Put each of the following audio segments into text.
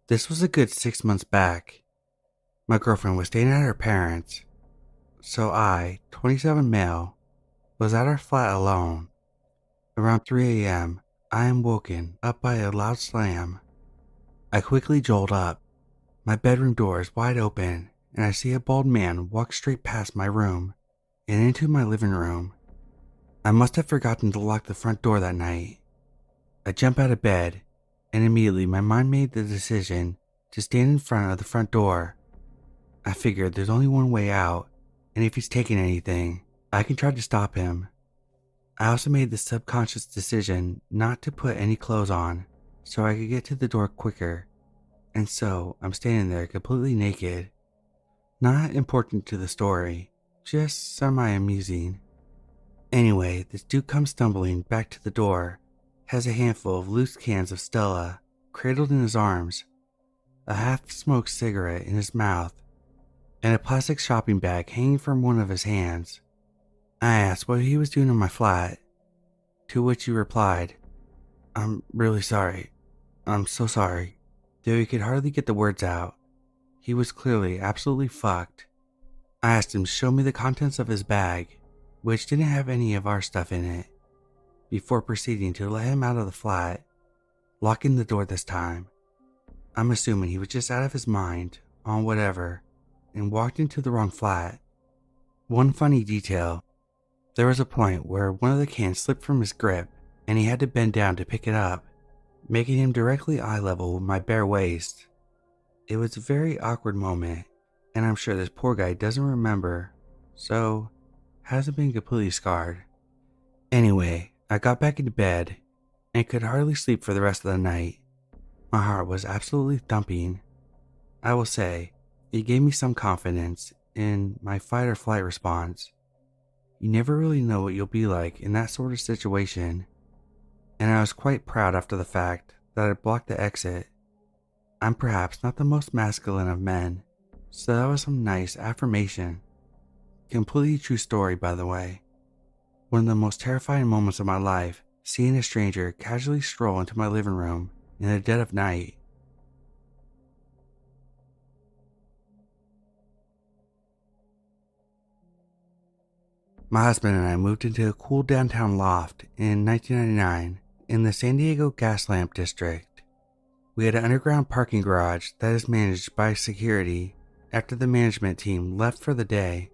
This was a good 6 months back. My girlfriend was staying at her parents', so I, 27 male, was at our flat alone. Around 3 a.m., I am woken up by a loud slam. I quickly jolt up. My bedroom door is wide open, and I see a bald man walk straight past my room and into my living room. I must have forgotten to lock the front door that night. I jump out of bed, and immediately my mind made the decision to stand in front of the front door. I figured there's only one way out, and if he's taking anything, I can try to stop him. I also made the subconscious decision not to put any clothes on so I could get to the door quicker, and so I'm standing there completely naked. Not important to the story, just semi-amusing. Anyway, this dude comes stumbling back to the door, has a handful of loose cans of Stella cradled in his arms, a half-smoked cigarette in his mouth, and a plastic shopping bag hanging from one of his hands. I asked what he was doing in my flat, to which he replied, "I'm really sorry. I'm so sorry," though he could hardly get the words out. He was clearly absolutely fucked. I asked him to show me the contents of his bag, which didn't have any of our stuff in it, before proceeding to let him out of the flat, locking the door this time. I'm assuming he was just out of his mind on whatever and walked into the wrong flat. One funny detail, there was a point where one of the cans slipped from his grip and he had to bend down to pick it up, making him directly eye level with my bare waist. It was a very awkward moment, and I'm sure this poor guy doesn't remember, so hasn't been completely scarred. Anyway, I got back into bed and could hardly sleep for the rest of the night. My heart was absolutely thumping. I will say, it gave me some confidence in my fight or flight response. You never really know what you'll be like in that sort of situation, and I was quite proud after the fact that I blocked the exit. I'm perhaps not the most masculine of men, so that was some nice affirmation. Completely true story, by the way. One of the most terrifying moments of my life, seeing a stranger casually stroll into my living room in the dead of night. My husband and I moved into a cool downtown loft in 1999 in the San Diego gas lamp district. We had an underground parking garage that is managed by security after the management team left for the day.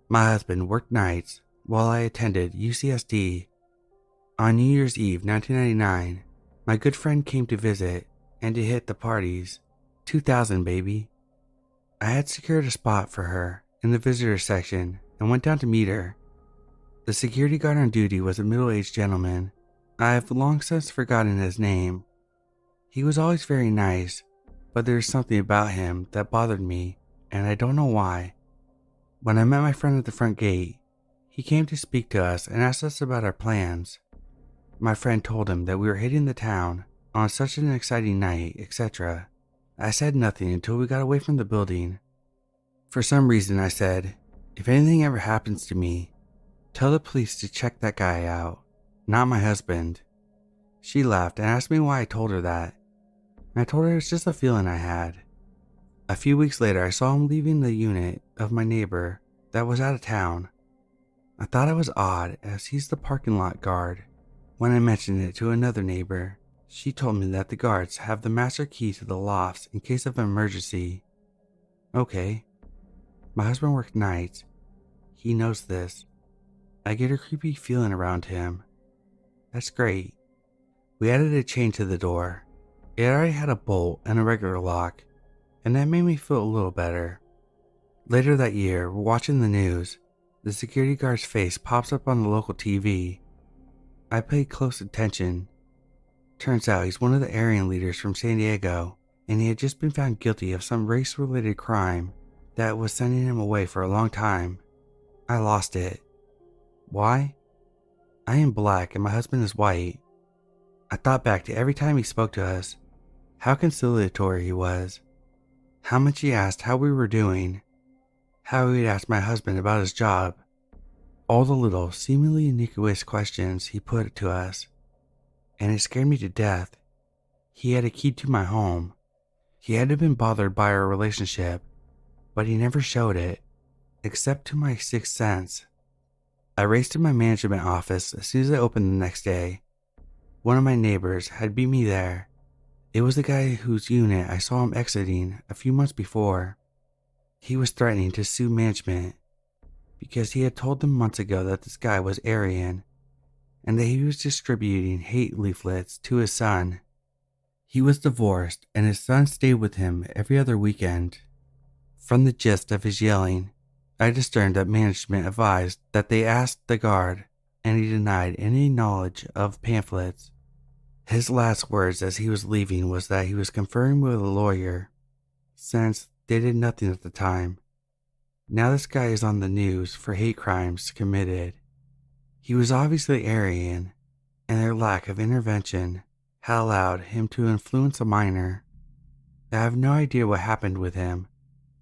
My husband worked nights while I attended UCSD. On New Year's Eve 1999, my good friend came to visit and to hit the parties. 2000, baby. I had secured a spot for her in the visitor section and went down to meet her. The security guard on duty was a middle-aged gentleman. I have long since forgotten his name. He was always very nice, but there was something about him that bothered me, and I don't know why. When I met my friend at the front gate, he came to speak to us and asked us about our plans. My friend told him that we were hitting the town on such an exciting night, etc. I said nothing until we got away from the building. For some reason I said, "If anything ever happens to me, tell the police to check that guy out, not my husband." She laughed and asked me why I told her that. I told her it's just a feeling I had. A few weeks later, I saw him leaving the unit of my neighbor that was out of town. I thought it was odd as he's the parking lot guard. When I mentioned it to another neighbor, she told me that the guards have the master key to the lofts in case of an emergency. Okay. My husband worked nights. He knows this. I get a creepy feeling around him. That's great. We added a chain to the door. It already had a bolt and a regular lock, and that made me feel a little better. Later that year, we're watching the news. The security guard's face pops up on the local TV. I paid close attention. Turns out he's one of the Aryan leaders from San Diego, and he had just been found guilty of some race-related crime that was sending him away for a long time. I lost it. Why? I am black and my husband is white. I thought back to every time he spoke to us, how conciliatory he was, how much he asked how we were doing, how he would ask my husband about his job, all the little seemingly innocuous questions he put to us, and it scared me to death. He had a key to my home. He hadn't been bothered by our relationship, but he never showed it, except to my sixth sense. I raced to my management office as soon as I opened the next day. One of my neighbors had beat me there. It was the guy whose unit I saw him exiting a few months before. He was threatening to sue management because he had told them months ago that this guy was Aryan and that he was distributing hate leaflets to his son. He was divorced and his son stayed with him every other weekend. From the gist of his yelling, I discerned that management advised that they asked the guard, and he denied any knowledge of pamphlets. His last words as he was leaving was that he was conferring with a lawyer, since they did nothing at the time. Now this guy is on the news for hate crimes committed. He was obviously Aryan, and their lack of intervention had allowed him to influence a minor. I have no idea what happened with him,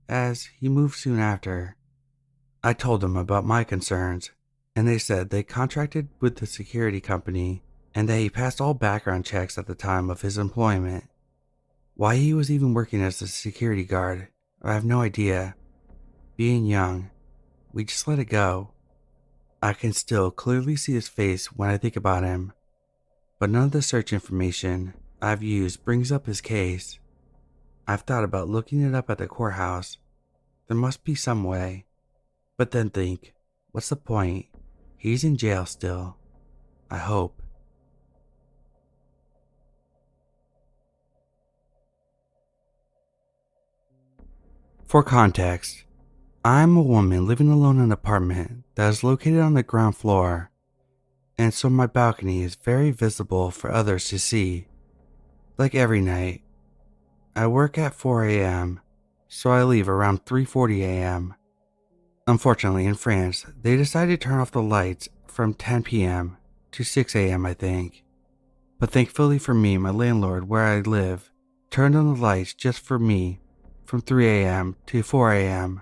as he moved soon after. I told them about my concerns, and they said they contracted with the security company and that he passed all background checks at the time of his employment. Why he was even working as a security guard, I have no idea. Being young, we just let it go. I can still clearly see his face when I think about him, but none of the search information I've used brings up his case. I've thought about looking it up at the courthouse. There must be some way, but then think, what's the point? He's in jail still. I hope. For context, I'm a woman living alone in an apartment that is located on the ground floor, and so my balcony is very visible for others to see. Like every night, I work at 4 a.m., so I leave around 3:40 a.m. Unfortunately, in France, they decided to turn off the lights from 10 p.m. to 6 a.m., I think. But thankfully for me, my landlord where I live turned on the lights just for me from 3 a.m. to 4 a.m.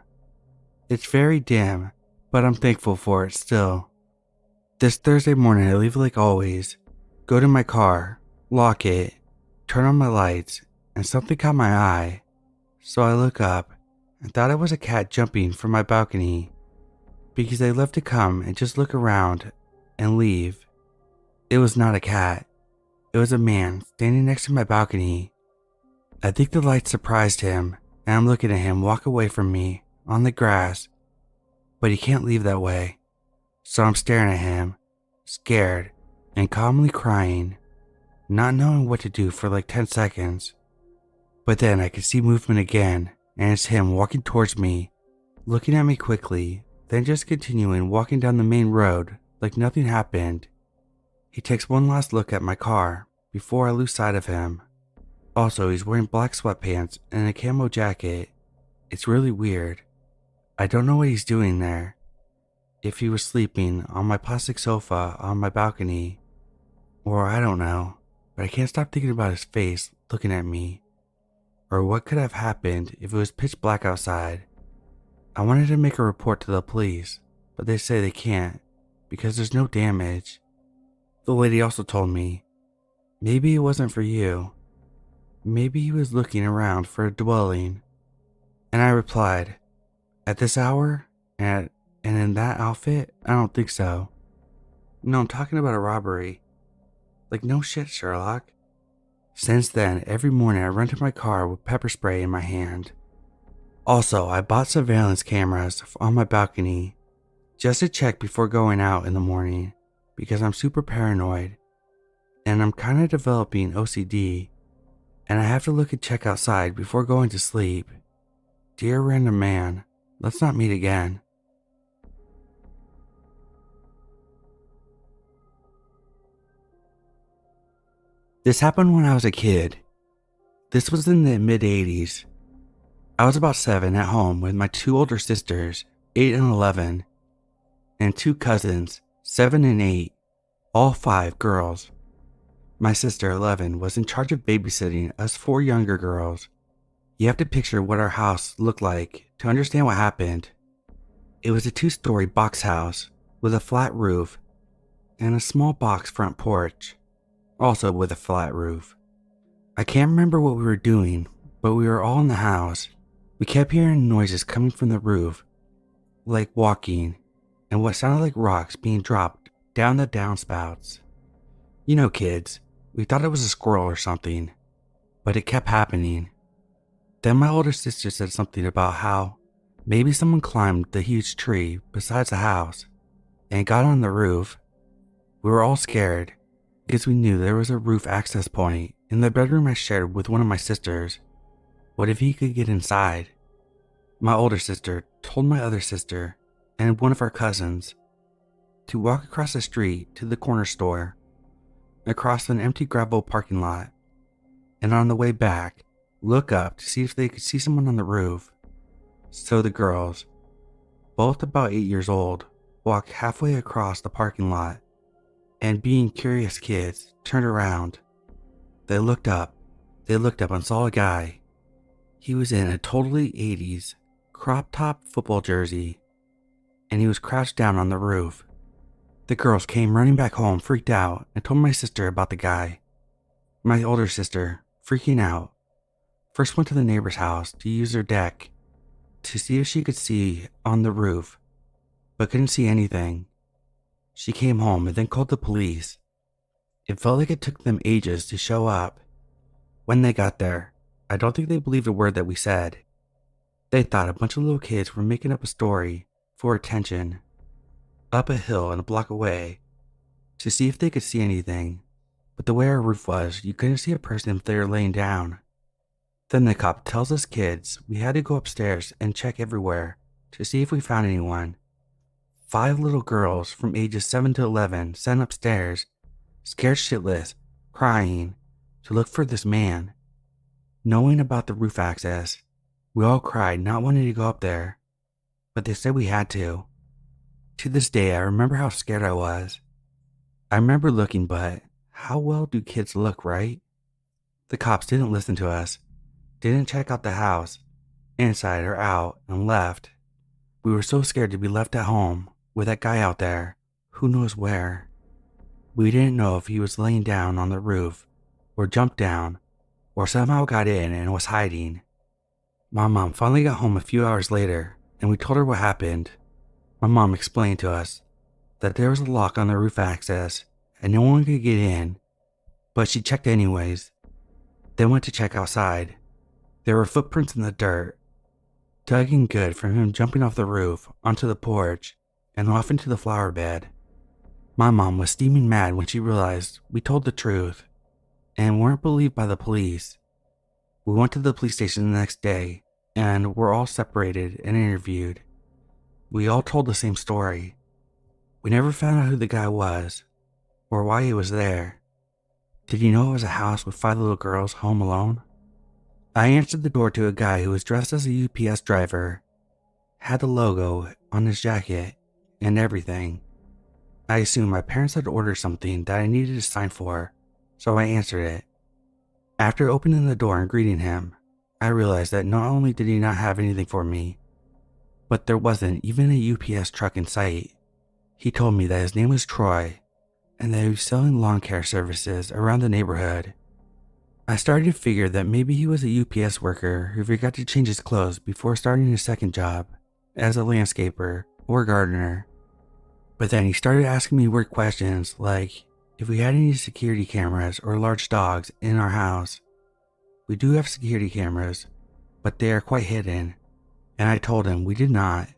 It's very dim, but I'm thankful for it still. This Thursday morning I leave like always, go to my car, lock it, turn on my lights, and something caught my eye. So I look up and thought it was a cat jumping from my balcony because they love to come and just look around and leave. It was not a cat. It was a man standing next to my balcony. I think the light surprised him, and I'm looking at him walk away from me on the grass, but he can't leave that way. So I'm staring at him, scared and calmly crying, not knowing what to do for like 10 seconds. But then I can see movement again, and it's him walking towards me, looking at me quickly, then just continuing walking down the main road like nothing happened. He takes one last look at my car before I lose sight of him. Also, he's wearing black sweatpants and a camo jacket. It's really weird. I don't know what he's doing there. If he was sleeping on my plastic sofa on my balcony, or I don't know, but I can't stop thinking about his face looking at me. Or what could have happened if it was pitch black outside. I wanted to make a report to the police, but they say they can't because there's no damage. The lady also told me, maybe it wasn't for you. Maybe he was looking around for a dwelling. And I replied, at this hour and in that outfit, I don't think so. No, I'm talking about a robbery. Like no shit, Sherlock. Since then, every morning I run to my car with pepper spray in my hand. Also, I bought surveillance cameras on my balcony just to check before going out in the morning because I'm super paranoid and I'm kind of developing OCD and I have to look and check outside before going to sleep. Dear random man, let's not meet again. This happened when I was a kid. This was in the mid-80s. I was about 7 at home with my 2 older sisters, 8 and 11, and 2 cousins, 7 and 8, all 5 girls. My sister, 11, was in charge of babysitting us 4 younger girls. You have to picture what our house looked like to understand what happened. It was a 2-story box house with a flat roof and a small box front porch, also with a flat roof. I can't remember what we were doing, but we were all in the house. We kept hearing noises coming from the roof, like walking, and what sounded like rocks being dropped down the downspouts. You know, kids, we thought it was a squirrel or something, but it kept happening. Then my older sister said something about how maybe someone climbed the huge tree besides the house and got on the roof. We were all scared because we knew there was a roof access point in the bedroom I shared with one of my sisters. What if he could get inside? My older sister told my other sister and one of our cousins to walk across the street to the corner store, across an empty gravel parking lot, and on the way back, look up to see if they could see someone on the roof. So the girls, both about 8 years old, walked halfway across the parking lot, and being curious kids, turned around. They looked up and saw a guy. He was in a totally 80s crop top football jersey, and he was crouched down on the roof. The girls came running back home freaked out and told my sister about the guy. My older sister, freaking out, first went to the neighbor's house to use their deck to see if she could see on the roof, but couldn't see anything. She came home and then called the police. It felt like it took them ages to show up. When they got there, I don't think they believed a word that we said. They thought a bunch of little kids were making up a story for attention, up a hill and a block away, to see if they could see anything, but the way our roof was, you couldn't see a person if they were laying down. Then the cop tells us kids we had to go upstairs and check everywhere to see if we found anyone. 5 little girls from ages 7 to 11 sent upstairs, scared shitless, crying, to look for this man. Knowing about the roof access, we all cried not wanting to go up there, but they said we had to. To this day, I remember how scared I was. I remember looking, but how well do kids look, right? The cops didn't listen to us, didn't check out the house, inside or out, and left. We were so scared to be left at home with that guy out there, who knows where. We didn't know if he was laying down on the roof, or jumped down, or somehow got in and was hiding. My mom finally got home a few hours later, and we told her what happened. My mom explained to us that there was a lock on the roof access, and no one could get in, but she checked anyways. Then went to check outside. There were footprints in the dirt, dug in good from him jumping off the roof onto the porch and off into the flower bed. My mom was steaming mad when she realized we told the truth and weren't believed by the police. We went to the police station the next day and were all separated and interviewed. We all told the same story. We never found out who the guy was or why he was there. Did you know it was a house with 5 little girls home alone? I answered the door to a guy who was dressed as a UPS driver, had the logo on his jacket and everything. I assumed my parents had ordered something that I needed to sign for, so I answered it. After opening the door and greeting him, I realized that not only did he not have anything for me, but there wasn't even a UPS truck in sight. He told me that his name was Troy and that he was selling lawn care services around the neighborhood. I started to figure that maybe he was a UPS worker who forgot to change his clothes before starting his second job as a landscaper or gardener. But then he started asking me weird questions like if we had any security cameras or large dogs in our house. We do have security cameras, but they are quite hidden, and I told him we did not.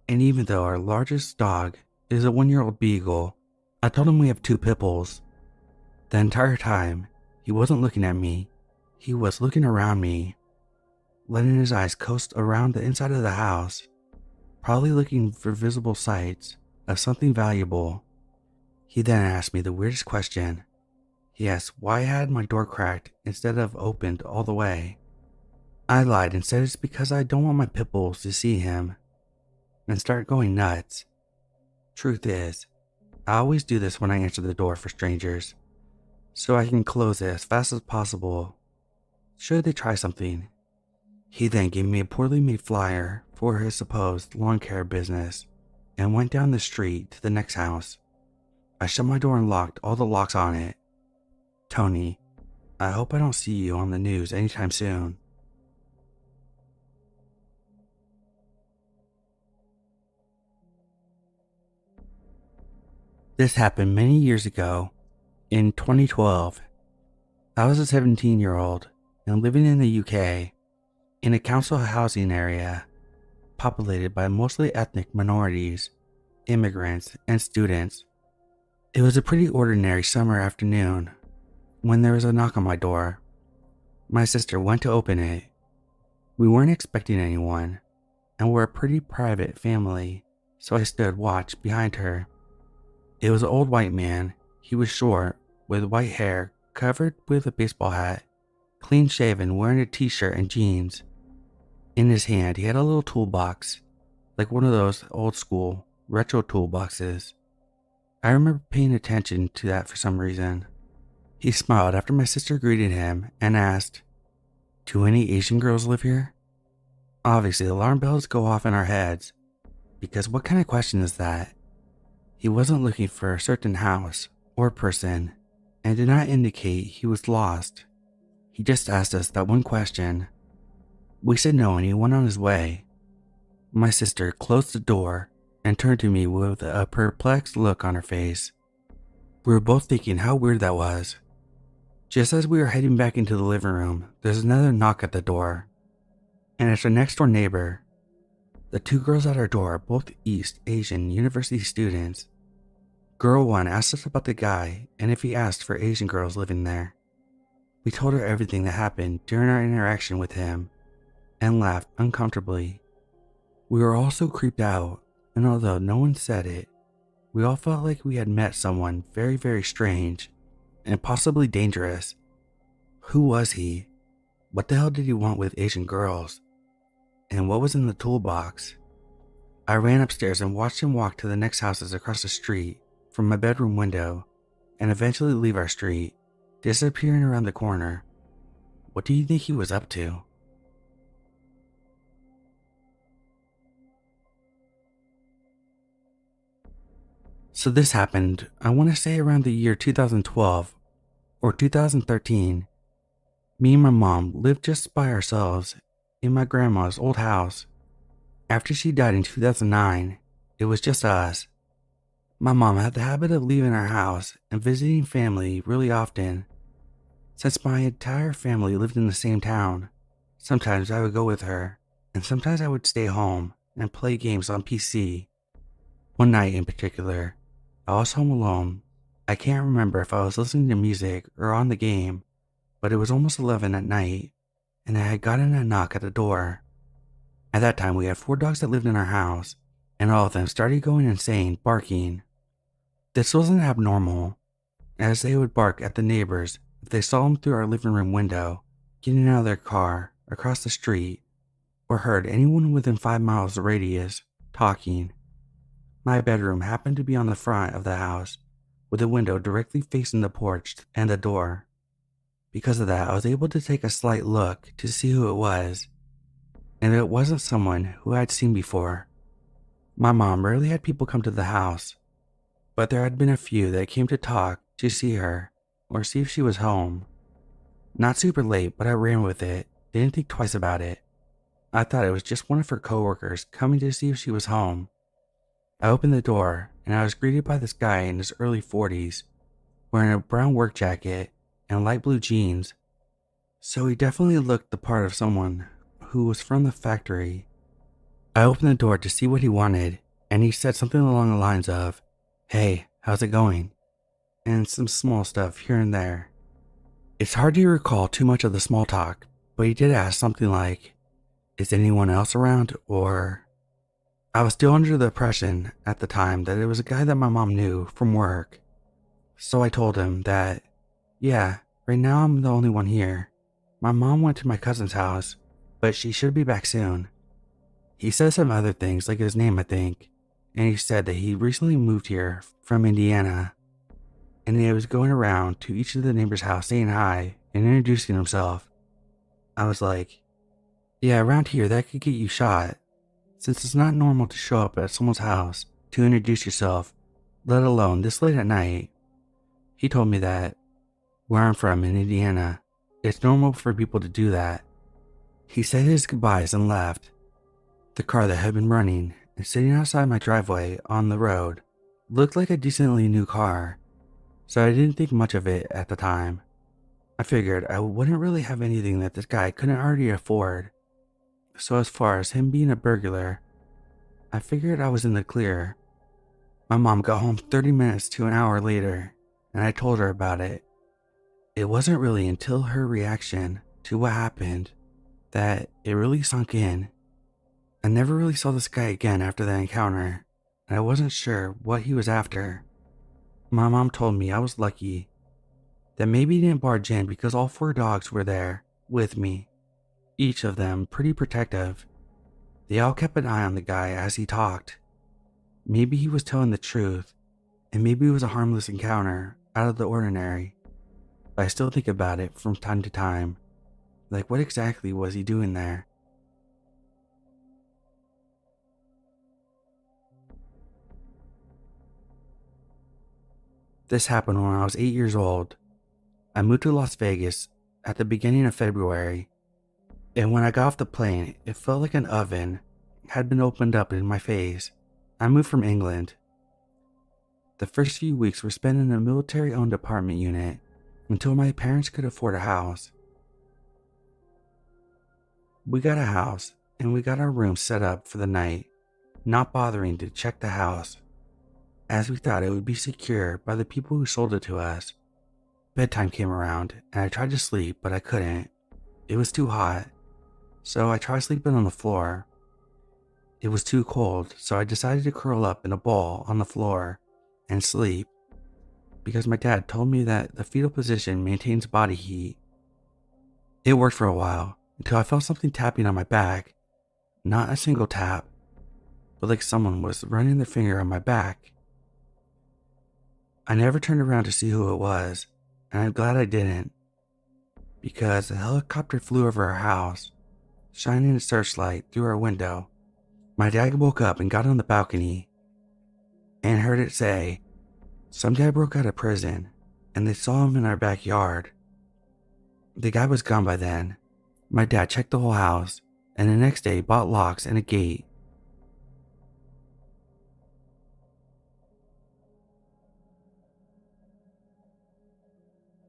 And even though our largest dog is a 1-year-old beagle, I told him we have 2 pit bulls. The entire time, he wasn't looking at me, he was looking around me, letting his eyes coast around the inside of the house, probably looking for visible sights of something valuable. He then asked me the weirdest question. He asked why I had my door cracked instead of opened all the way. I lied and said it's because I don't want my pit bulls to see him and start going nuts. Truth is, I always do this when I answer the door for strangers, so I can close it as fast as possible should they try something. He then gave me a poorly made flyer for his supposed lawn care business and went down the street to the next house. I shut my door and locked all the locks on it. Tony, I hope I don't see you on the news anytime soon. This happened many years ago. In 2012, I was a 17-year-old and living in the UK in a council housing area populated by mostly ethnic minorities, immigrants, and students. It was a pretty ordinary summer afternoon when there was a knock on my door. My sister went to open it. We weren't expecting anyone, and we're a pretty private family, so I stood watch behind her. It was an old white man. He was short, with white hair, covered with a baseball hat, clean shaven, wearing a t-shirt and jeans. In his hand, he had a little toolbox, like one of those old school, retro toolboxes. I remember paying attention to that for some reason. He smiled after my sister greeted him and asked, "Do any Asian girls live here?" Obviously, alarm bells go off in our heads, because what kind of question is that? He wasn't looking for a certain house or person and did not indicate he was lost. He just asked us that one question. We said no and he went on his way. My sister closed the door and turned to me with a perplexed look on her face. We were both thinking how weird that was. Just as we were heading back into the living room, there's another knock at the door. And it's our next door neighbor. The two girls at our door are both East Asian University students. Girl 1 asked us about the guy and if he asked for Asian girls living there. We told her everything that happened during our interaction with him and laughed uncomfortably. We were all so creeped out, and although no one said it, we all felt like we had met someone very, very strange and possibly dangerous. Who was he? What the hell did he want with Asian girls? And what was in the toolbox? I ran upstairs and watched him walk to the next houses across the street from my bedroom window and eventually leave our street, disappearing around the corner. What do you think he was up to? So this happened, I want to say around the year 2012 or 2013. Me and my mom lived just by ourselves in my grandma's old house. After she died in 2009, it was just us. My mom had the habit of leaving our house and visiting family really often. Since my entire family lived in the same town, sometimes I would go with her, and sometimes I would stay home and play games on PC. One night in particular, I was home alone. I can't remember if I was listening to music or on the game, but it was almost 11 at night, and I had gotten a knock at the door. At that time, we had 4 dogs that lived in our house, and all of them started going insane, barking. This wasn't abnormal, as they would bark at the neighbors if they saw them through our living room window, getting out of their car, across the street, or heard anyone within 5 miles radius talking. My bedroom happened to be on the front of the house, with a window directly facing the porch and the door. Because of that, I was able to take a slight look to see who it was, and it wasn't someone who I'd seen before. My mom rarely had people come to the house, but there had been a few that came to talk to see her or see if she was home. Not super late, but I ran with it, didn't think twice about it. I thought it was just one of her coworkers coming to see if she was home. I opened the door, and I was greeted by this guy in his early 40s, wearing a brown work jacket and light blue jeans. So he definitely looked the part of someone who was from the factory. I opened the door to see what he wanted, and he said something along the lines of, "Hey, how's it going?" and some small stuff here and there. It's hard to recall too much of the small talk, but he did ask something like, "Is anyone else around?" or... I was still under the impression at the time that it was a guy that my mom knew from work. So I told him that, yeah, right now I'm the only one here. My mom went to my cousin's house, but she should be back soon. He said some other things, like his name I think, and he said that he recently moved here from Indiana, and he was going around to each of the neighbors' house saying hi and introducing himself. I was like, yeah, around here that could get you shot, since it's not normal to show up at someone's house to introduce yourself, let alone this late at night. He told me that where I'm from in Indiana, it's normal for people to do that. He said his goodbyes and left. The car that had been running and sitting outside my driveway on the road Looked like a decently new car, so I didn't think much of it at the time. I figured I wouldn't really have anything that this guy couldn't already afford. So as far as him being a burglar, I figured I was in the clear. My mom got home 30 minutes to an hour later, and I told her about it. It wasn't really until her reaction to what happened that it really sunk in. I never really saw this guy again after that encounter, and I wasn't sure what he was after. My mom told me I was lucky that maybe he didn't barge in because all 4 dogs were there with me, each of them pretty protective. They all kept an eye on the guy as he talked. Maybe he was telling the truth, and maybe it was a harmless encounter out of the ordinary, but I still think about it from time to time. Like, what exactly was he doing there? This happened when I was 8 years old. I moved to Las Vegas at the beginning of February, and when I got off the plane, it felt like an oven had been opened up in my face. I moved from England. The first few weeks were spent in a military-owned apartment unit until my parents could afford a house. We got a house, and we got our room set up for the night, not bothering to check the house, as we thought it would be secure by the people who sold it to us. Bedtime came around, and I tried to sleep, but I couldn't. It was too hot, so I tried sleeping on the floor. It was too cold, so I decided to curl up in a ball on the floor and sleep, because my dad told me that the fetal position maintains body heat. It worked for a while, until I felt something tapping on my back. Not a single tap, but like someone was running their finger on my back. I never turned around to see who it was, and I'm glad I didn't, because a helicopter flew over our house, shining a searchlight through our window. My dad woke up and got on the balcony and heard it say, "Some guy broke out of prison, and they saw him in our backyard." The guy was gone by then. My dad checked the whole house, and the next day bought locks and a gate.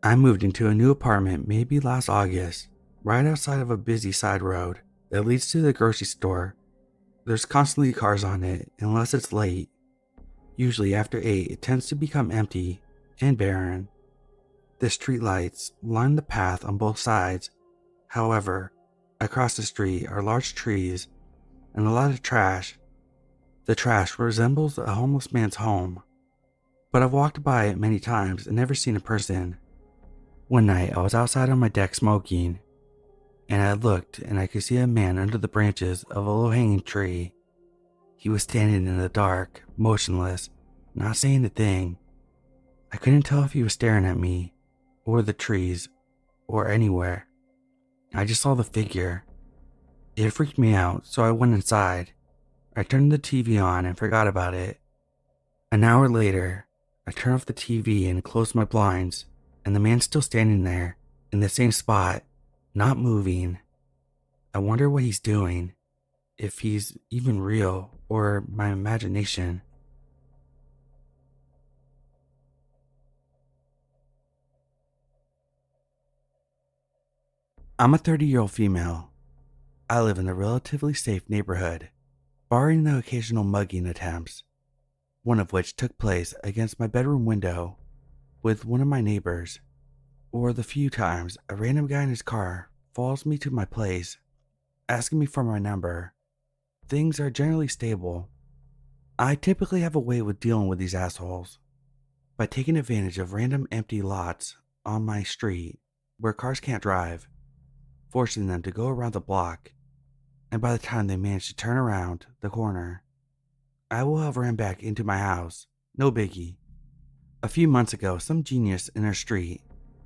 I moved into a new apartment maybe last August, right outside of a busy side road that leads to the grocery store. There's constantly cars on it unless it's late. Usually after 8, it tends to become empty and barren. The streetlights line the path on both sides. However, across the street are large trees and a lot of trash. The trash resembles a homeless man's home, but I've walked by it many times and never seen a person. One night I was outside on my deck smoking, and I looked and I could see a man under the branches of a low-hanging tree. He was standing in the dark, motionless, not saying a thing. I couldn't tell if he was staring at me, or the trees, or anywhere. I just saw the figure. It freaked me out, so I went inside. I turned the TV on and forgot about it. An hour later, I turned off the TV and closed my blinds, and the man's still standing there, in the same spot, not moving. I wonder what he's doing, if he's even real or my imagination. I'm a 30-year-old female. I live in a relatively safe neighborhood, barring the occasional mugging attempts, one of which took place against my bedroom window with one of my neighbors, or the few times a random guy in his car follows me to my place, asking me for my number. Things are generally stable. I typically have a way with dealing with these assholes by taking advantage of random empty lots on my street where cars can't drive, forcing them to go around the block, and by the time they manage to turn around the corner, I will have ran back into my house. No biggie. A few months ago, some genius in our street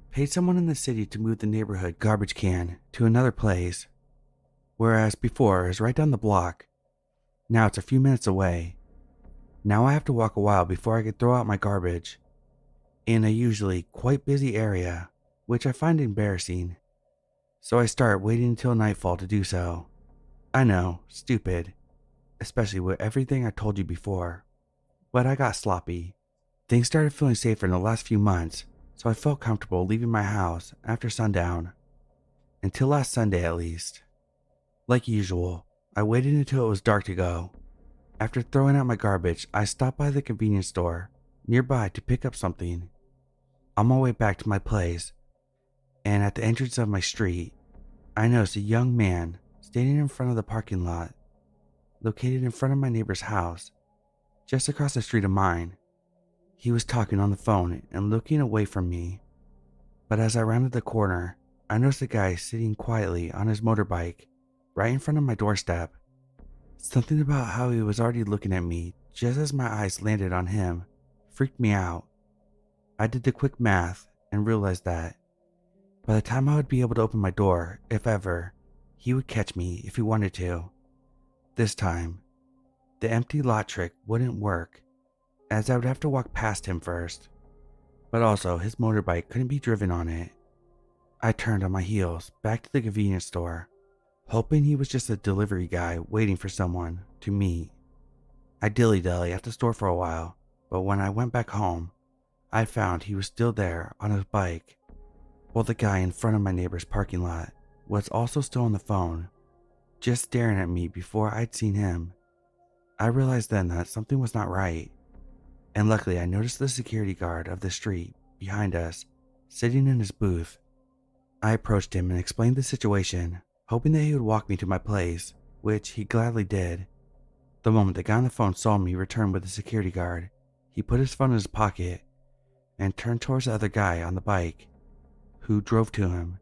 paid someone in the city to move the neighborhood garbage can to another place, whereas before it was right down the block. Now it's a few minutes away. Now I have to walk a while before I can throw out my garbage in a usually quite busy area, which I find embarrassing. So I start waiting until nightfall to do so. I know, stupid, especially with everything I told you before. but I got sloppy. Things started feeling safer in the last few months, so I felt comfortable leaving my house after sundown. Until last Sunday at least. Like usual, I waited until it was dark to go. After throwing out my garbage, I stopped by the convenience store nearby to pick up something. On my way back to my place, and at the entrance of my street, I noticed a young man standing in front of the parking lot, located in front of my neighbor's house, just across the street of mine. He was talking on the phone and looking away from me, but as I rounded the corner, I noticed a guy sitting quietly on his motorbike right in front of my doorstep. Something about how he was already looking at me just as my eyes landed on him freaked me out. I did the quick math and realized that by the time I would be able to open my door, if ever, he would catch me if he wanted to. This time, the empty lot trick wouldn't work, as I would have to walk past him first, but also his motorbike couldn't be driven on it. I turned on my heels back to the convenience store, hoping he was just a delivery guy waiting for someone to meet. I dilly-dally at the store for a while, but when I went back home, I found he was still there on his bike, while the guy in front of my neighbor's parking lot was also still on the phone, just staring at me before I'd seen him. I realized then that something was not right, and luckily I noticed the security guard of the street behind us sitting in his booth. I approached him and explained the situation, hoping that he would walk me to my place, which he gladly did. The moment the guy on the phone saw me return with the security guard, he put his phone in his pocket and turned towards the other guy on the bike, who drove to him.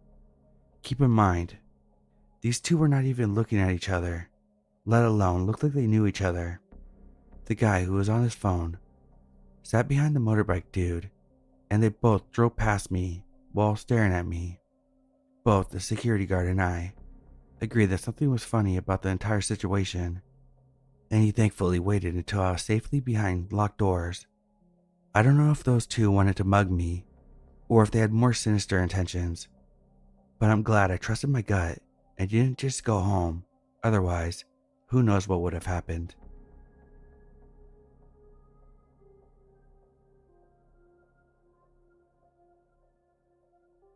Keep in mind, these two were not even looking at each other, let alone look like they knew each other. The guy who was on his phone sat behind the motorbike dude, and they both drove past me while staring at me. Both the security guard and I agreed that something was funny about the entire situation, and he thankfully waited until I was safely behind locked doors. I don't know if those two wanted to mug me, or if they had more sinister intentions, but I'm glad I trusted my gut and didn't just go home. Otherwise, who knows what would have happened.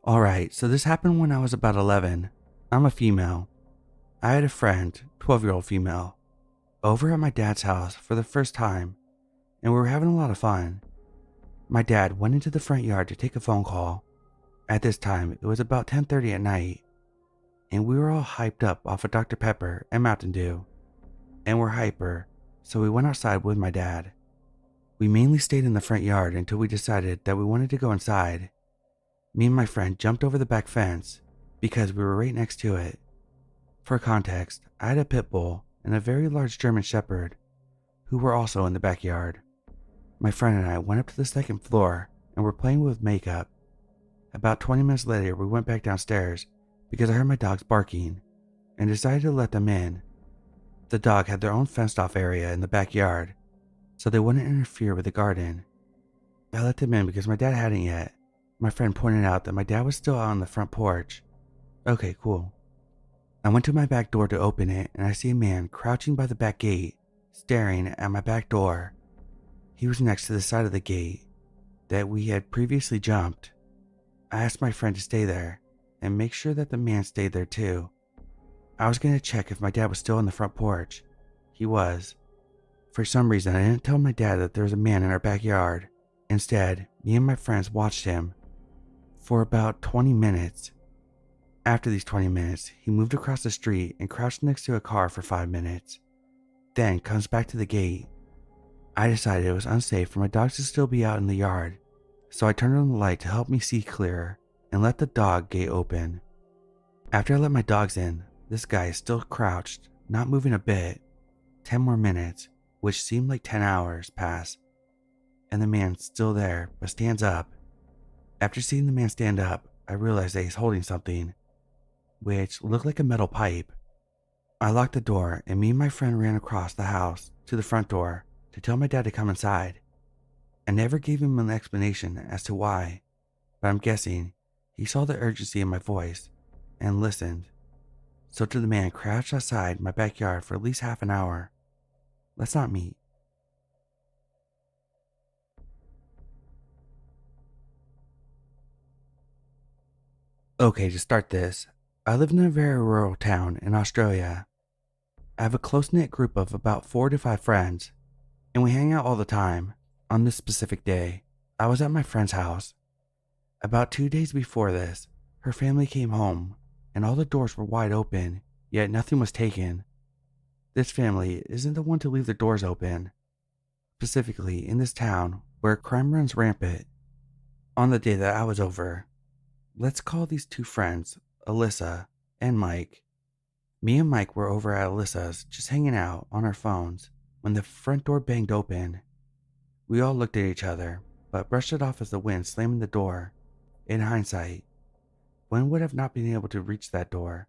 Alright, so this happened when I was about 11. I'm a female. I had a friend, 12-year-old female, over at my dad's house for the first time, and we were having a lot of fun. My dad went into the front yard to take a phone call. At this time, it was about 10:30 at night, and we were all hyped up off of Dr. Pepper and Mountain Dew, and we're hyper, so we went outside with my dad. We mainly stayed in the front yard until we decided that we wanted to go inside. Me and my friend jumped over the back fence because we were right next to it. For context, I had a pit bull and a very large German shepherd who were also in the backyard. My friend and I went up to the second floor and were playing with makeup. About 20 minutes later, we went back downstairs because I heard my dogs barking and decided to let them in. The dog had their own fenced off area in the backyard, so they wouldn't interfere with the garden. I let them in because my dad hadn't yet. My friend pointed out that my dad was still out on the front porch. Okay, cool. I went to my back door to open it, and I see a man crouching by the back gate, staring at my back door. He was next to the side of the gate that we had previously jumped. I asked my friend to stay there and make sure that the man stayed there too. I was going to check if my dad was still on the front porch. He was. For some reason, I didn't tell my dad that there was a man in our backyard. Instead, me and my friends watched him for about 20 minutes. After these 20 minutes, he moved across the street and crouched next to a car for 5 minutes. Then comes back to the gate. I decided it was unsafe for my dogs to still be out in the yard, so I turned on the light to help me see clearer and let the dog gate open. After I let my dogs in, this guy is still crouched, not moving a bit. 10 more minutes, which seemed like 10 hours, pass, and the man's still there, but stands up. After seeing the man stand up, I realized that he's holding something, which looked like a metal pipe. I locked the door, and me and my friend ran across the house to the front door to tell my dad to come inside. I never gave him an explanation as to why, but I'm guessing he saw the urgency in my voice and listened. So to the man crouched outside my backyard for at least half an hour. Let's not meet. Okay, to start this, I live in a very rural town in Australia. I have a close-knit group of about 4 to 5 friends, and we hang out all the time. On this specific day, I was at my friend's house. About 2 days before this, her family came home, and all the doors were wide open, yet nothing was taken. This family isn't the one to leave their doors open, specifically in this town where crime runs rampant. On the day that I was over, let's call these 2 friends Alyssa and Mike. Me and Mike were over at Alyssa's just hanging out on our phones when the front door banged open. We all looked at each other, but brushed it off as the wind slamming the door. In hindsight, one would have not been able to reach that door,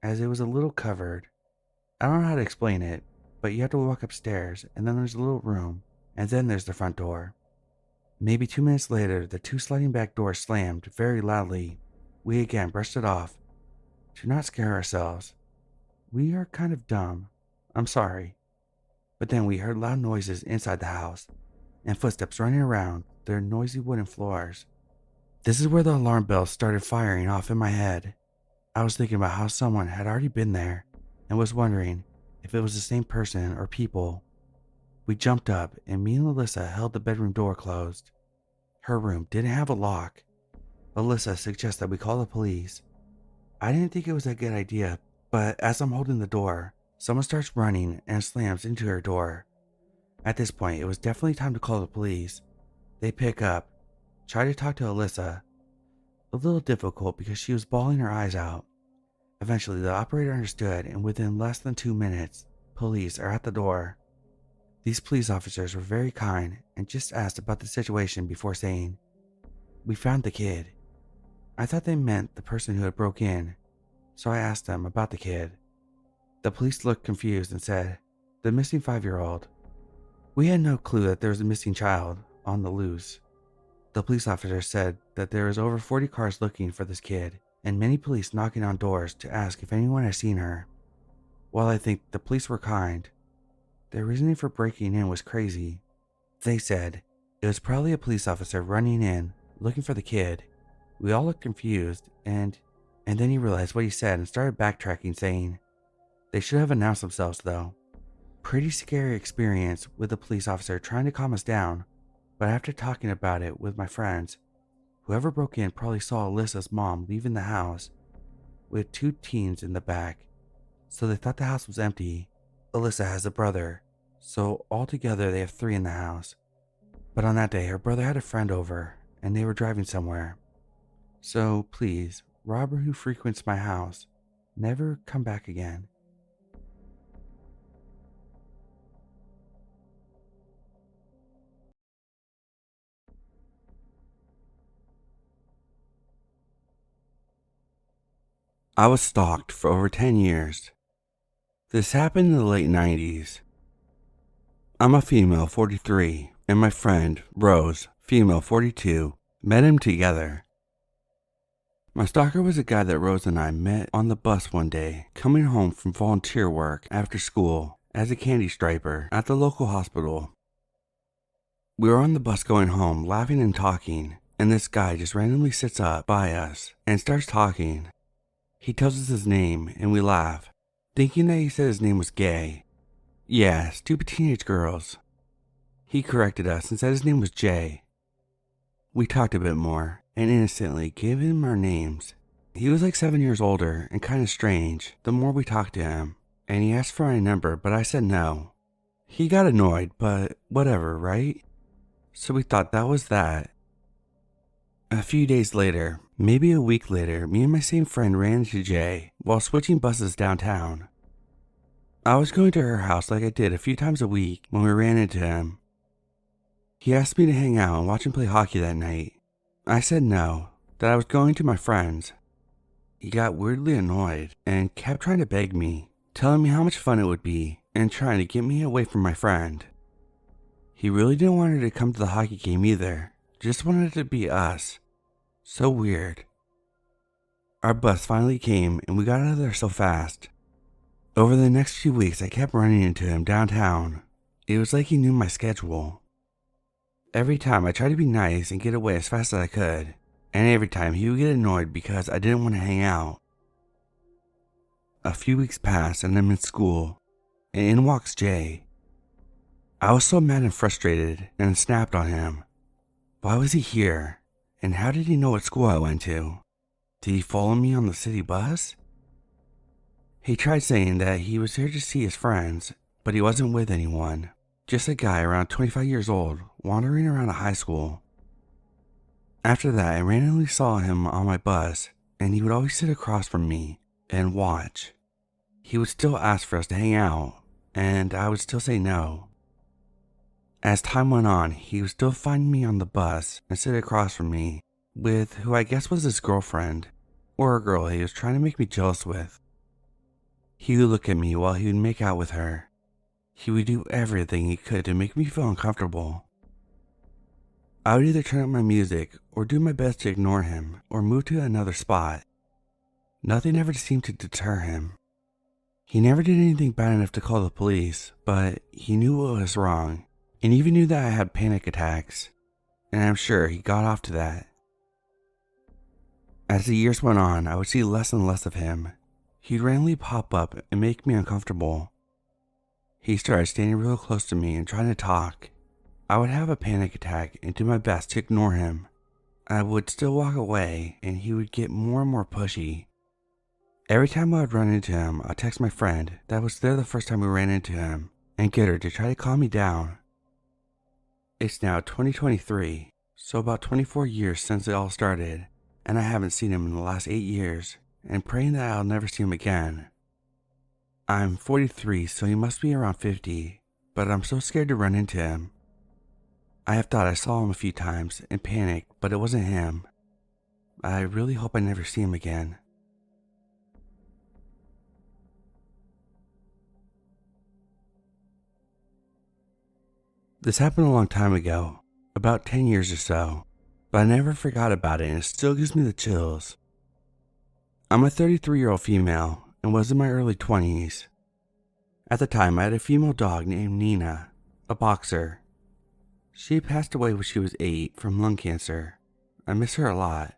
as it was a little covered. I don't know how to explain it, but you have to walk upstairs, and then there's a little room, and then there's the front door. Maybe 2 minutes later, the 2 sliding back doors slammed very loudly. We again brushed it off to not scare ourselves. We are kind of dumb. I'm sorry. But then we heard loud noises inside the house, and footsteps running around their noisy wooden floors. This is where the alarm bells started firing off in my head. I was thinking about how someone had already been there, and was wondering if it was the same person or people. We jumped up, and me and Alyssa held the bedroom door closed. Her room didn't have a lock. Alyssa suggested that we call the police. I didn't think it was a good idea, but as I'm holding the door, someone starts running and slams into her door. At this point, it was definitely time to call the police. They pick up, try to talk to Alyssa. A little difficult because she was bawling her eyes out. Eventually, the operator understood, and within less than 2 minutes, police are at the door. These police officers were very kind and just asked about the situation before saying, "We found the kid." I thought they meant the person who had broke in, so I asked them about the kid. The police looked confused and said, "The missing 5-year-old." We had no clue that there was a missing child on the loose. The police officer said that there was over 40 cars looking for this kid, and many police knocking on doors to ask if anyone had seen her. While I think the police were kind, their reasoning for breaking in was crazy. They said it was probably a police officer running in, looking for the kid. We all looked confused, and then he realized what he said and started backtracking, saying they should have announced themselves though. Pretty scary experience with the police officer trying to calm us down, but after talking about it with my friends, whoever broke in probably saw Alyssa's mom leaving the house with 2 teens in the back, so they thought the house was empty. Alyssa has a brother, so altogether they have 3 in the house. But on that day, her brother had a friend over, and they were driving somewhere. So please, robber who frequents my house, never come back again. I was stalked for over 10 years. This happened in the late 90s. I'm a female 43, and my friend, Rose, female 42, met him together. My stalker was a guy that Rose and I met on the bus one day, coming home from volunteer work after school as a candy striper at the local hospital. We were on the bus going home, laughing and talking, and this guy just randomly sits up by us and starts talking. He tells us his name, and we laugh, thinking that he said his name was Gay. Yeah, stupid teenage girls. He corrected us and said his name was Jay. We talked a bit more, and innocently gave him our names. He was like 7 years older and kind of strange the more we talked to him, and he asked for my number, but I said no. He got annoyed, but whatever, right? So we thought that was that. A few days later, maybe a week later, me and my same friend ran into Jay while switching buses downtown. I was going to her house like I did a few times a week when we ran into him. He asked me to hang out and watch him play hockey that night. I said no, that I was going to my friend's. He got weirdly annoyed and kept trying to beg me, telling me how much fun it would be and trying to get me away from my friend. He really didn't want her to come to the hockey game either, just wanted it to be us. So weird. Our bus finally came and we got out of there so fast. Over the next few weeks, I kept running into him downtown. It was like he knew my schedule. Every time I tried to be nice and get away as fast as I could, and every time he would get annoyed because I didn't want to hang out. A few weeks passed and I'm in school, and in walks Jay. I was so mad and frustrated and snapped on him. Why was he here? And how did he know what school I went to? Did he follow me on the city bus? He tried saying that he was here to see his friends, but he wasn't with anyone. Just a guy around 25 years old wandering around a high school. After that, I randomly saw him on my bus, and he would always sit across from me and watch. He would still ask for us to hang out, and I would still say no. As time went on, he would still find me on the bus and sit across from me with who I guess was his girlfriend, or a girl he was trying to make me jealous with. He would look at me while he would make out with her. He would do everything he could to make me feel uncomfortable. I would either turn up my music or do my best to ignore him or move to another spot. Nothing ever seemed to deter him. He never did anything bad enough to call the police, but he knew what was wrong, and even knew that I had panic attacks, and I'm sure he got off to that. As the years went on, I would see less and less of him. He'd randomly pop up and make me uncomfortable. He started standing real close to me and trying to talk. I would have a panic attack and do my best to ignore him. I would still walk away, and he would get more and more pushy. Every time I would run into him, I'd text my friend that was there the first time we ran into him and get her to try to calm me down. It's now 2023, so about 24 years since it all started, and I haven't seen him in the last 8 years, and praying that I'll never see him again. I'm 43, so he must be around 50, but I'm so scared to run into him. I have thought I saw him a few times and panicked, but it wasn't him. I really hope I never see him again. This happened a long time ago, about 10 years or so, but I never forgot about it and it still gives me the chills. I'm a 33-year-old female and was in my early 20s. At the time, I had a female dog named Nina, a boxer. She passed away when she was 8 from lung cancer. I miss her a lot.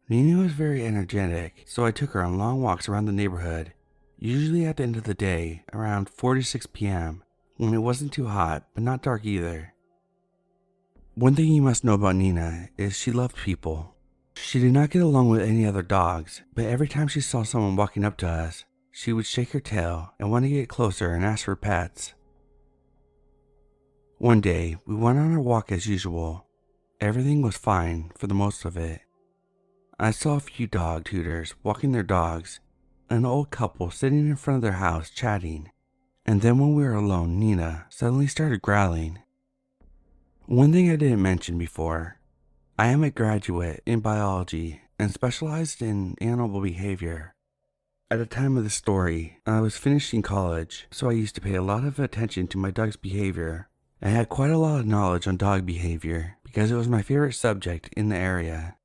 Nina was very energetic, so I took her on long walks around the neighborhood, usually at the end of the day, around 4 to 6 p.m., when it wasn't too hot, but not dark either. One thing you must know about Nina is she loved people. She did not get along with any other dogs, but every time she saw someone walking up to us, she would shake her tail and want to get closer and ask for pets. One day, we went on our walk as usual. Everything was fine for the most of it. I saw a few dog tutors walking their dogs, an old couple sitting in front of their house chatting, and then when we were alone, Nina suddenly started growling. One thing I didn't mention before, I am a graduate in biology and specialized in animal behavior. At the time of the story, I was finishing college, so I used to pay a lot of attention to my dog's behavior. I had quite a lot of knowledge on dog behavior because it was my favorite subject in the area.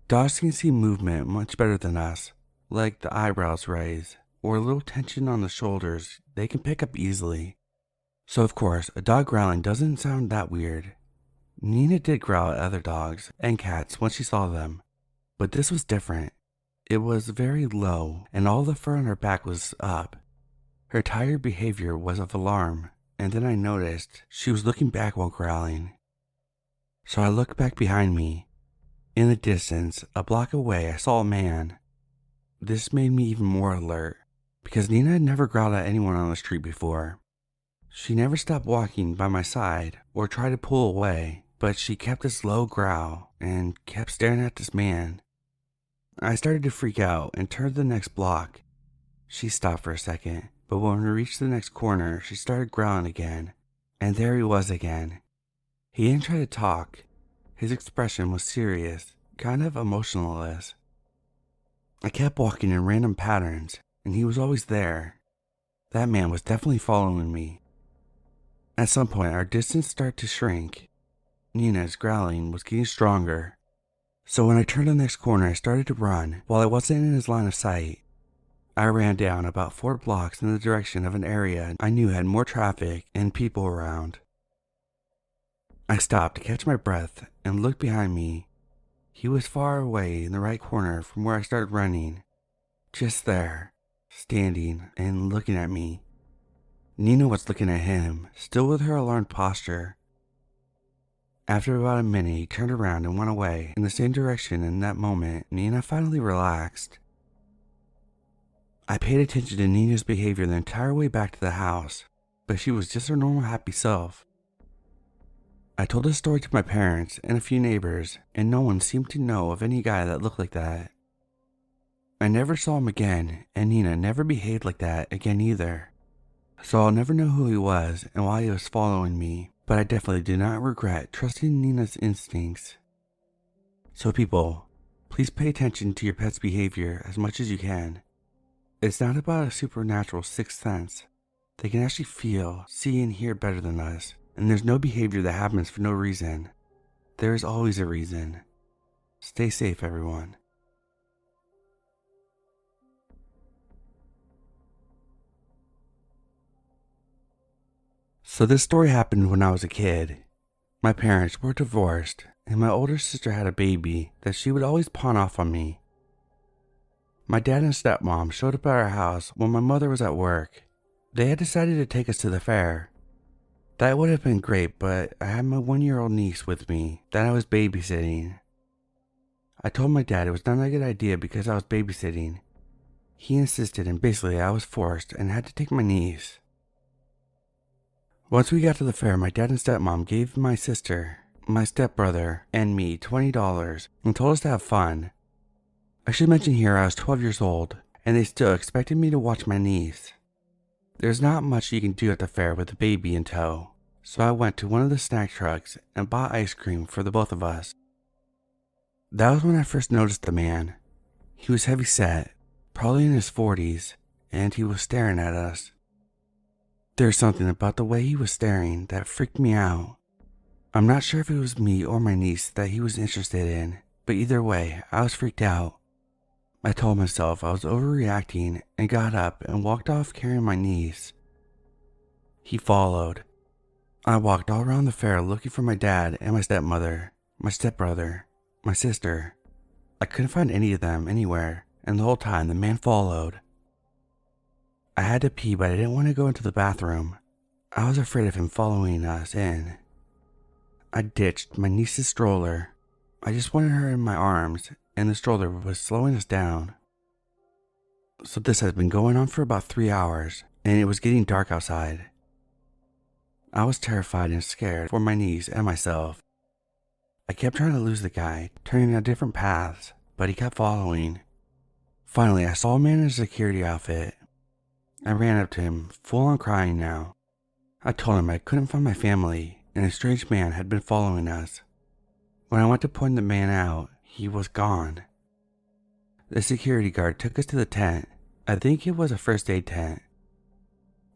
Dogs can see movement much better than us, like the eyebrows raise or a little tension on the shoulders they can pick up easily. So of course, a dog growling doesn't sound that weird. Nina did growl at other dogs and cats once she saw them, but this was different. It was very low and all the fur on her back was up. Her entire behavior was of alarm, and then I noticed she was looking back while growling. So I looked back behind me. In the distance, a block away, I saw a man. This made me even more alert, because Nina had never growled at anyone on the street before. She never stopped walking by my side or tried to pull away, but she kept this low growl and kept staring at this man. I started to freak out and turned the next block. She stopped for a second, but when we reached the next corner, she started growling again, and there he was again. He didn't try to talk. His expression was serious, kind of emotionless. I kept walking in random patterns, and he was always there. That man was definitely following me. At some point, our distance started to shrink. Nina's growling was getting stronger. So when I turned the next corner, I started to run while I wasn't in his line of sight. I ran down about 4 blocks in the direction of an area I knew had more traffic and people around. I stopped to catch my breath and looked behind me. He was far away in the right corner from where I started running. Just there, standing and looking at me. Nina was looking at him, still with her alarmed posture. After about a minute, he turned around and went away in the same direction. In that moment, Nina finally relaxed. I paid attention to Nina's behavior the entire way back to the house, but she was just her normal happy self. I told this story to my parents and a few neighbors, and no one seemed to know of any guy that looked like that. I never saw him again, and Nina never behaved like that again either. So I'll never know who he was and why he was following me, but I definitely do not regret trusting Nina's instincts. So people, please pay attention to your pet's behavior as much as you can. It's not about a supernatural sixth sense. They can actually feel, see, and hear better than us, and there's no behavior that happens for no reason. There is always a reason. Stay safe, everyone. So this story happened when I was a kid. My parents were divorced, and my older sister had a baby that she would always pawn off on me. My dad and stepmom showed up at our house when my mother was at work. They had decided to take us to the fair. That would have been great, but I had my 1-year-old niece with me that I was babysitting. I told my dad it was not a good idea because I was babysitting. He insisted, and basically I was forced and had to take my niece. Once we got to the fair, my dad and stepmom gave my sister, my stepbrother, and me $20 and told us to have fun. I should mention here I was 12 years old, and they still expected me to watch my niece. There's not much you can do at the fair with a baby in tow, so I went to one of the snack trucks and bought ice cream for the both of us. That was when I first noticed the man. He was heavy set, probably in his 40s, and he was staring at us. There's something about the way he was staring that freaked me out. I'm not sure if it was me or my niece that he was interested in, but either way, I was freaked out. I told myself I was overreacting and got up and walked off carrying my niece. He followed. I walked all around the fair looking for my dad and my stepmother, my stepbrother, my sister. I couldn't find any of them anywhere, and the whole time the man followed. I had to pee, but I didn't want to go into the bathroom. I was afraid of him following us in. I ditched my niece's stroller. I just wanted her in my arms, and the stroller was slowing us down. So this has been going on for about 3 hours, and it was getting dark outside. I was terrified and scared for my niece and myself. I kept trying to lose the guy, turning down different paths, but he kept following. Finally, I saw a man in a security outfit. I ran up to him, full on crying now. I told him I couldn't find my family, and a strange man had been following us. When I went to point the man out, he was gone. The security guard took us to the tent. I think it was a first aid tent.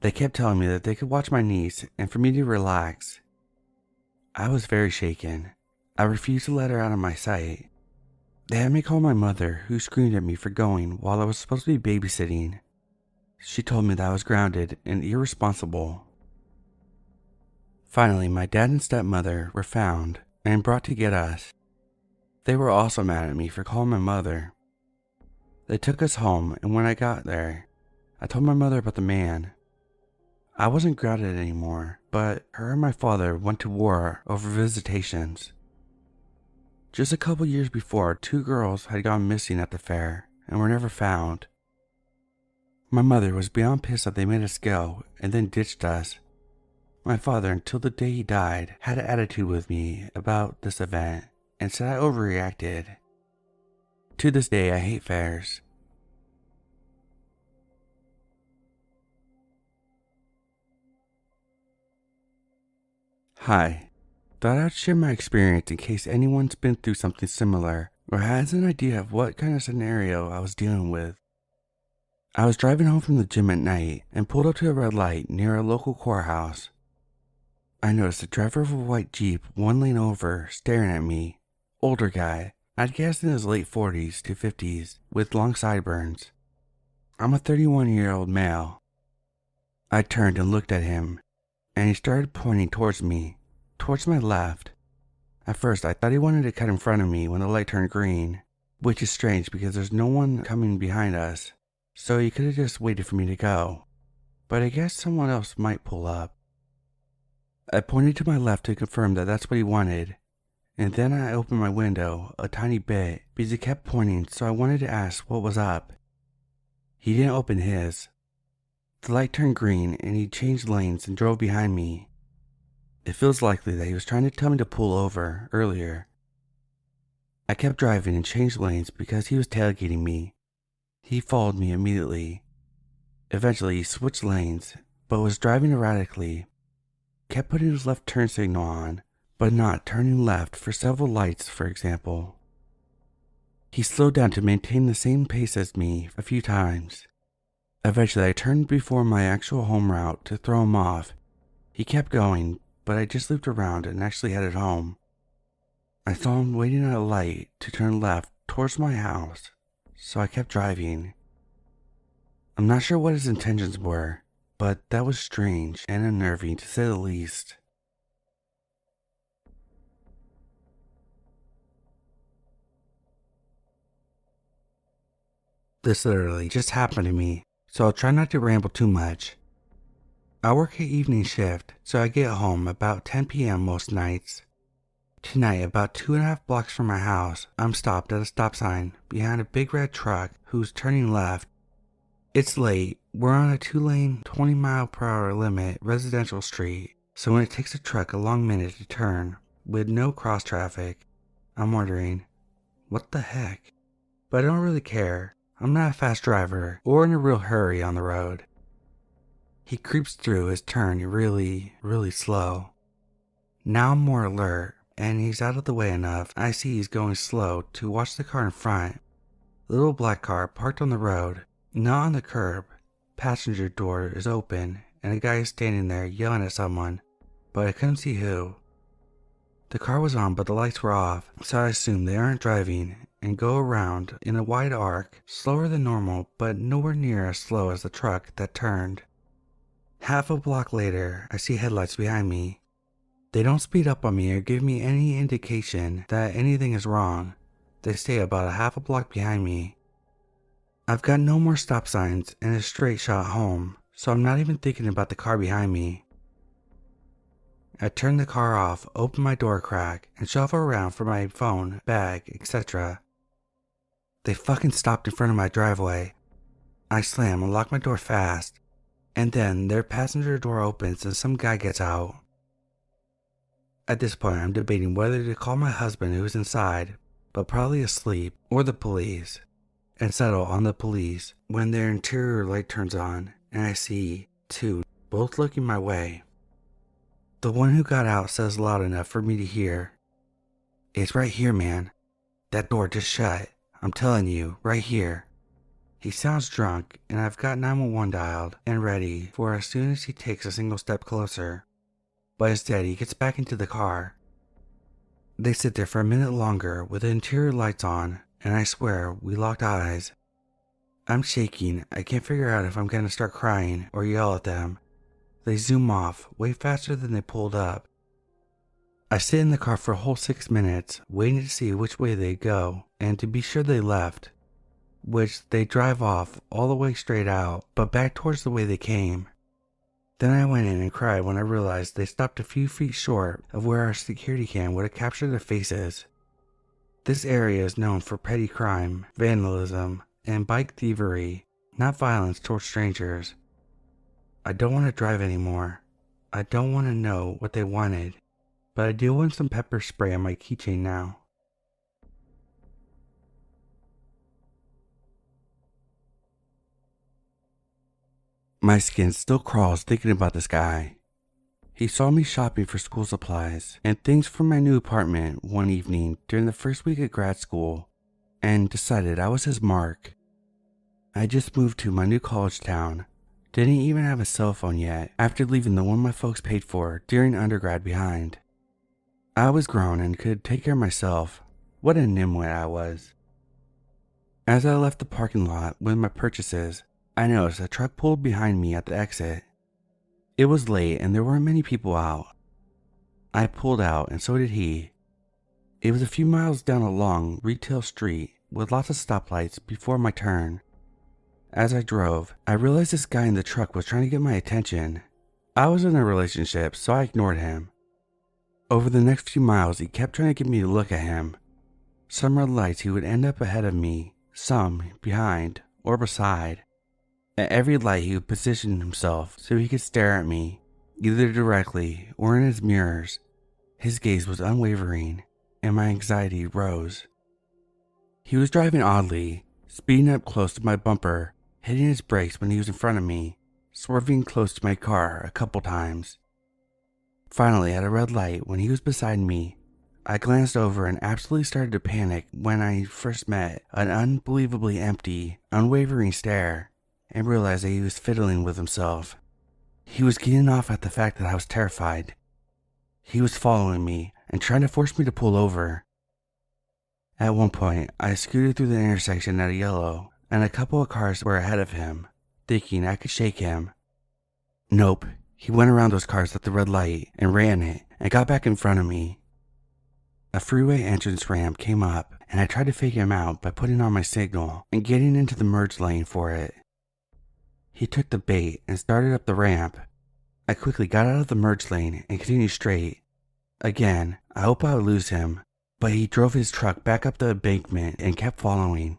They kept telling me that they could watch my niece and for me to relax. I was very shaken. I refused to let her out of my sight. They had me call my mother, who screamed at me for going while I was supposed to be babysitting. She told me that I was grounded and irresponsible. Finally, my dad and stepmother were found and brought to get us. They were also mad at me for calling my mother. They took us home, and when I got there, I told my mother about the man. I wasn't grounded anymore, but her and my father went to war over visitations. Just a couple years before, 2 girls had gone missing at the fair and were never found. My mother was beyond pissed that they made us go and then ditched us. My father, until the day he died, had an attitude with me about this event and said I overreacted. To this day, I hate fairs. Hi, thought I'd share my experience in case anyone's been through something similar or has an idea of what kind of scenario I was dealing with. I was driving home from the gym at night and pulled up to a red light near a local courthouse. I noticed the driver of a white Jeep 1 lane over staring at me. Older guy, I'd guess in his late 40s to 50s, with long sideburns. I'm a 31-year-old male. I turned and looked at him, and he started pointing towards me, towards my left. At first, I thought he wanted to cut in front of me when the light turned green, which is strange because there's no one coming behind us, so he could have just waited for me to go. But I guess someone else might pull up. I pointed to my left to confirm that that's what he wanted, and then I opened my window a tiny bit because he kept pointing, so I wanted to ask what was up. He didn't open his. The light turned green and he changed lanes and drove behind me. It feels likely that he was trying to tell me to pull over earlier. I kept driving and changed lanes because he was tailgating me. He followed me immediately. Eventually he switched lanes, but was driving erratically. Kept putting his left turn signal on, but not turning left for several lights, for example. He slowed down to maintain the same pace as me a few times. Eventually I turned before my actual home route to throw him off. He kept going, but I just looped around and actually headed home. I saw him waiting at a light to turn left towards my house, so I kept driving. I'm not sure what his intentions were, but that was strange and unnerving to say the least. This literally just happened to me, so I'll try not to ramble too much. I work an evening shift, so I get home about 10 p.m. most nights. Tonight, about 2.5 blocks from my house, I'm stopped at a stop sign behind a big red truck who's turning left. It's late, we're on a 2-lane, 20-mile-per-hour limit residential street, so when it takes a truck a long minute to turn, with no cross traffic, I'm wondering, what the heck? But I don't really care. I'm not a fast driver or in a real hurry on the road. He creeps through his turn really slow. Now I'm more alert, and he's out of the way enough. I see he's going slow to watch the car in front. The little black car parked on the road, not on the curb. Passenger door is open, and a guy is standing there yelling at someone, but I couldn't see who. The car was on, but the lights were off, so I assume they aren't driving, and go around in a wide arc, slower than normal, but nowhere near as slow as the truck that turned. Half a block later, I see headlights behind me. They don't speed up on me or give me any indication that anything is wrong. They stay about a half a block behind me. I've got no more stop signs and a straight shot home, so I'm not even thinking about the car behind me. I turn the car off, open my door crack, and shuffle around for my phone, bag, etc. They fucking stopped in front of my driveway. I slam and lock my door fast, and then their passenger door opens and some guy gets out. At this point, I'm debating whether to call my husband who's inside, but probably asleep, or the police, and settle on the police when their interior light turns on and I see two, both looking my way. The one who got out says loud enough for me to hear, "It's right here, man. That door just shut. I'm telling you, right here." He sounds drunk, and I've got 911 dialed and ready for as soon as he takes a single step closer. But instead, he gets back into the car. They sit there for a minute longer with the interior lights on, and I swear we locked eyes. I'm shaking. I can't figure out if I'm gonna start crying or yell at them. They zoom off way faster than they pulled up. I sit in the car for a whole 6 minutes, waiting to see which way they'd go, and to be sure they left, which they drive off all the way straight out, but back towards the way they came. Then I went in and cried when I realized they stopped a few feet short of where our security cam would have captured their faces. This area is known for petty crime, vandalism, and bike thievery, not violence towards strangers. I don't want to drive anymore. I don't want to know what they wanted, but I do want some pepper spray on my keychain now. My skin still crawls thinking about this guy. He saw me shopping for school supplies and things for my new apartment one evening during the first week of grad school and decided I was his mark. I just moved to my new college town. Didn't even have a cell phone yet after leaving the one my folks paid for during undergrad behind. I was grown and could take care of myself. What a nimwit I was. As I left the parking lot with my purchases, I noticed a truck pulled behind me at the exit. It was late and there weren't many people out. I pulled out and so did he. It was a few miles down a long retail street with lots of stoplights before my turn. As I drove, I realized this guy in the truck was trying to get my attention. I was in a relationship, so I ignored him. Over the next few miles, he kept trying to get me to look at him. Some red lights he would end up ahead of me, some behind or beside. At every light he would position himself so he could stare at me, either directly or in his mirrors. His gaze was unwavering, and my anxiety rose. He was driving oddly, speeding up close to my bumper, hitting his brakes when he was in front of me, swerving close to my car a couple times. Finally, at a red light when he was beside me, I glanced over and absolutely started to panic when I first met an unbelievably empty, unwavering stare and realized that he was fiddling with himself. He was getting off at the fact that I was terrified. He was following me and trying to force me to pull over. At one point, I scooted through the intersection at a yellow, and a couple of cars were ahead of him, thinking I could shake him. Nope, he went around those cars at the red light and ran it and got back in front of me. A freeway entrance ramp came up, and I tried to fake him out by putting on my signal and getting into the merge lane for it. He took the bait and started up the ramp. I quickly got out of the merge lane and continued straight. Again, I hoped I would lose him, but he drove his truck back up the embankment and kept following.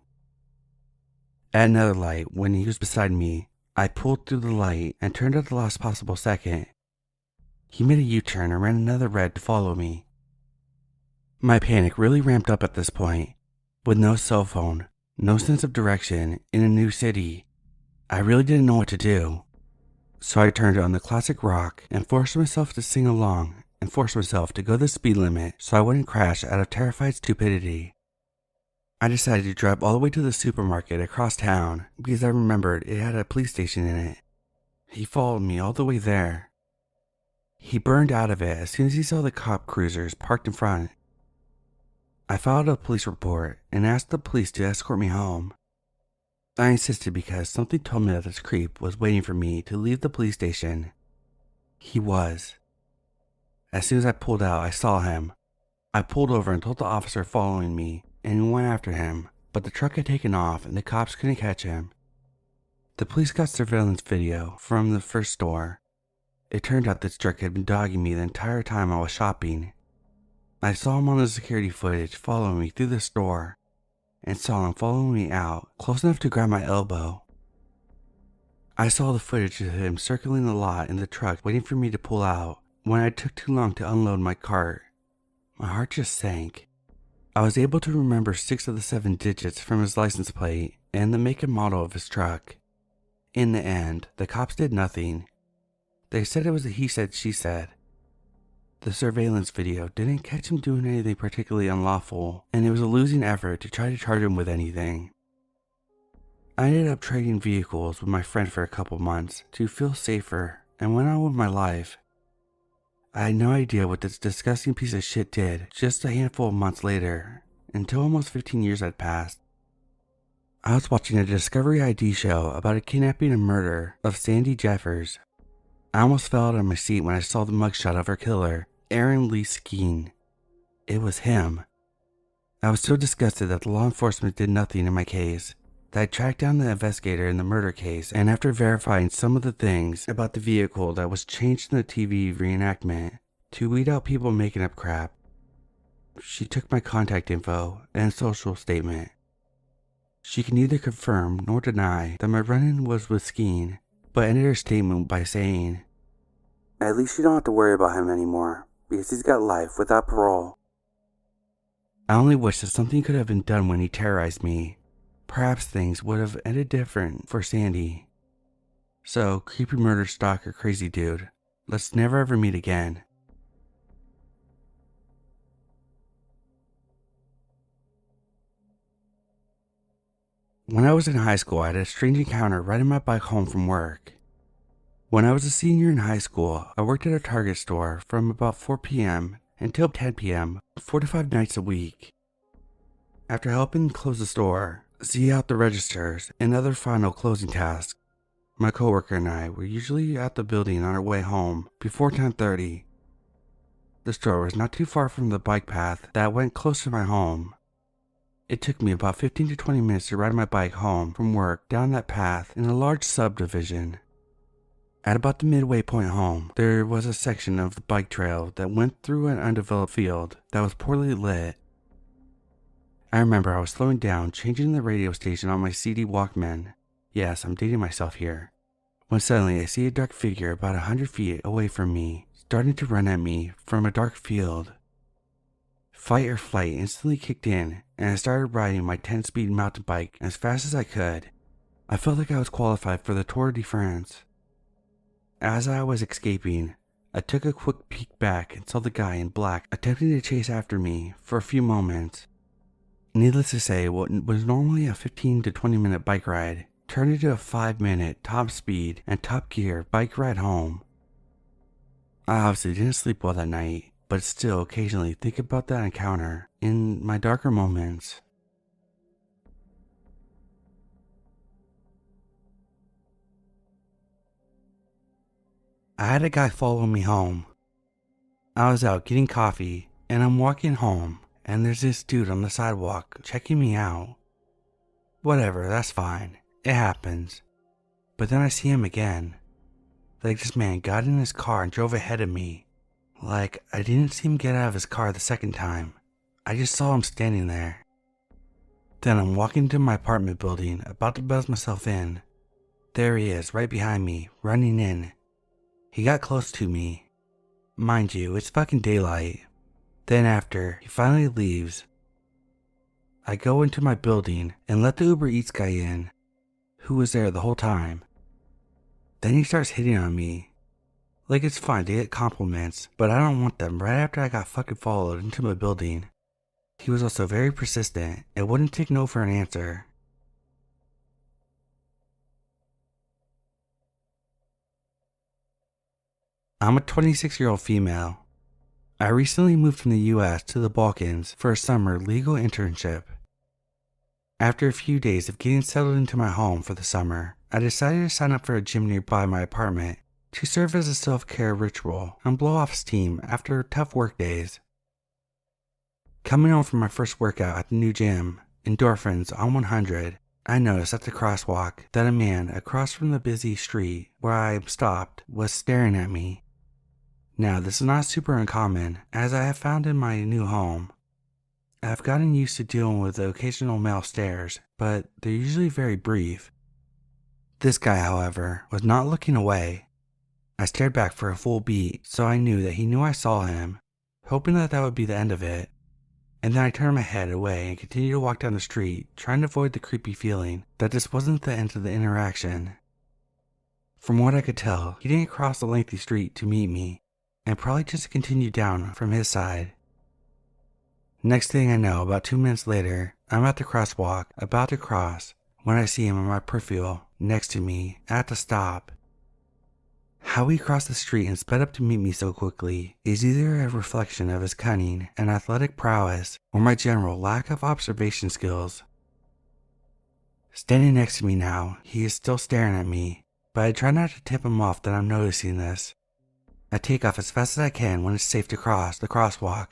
At another light, when he was beside me, I pulled through the light and turned at the last possible second. He made a U-turn and ran another red to follow me. My panic really ramped up at this point. With no cell phone, no sense of direction, in a new city, I really didn't know what to do. So I turned on the classic rock and forced myself to sing along and forced myself to go the speed limit so I wouldn't crash out of terrified stupidity. I decided to drive all the way to the supermarket across town because I remembered it had a police station in it. He followed me all the way there. He burned out of it as soon as he saw the cop cruisers parked in front. I filed a police report and asked the police to escort me home. I insisted because something told me that this creep was waiting for me to leave the police station. He was. As soon as I pulled out, I saw him. I pulled over and told the officer following me, and we went after him, but the truck had taken off and the cops couldn't catch him. The police got surveillance video from the first store. It turned out this jerk had been dogging me the entire time I was shopping. I saw him on the security footage following me through the store, and saw him following me out close enough to grab my elbow. I saw the footage of him circling the lot in the truck waiting for me to pull out when I took too long to unload my cart. My heart just sank. I was able to remember 6 of the 7 digits from his license plate and the make and model of his truck. In the end, the cops did nothing. They said it was a he said, she said. The surveillance video didn't catch him doing anything particularly unlawful, and it was a losing effort to try to charge him with anything. I ended up trading vehicles with my friend for a couple months to feel safer and went on with my life. I had no idea what this disgusting piece of shit did just a handful of months later, until almost 15 years had passed. I was watching a Discovery ID show about a kidnapping and murder of Sandy Jeffers. I almost fell out of my seat when I saw the mugshot of her killer, Aaron Lee Skeen. It was him. I was so disgusted that the law enforcement did nothing in my case that I tracked down the investigator in the murder case, and after verifying some of the things about the vehicle that was changed in the TV reenactment to weed out people making up crap, she took my contact info and social statement. She can neither confirm nor deny that my run-in was with Skeen, but ended her statement by saying, "At least you don't have to worry about him anymore, because he's got life without parole." I only wish that something could have been done when he terrorized me. Perhaps things would have ended different for Sandy. So, creepy murder stalker crazy dude, let's never ever meet again. When I was in high school, I had a strange encounter riding my bike home from work. When I was a senior in high school, I worked at a Target store from about 4 p.m. until 10 p.m. 4 to 5 nights a week. After helping close the store, see out the registers, and other final closing tasks, my coworker and I were usually at the building on our way home before 10:30. The store was not too far from the bike path that went close to my home. It took me about 15 to 20 minutes to ride my bike home from work down that path in a large subdivision. At about the midway point home, there was a section of the bike trail that went through an undeveloped field that was poorly lit. I remember I was slowing down, changing the radio station on my CD Walkman. Yes, I'm dating myself here. When suddenly I see a dark figure about 100 feet away from me, starting to run at me from a dark field. Fight or flight instantly kicked in, and I started riding my 10-speed mountain bike as fast as I could. I felt like I was qualified for the Tour de France. As I was escaping, I took a quick peek back and saw the guy in black attempting to chase after me for a few moments. Needless to say, what was normally a 15 to 20 minute bike ride turned into a 5-minute top speed and top gear bike ride home. I obviously didn't sleep well that night, but still occasionally think about that encounter in my darker moments. I had a guy follow me home. I was out getting coffee, and I'm walking home, and there's this dude on the sidewalk checking me out. Whatever, that's fine. It happens. But then I see him again. Like this man got in his car and drove ahead of me. Like I didn't see him get out of his car the second time. I just saw him standing there. Then I'm walking to my apartment building, about to buzz myself in. There he is, right behind me, running in. He got close to me. Mind you, it's fucking daylight. Then after, he finally leaves. I go into my building and let the Uber Eats guy in, who was there the whole time. Then he starts hitting on me. Like it's fine to get compliments, but I don't want them right after I got fucking followed into my building. He was also very persistent and wouldn't take no for an answer. I'm a 26-year-old female. I recently moved from the US to the Balkans for a summer legal internship. After a few days of getting settled into my home for the summer, I decided to sign up for a gym nearby my apartment to serve as a self-care ritual and blow off steam after tough work days. Coming home from my first workout at the new gym, endorphins on 100, I noticed at the crosswalk that a man across from the busy street where I stopped was staring at me. Now, this is not super uncommon, as I have found in my new home. I've gotten used to dealing with the occasional male stares, but they're usually very brief. This guy, however, was not looking away. I stared back for a full beat, so I knew that he knew I saw him, hoping that would be the end of it. And then I turned my head away and continued to walk down the street, trying to avoid the creepy feeling that this wasn't the end of the interaction. From what I could tell, he didn't cross the lengthy street to meet me, and probably just continued down from his side. Next thing I know, about 2 minutes later, I'm at the crosswalk, about to cross, when I see him in my peripheral, next to me, at the stop. How he crossed the street and sped up to meet me so quickly is either a reflection of his cunning and athletic prowess, or my general lack of observation skills. Standing next to me now, he is still staring at me, but I try not to tip him off that I'm noticing this. I take off as fast as I can when it's safe to cross the crosswalk,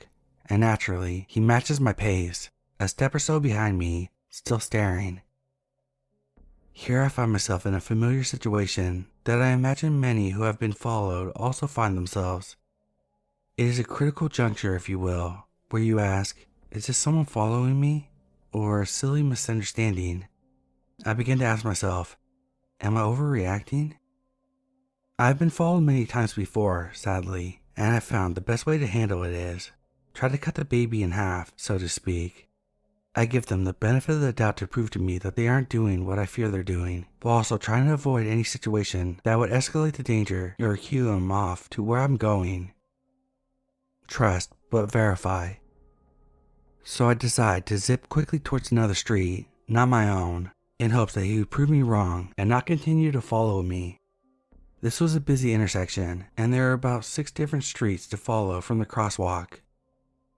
and naturally, he matches my pace, a step or so behind me, still staring. Here I find myself in a familiar situation that I imagine many who have been followed also find themselves. It is a critical juncture, if you will, where you ask, is this someone following me, or a silly misunderstanding? I begin to ask myself, am I overreacting? I've been followed many times before, sadly, and I've found the best way to handle it is try to cut the baby in half, so to speak. I give them the benefit of the doubt to prove to me that they aren't doing what I fear they're doing, while also trying to avoid any situation that would escalate the danger or cue them off to where I'm going. Trust, but verify. So I decide to zip quickly towards another street, not my own, in hopes that he would prove me wrong and not continue to follow me. This was a busy intersection, and there are about 6 different streets to follow from the crosswalk.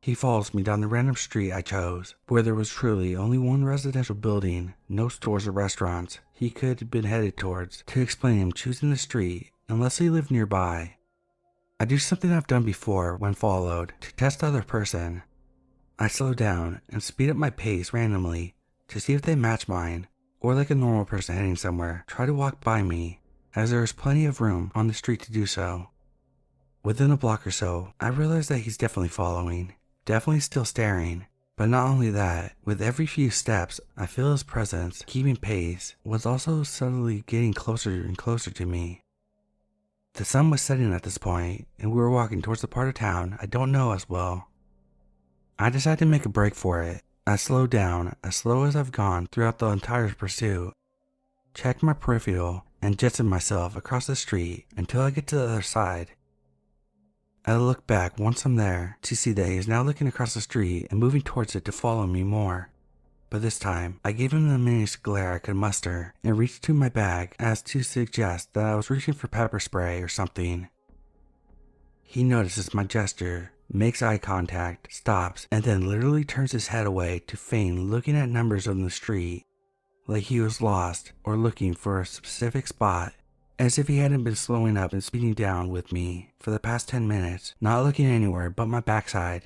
He follows me down the random street I chose, where there was truly only one residential building, no stores or restaurants he could have been headed towards, to explain him choosing the street unless he lived nearby. I do something I've done before when followed to test the other person. I slow down and speed up my pace randomly to see if they match mine, or like a normal person heading somewhere, try to walk by me, as there is plenty of room on the street to do so. Within a block or so, I realize that he's definitely following, definitely still staring. But not only that, with every few steps, I feel his presence, keeping pace, was also subtly getting closer and closer to me. The sun was setting at this point, and we were walking towards the part of town I don't know as well. I decided to make a break for it. I slowed down, as slow as I've gone throughout the entire pursuit, checked my peripheral, and jetted myself across the street until I get to the other side. I look back once I'm there to see that he is now looking across the street and moving towards it to follow me more. But this time, I gave him the miniest glare I could muster and reached to my bag as to suggest that I was reaching for pepper spray or something. He notices my gesture, makes eye contact, stops, and then literally turns his head away to feign looking at numbers on the street, like he was lost or looking for a specific spot. As if he hadn't been slowing up and speeding down with me for the past 10 minutes, not looking anywhere but my backside.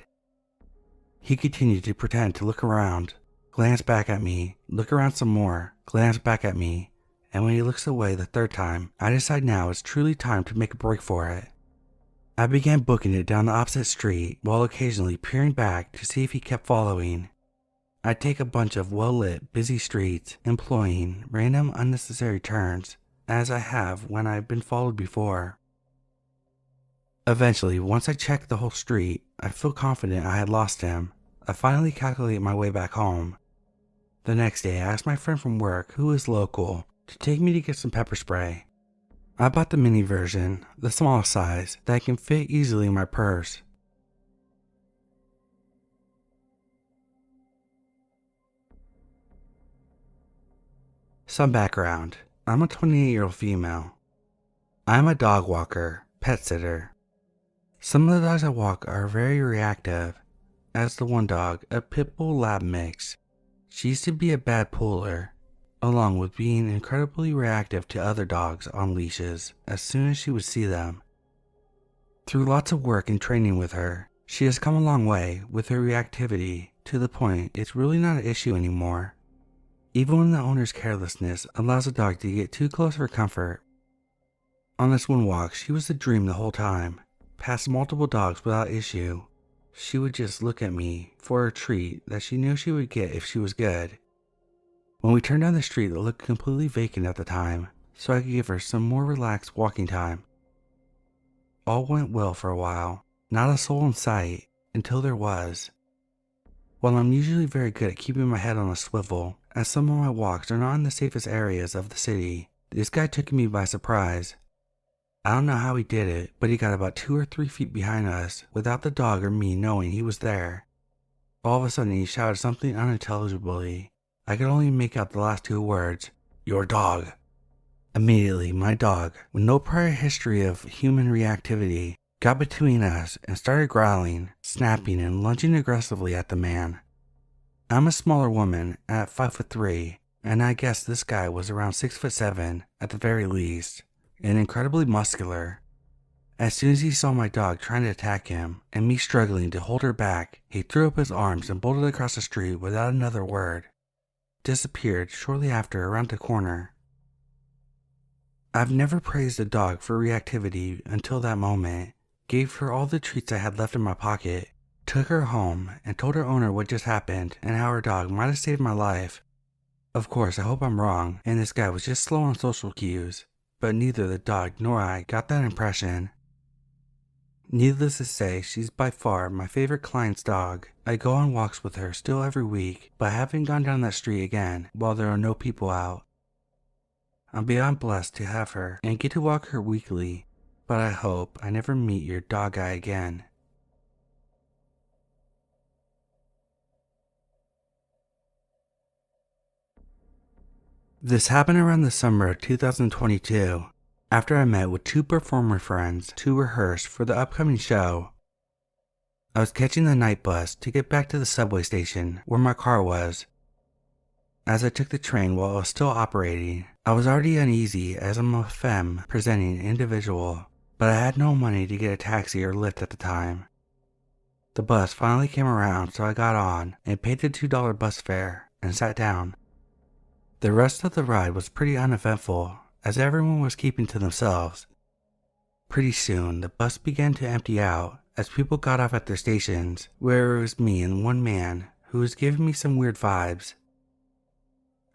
He continued to pretend to look around, glance back at me, look around some more, glance back at me, and when he looks away the third time, I decide now it's truly time to make a break for it. I began booking it down the opposite street while occasionally peering back to see if he kept following. I'd take a bunch of well-lit, busy streets, employing random unnecessary turns, as I have when I've been followed before. Eventually, once I checked the whole street, I feel confident I had lost him. I finally calculate my way back home. The next day, I asked my friend from work, who is local, to take me to get some pepper spray. I bought the mini version, the smallest size, that can fit easily in my purse. Some background. I'm a 28-year-old female. I am a dog walker, pet sitter. Some of the dogs I walk are very reactive, as the one dog, a pit bull lab mix. She used to be a bad puller, along with being incredibly reactive to other dogs on leashes as soon as she would see them. Through lots of work and training with her, she has come a long way with her reactivity to the point it's really not an issue anymore. Even when the owner's carelessness allows a dog to get too close for comfort. On this one walk, she was a dream the whole time, past multiple dogs without issue. She would just look at me for a treat that she knew she would get if she was good. When we turned down the street that looked completely vacant at the time, so I could give her some more relaxed walking time. All went well for a while, not a soul in sight, until there was. While I'm usually very good at keeping my head on a swivel, as some of my walks are not in the safest areas of the city, this guy took me by surprise. I don't know how he did it, but he got about 2 or 3 feet behind us without the dog or me knowing he was there. All of a sudden he shouted something unintelligibly. I could only make out the last 2 words, "Your dog." Immediately, my dog, with no prior history of human reactivity, got between us and started growling, snapping, and lunging aggressively at the man. I'm a smaller woman at 5'3", and I guess this guy was around 6'7" at the very least, and incredibly muscular. As soon as he saw my dog trying to attack him, and me struggling to hold her back, he threw up his arms and bolted across the street without another word. Disappeared shortly after around the corner. I've never praised a dog for reactivity until that moment. Gave her all the treats I had left in my pocket, took her home, and told her owner what just happened and how her dog might have saved my life. Of course, I hope I'm wrong, and this guy was just slow on social cues, but neither the dog nor I got that impression. Needless to say, she's by far my favorite client's dog. I go on walks with her still every week, but I haven't gone down that street again while there are no people out. I'm beyond blessed to have her and get to walk her weekly, but I hope I never meet your dog guy again. This happened around the summer of 2022, after I met with 2 performer friends to rehearse for the upcoming show. I was catching the night bus to get back to the subway station where my car was. As I took the train while it was still operating, I was already uneasy as I'm a femme presenting individual. but I had no money to get a taxi or Lyft at the time. The bus finally came around, so I got on and paid the $2 bus fare and sat down. The rest of the ride was pretty uneventful, as everyone was keeping to themselves. Pretty soon, the bus began to empty out as people got off at their stations, where it was me and one man who was giving me some weird vibes.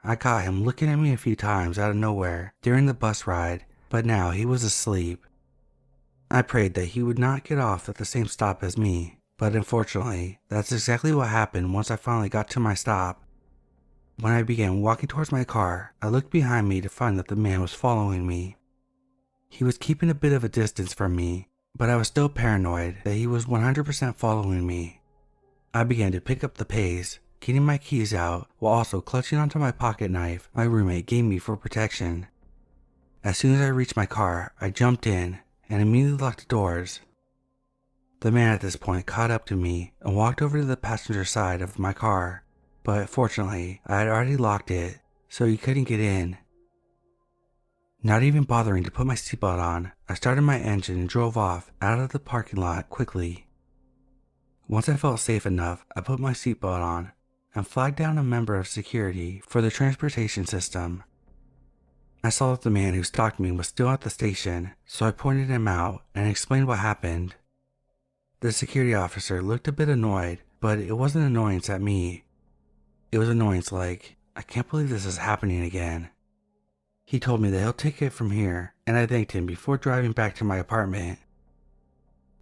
I caught him looking at me a few times out of nowhere during the bus ride, but now he was asleep. I prayed that he would not get off at the same stop as me, but unfortunately, that's exactly what happened once I finally got to my stop. When I began walking towards my car, I looked behind me to find that the man was following me. He was keeping a bit of a distance from me, but I was still paranoid that he was 100% following me. I began to pick up the pace, getting my keys out while also clutching onto my pocket knife my roommate gave me for protection. As soon as I reached my car, I jumped in and immediately locked the doors. The man at this point caught up to me and walked over to the passenger side of my car, but fortunately I had already locked it, so he couldn't get in. Not even bothering to put my seatbelt on, I started my engine and drove off out of the parking lot quickly. Once I felt safe enough, I put my seatbelt on and flagged down a member of security for the transportation system. I saw that the man who stalked me was still at the station, so I pointed him out and explained what happened. The security officer looked a bit annoyed, but it wasn't annoyance at me. It was annoyance like, I can't believe this is happening again. He told me that he'll take it from here, and I thanked him before driving back to my apartment.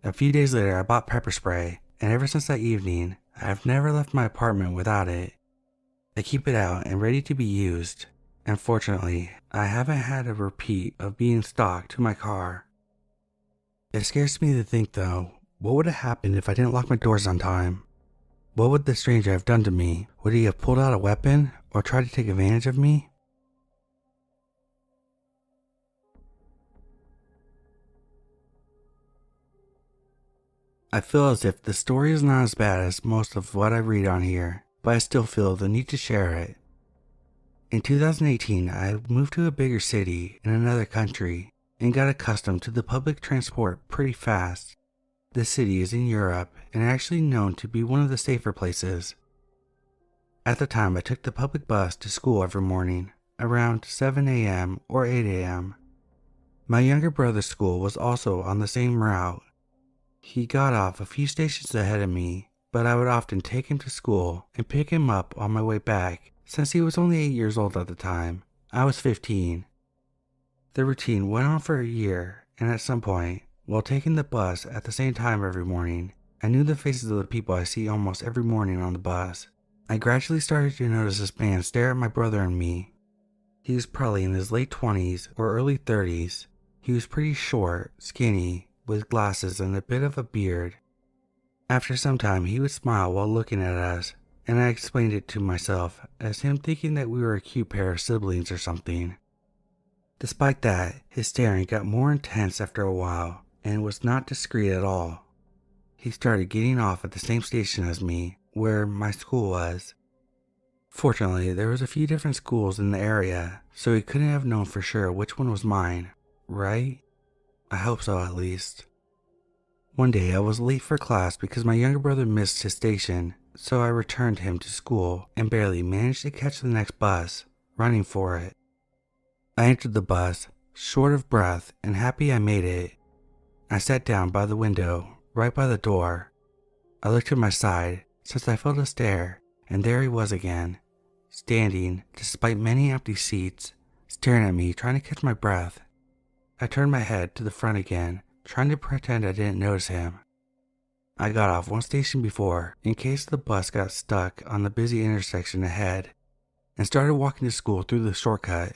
A few days later, I bought pepper spray, and ever since that evening, I have never left my apartment without it. I keep it out and ready to be used. Unfortunately, I haven't had a repeat of being stalked to my car. It scares me to think though, what would have happened if I didn't lock my doors on time? What would the stranger have done to me? Would he have pulled out a weapon or tried to take advantage of me? I feel as if the story is not as bad as most of what I read on here, but I still feel the need to share it. In 2018, I moved to a bigger city in another country and got accustomed to the public transport pretty fast. The city is in Europe and actually known to be one of the safer places. At the time, I took the public bus to school every morning, around 7 a.m. or 8 a.m. My younger brother's school was also on the same route. He got off a few stations ahead of me, but I would often take him to school and pick him up on my way back since he was only 8 years old at the time. I was 15. The routine went on for a year, and at some point, while taking the bus at the same time every morning, I knew the faces of the people I see almost every morning on the bus. I gradually started to notice this man stare at my brother and me. He was probably in his late 20s or early 30s. He was pretty short, skinny, with glasses and a bit of a beard. After some time, he would smile while looking at us, and I explained it to myself as him thinking that we were a cute pair of siblings or something. Despite that, his staring got more intense after a while and was not discreet at all. He started getting off at the same station as me, where my school was. Fortunately, there was a few different schools in the area, so he couldn't have known for sure which one was mine, right? I hope so, at least. One day I was late for class because my younger brother missed his station, so I returned him to school and barely managed to catch the next bus, running for it. I entered the bus, short of breath and happy I made it. I sat down by the window, right by the door. I looked to my side since I felt a stare, and there he was again, standing despite many empty seats, staring at me, trying to catch my breath. I turned my head to the front again, trying to pretend I didn't notice him. I got off one station before, in case the bus got stuck on the busy intersection ahead, and started walking to school through the shortcut.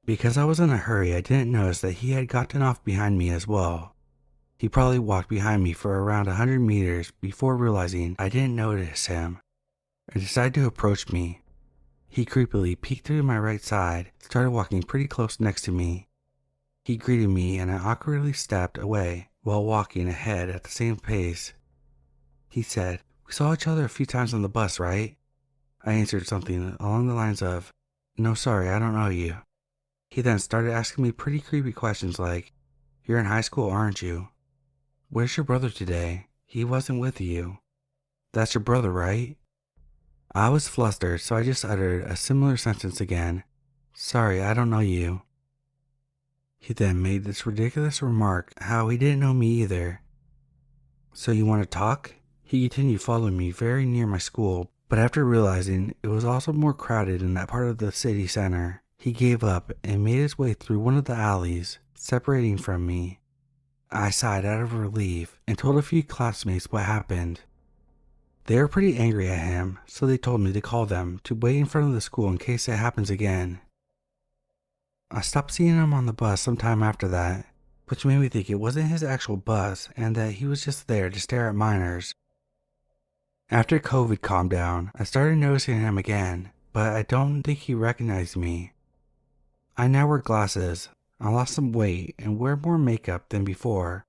Because I was in a hurry, I didn't notice that he had gotten off behind me as well. He probably walked behind me for around 100 meters before realizing I didn't notice him, and decided to approach me. He creepily peeked through my right side, started walking pretty close next to me. He greeted me and I awkwardly stepped away while walking ahead at the same pace. He said, "We saw each other a few times on the bus, right?" I answered something along the lines of, "No, sorry, I don't know you." He then started asking me pretty creepy questions like, You're in high school, aren't you? Where's your brother today? He wasn't with you. That's your brother, right? I was flustered, so I just uttered a similar sentence again. Sorry, I don't know you. He then made this ridiculous remark how he didn't know me either. So you want to talk? He continued following me very near my school, but after realizing it was also more crowded in that part of the city center, he gave up and made his way through one of the alleys, separating from me. I sighed out of relief and told a few classmates what happened. They were pretty angry at him, so they told me to call them to wait in front of the school in case it happens again. I stopped seeing him on the bus sometime after that, which made me think it wasn't his actual bus and that he was just there to stare at minors. After COVID calmed down, I started noticing him again, but I don't think he recognized me. I now wear glasses, I lost some weight and wear more makeup than before.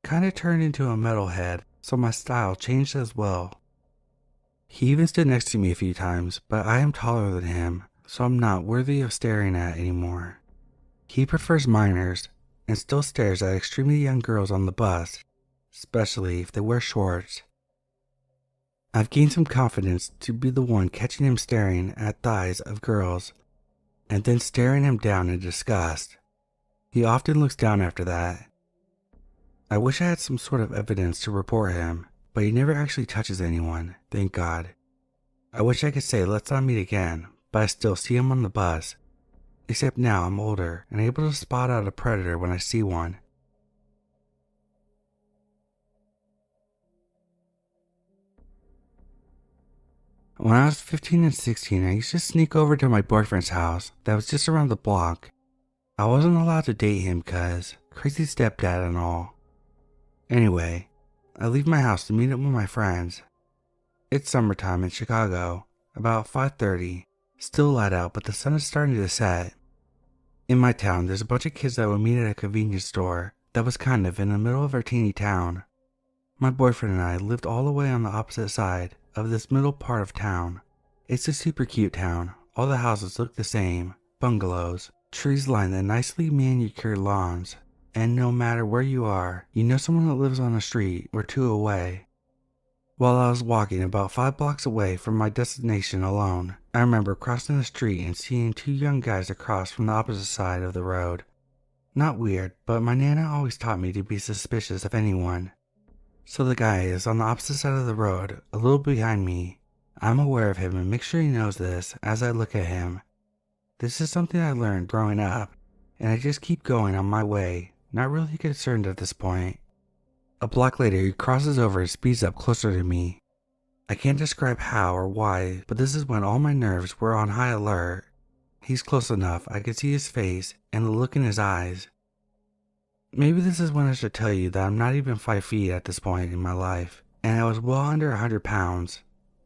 Kinda turned into a metalhead, so my style changed as well. He even stood next to me a few times, but I am taller than him, so I'm not worthy of staring at anymore. He prefers minors and still stares at extremely young girls on the bus, especially if they wear shorts. I've gained some confidence to be the one catching him staring at thighs of girls and then staring him down in disgust. He often looks down after that. I wish I had some sort of evidence to report him, but he never actually touches anyone, thank God. I wish I could say let's not meet again, but I still see him on the bus. Except now I'm older and able to spot out a predator when I see one. When I was 15 and 16, I used to sneak over to my boyfriend's house that was just around the block. I wasn't allowed to date him cause crazy stepdad and all. Anyway, I leave my house to meet up with my friends. It's summertime in Chicago, about 5:30, still light out but the sun is starting to set. In my town there's a bunch of kids that would meet at a convenience store that was kind of in the middle of our teeny town. My boyfriend and I lived all the way on the opposite side of this middle part of town. It's a super cute town, all the houses look the same, bungalows, trees line the nicely manicured lawns, and no matter where you are, you know someone that lives on a street or two away. While I was walking about 5 blocks away from my destination alone, I remember crossing the street and seeing 2 young guys across from the opposite side of the road. Not weird, but my nana always taught me to be suspicious of anyone. So the guy is on the opposite side of the road, a little behind me. I'm aware of him and make sure he knows this as I look at him. This is something I learned growing up, and I just keep going on my way, not really concerned at this point. A block later he crosses over and speeds up closer to me. I can't describe how or why, but this is when all my nerves were on high alert. He's close enough I could see his face and the look in his eyes. Maybe this is when I should tell you that I'm not even 5 feet at this point in my life, and I was well under 100 pounds.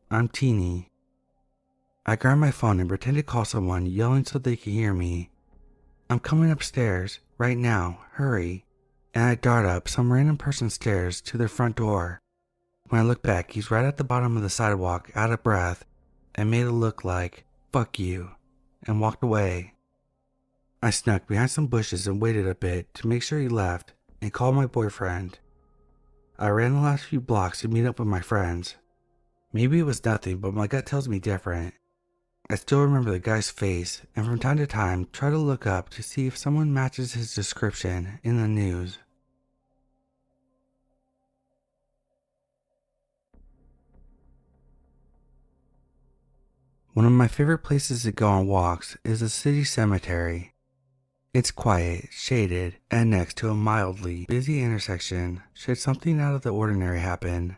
I'm teeny. I grab my phone and pretend to call someone, yelling so they can hear me. I'm coming upstairs, right now, hurry. And I dart up some random person's stairs to their front door. When I look back, he's right at the bottom of the sidewalk, out of breath, and made a look like, fuck you, and walked away. I snuck behind some bushes and waited a bit to make sure he left and called my boyfriend. I ran the last few blocks to meet up with my friends. Maybe it was nothing, but my gut tells me different. I still remember the guy's face and from time to time try to look up to see if someone matches his description in the news. One of my favorite places to go on walks is the city cemetery. It's quiet, shaded, and next to a mildly busy intersection should something out of the ordinary happen.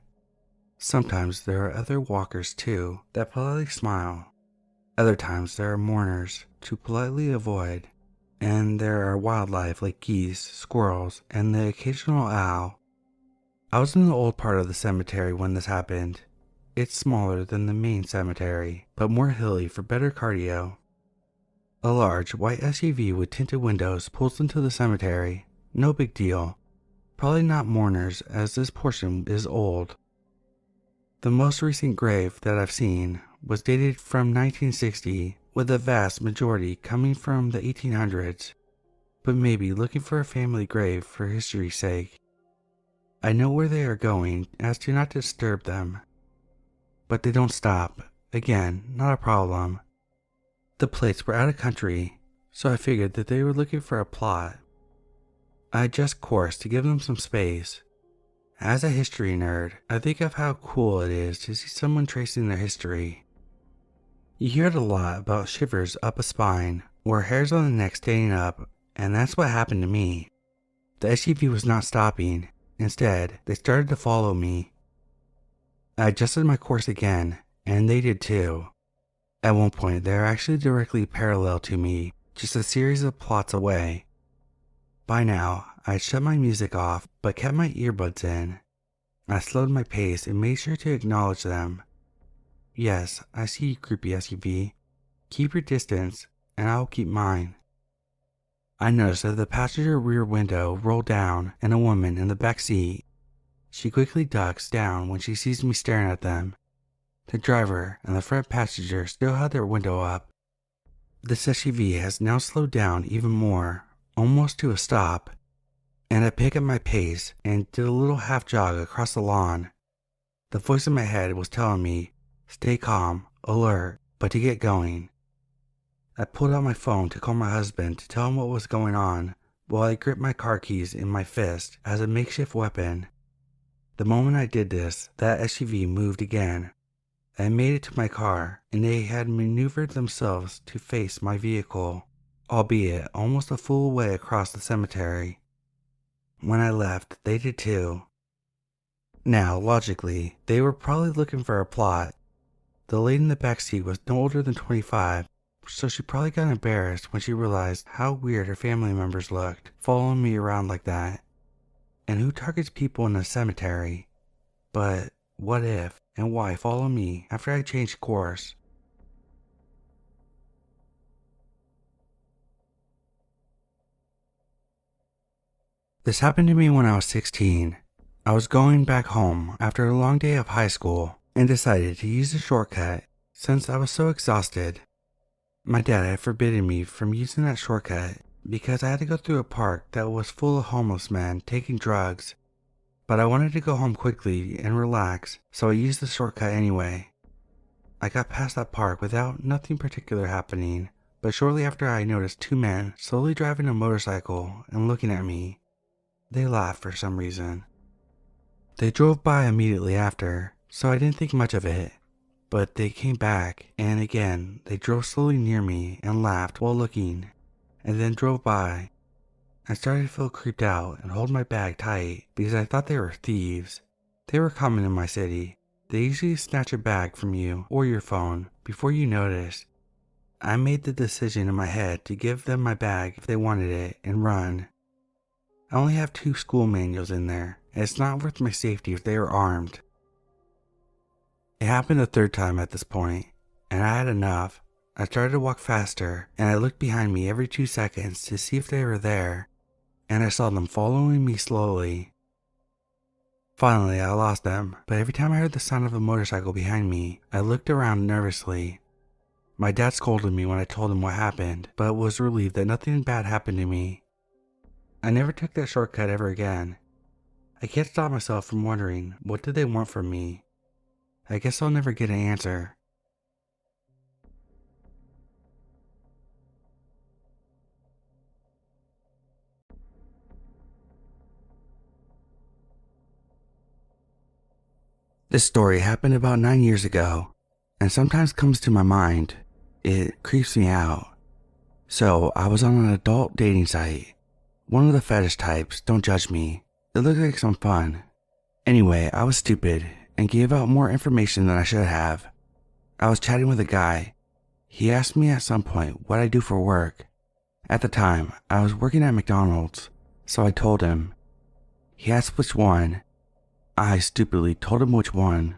Sometimes there are other walkers too that politely smile. Other times there are mourners to politely avoid. And there are wildlife like geese, squirrels, and the occasional owl. I was in the old part of the cemetery when this happened. It's smaller than the main cemetery, but more hilly for better cardio. A large white SUV with tinted windows pulls into the cemetery. No big deal. Probably not mourners as this portion is old. The most recent grave that I've seen was dated from 1960, with the vast majority coming from the 1800s. but maybe looking for a family grave for history's sake. I know where they are going as to not disturb them. But they don't stop. Again, not a problem. The plates were out of country, so I figured that they were looking for a plot. I adjust course to give them some space. As a history nerd, I think of how cool it is to see someone tracing their history. You hear it a lot about shivers up a spine, or hairs on the neck standing up, and that's what happened to me. The SUV was not stopping. Instead, they started to follow me. I adjusted my course again, and they did too. At one point, they were actually directly parallel to me, just a series of plots away. By now, I had shut my music off, but kept my earbuds in. I slowed my pace and made sure to acknowledge them. Yes, I see you, creepy SUV. Keep your distance, and I'll keep mine. I noticed that the passenger rear window rolled down and a woman in the back seat. She quickly ducks down when she sees me staring at them. The driver and the front passenger still had their window up. This SUV has now slowed down even more, almost to a stop, and I pick up my pace and did a little half jog across the lawn. The voice in my head was telling me, stay calm, alert, but to get going. I pulled out my phone to call my husband to tell him what was going on, while I gripped my car keys in my fist as a makeshift weapon. The moment I did this, that SUV moved again. I made it to my car, and they had maneuvered themselves to face my vehicle, albeit almost a full way across the cemetery. When I left, they did too. Now, logically, they were probably looking for a plot. The lady in the back seat was no older than 25, so she probably got embarrassed when she realized how weird her family members looked, following me around like that. And who targets people in a cemetery? But what if and why follow me after I changed course? This happened to me when I was 16. I was going back home after a long day of high school and decided to use a shortcut since I was so exhausted. My dad had forbidden me from using that shortcut because I had to go through a park that was full of homeless men taking drugs. But I wanted to go home quickly and relax, so I used the shortcut anyway. I got past that park without nothing particular happening, but shortly after I noticed two men slowly driving a motorcycle and looking at me. They laughed for some reason. They drove by immediately after, so I didn't think much of it. But they came back, and again, they drove slowly near me and laughed while looking, and then drove by. I started to feel creeped out and hold my bag tight because I thought they were thieves. They were common in my city. They usually snatch a bag from you or your phone before you notice. I made the decision in my head to give them my bag if they wanted it and run. I only have 2 school manuals in there, and it's not worth my safety if they are armed. It happened a third time at this point, and I had enough. I started to walk faster, and I looked behind me every 2 seconds to see if they were there, and I saw them following me slowly. Finally, I lost them, but every time I heard the sound of a motorcycle behind me, I looked around nervously. My dad scolded me when I told him what happened, but was relieved that nothing bad happened to me. I never took that shortcut ever again. I can't stop myself from wondering, what did they want from me? I guess I'll never get an answer. This story happened about 9 years ago, and sometimes comes to my mind. It creeps me out. So, I was on an adult dating site. One of the fetish types, don't judge me. It looked like some fun. Anyway, I was stupid and gave out more information than I should have. I was chatting with a guy. He asked me at some point what I do for work. At the time, I was working at McDonald's, so I told him. He asked which one. I stupidly told him which one.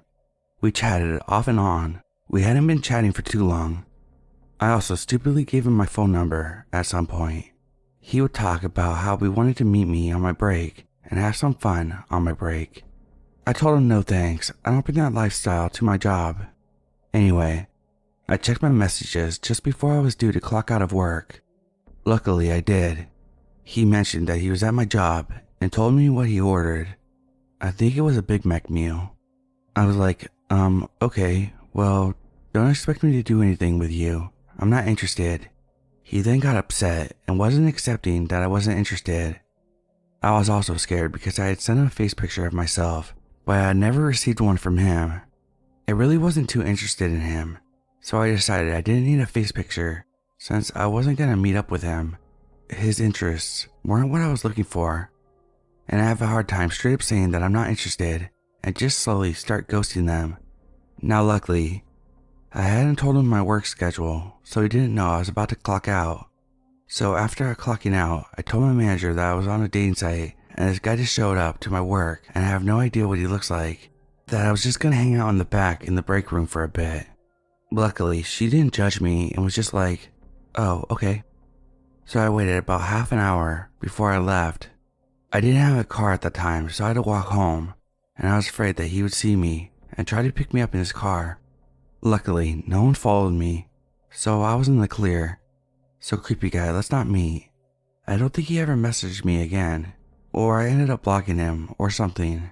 We chatted off and on. We hadn't been chatting for too long. I also stupidly gave him my phone number at some point. He would talk about how we wanted to meet me on my break and have some fun on my break. I told him no thanks, I don't bring that lifestyle to my job. Anyway, I checked my messages just before I was due to clock out of work. Luckily I did. He mentioned that he was at my job and told me what he ordered. I think it was a Big Mac meal. I was like, okay, well, don't expect me to do anything with you. I'm not interested. He then got upset and wasn't accepting that I wasn't interested. I was also scared because I had sent him a face picture of myself, but I had never received one from him. I really wasn't too interested in him, so I decided I didn't need a face picture since I wasn't going to meet up with him. His interests weren't what I was looking for, and I have a hard time straight up saying that I'm not interested and just slowly start ghosting them. Now luckily, I hadn't told him my work schedule, so he didn't know I was about to clock out. So after clocking out, I told my manager that I was on a dating site and this guy just showed up to my work and I have no idea what he looks like, that I was just gonna hang out in the back in the break room for a bit. Luckily, she didn't judge me and was just like, oh, okay. So I waited about half an hour before I left. I didn't have a car at the time, so I had to walk home, and I was afraid that he would see me and try to pick me up in his car. Luckily, no one followed me, so I was in the clear. So creepy guy, let's not meet. I don't think he ever messaged me again, or I ended up blocking him or something.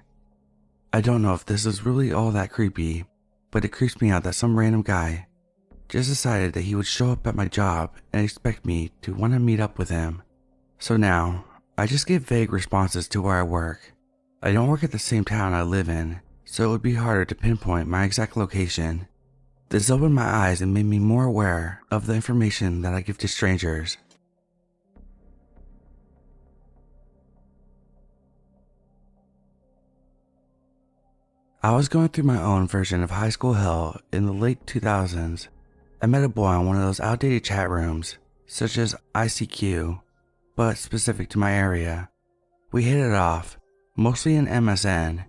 I don't know if this is really all that creepy, but it creeps me out that some random guy just decided that he would show up at my job and expect me to want to meet up with him. So now, I just give vague responses to where I work. I don't work at the same town I live in, so it would be harder to pinpoint my exact location. This opened my eyes and made me more aware of the information that I give to strangers. I was going through my own version of high school hell in the late 2000s. I met a boy on one of those outdated chat rooms, such as ICQ, but specific to my area. We hit it off, mostly in MSN,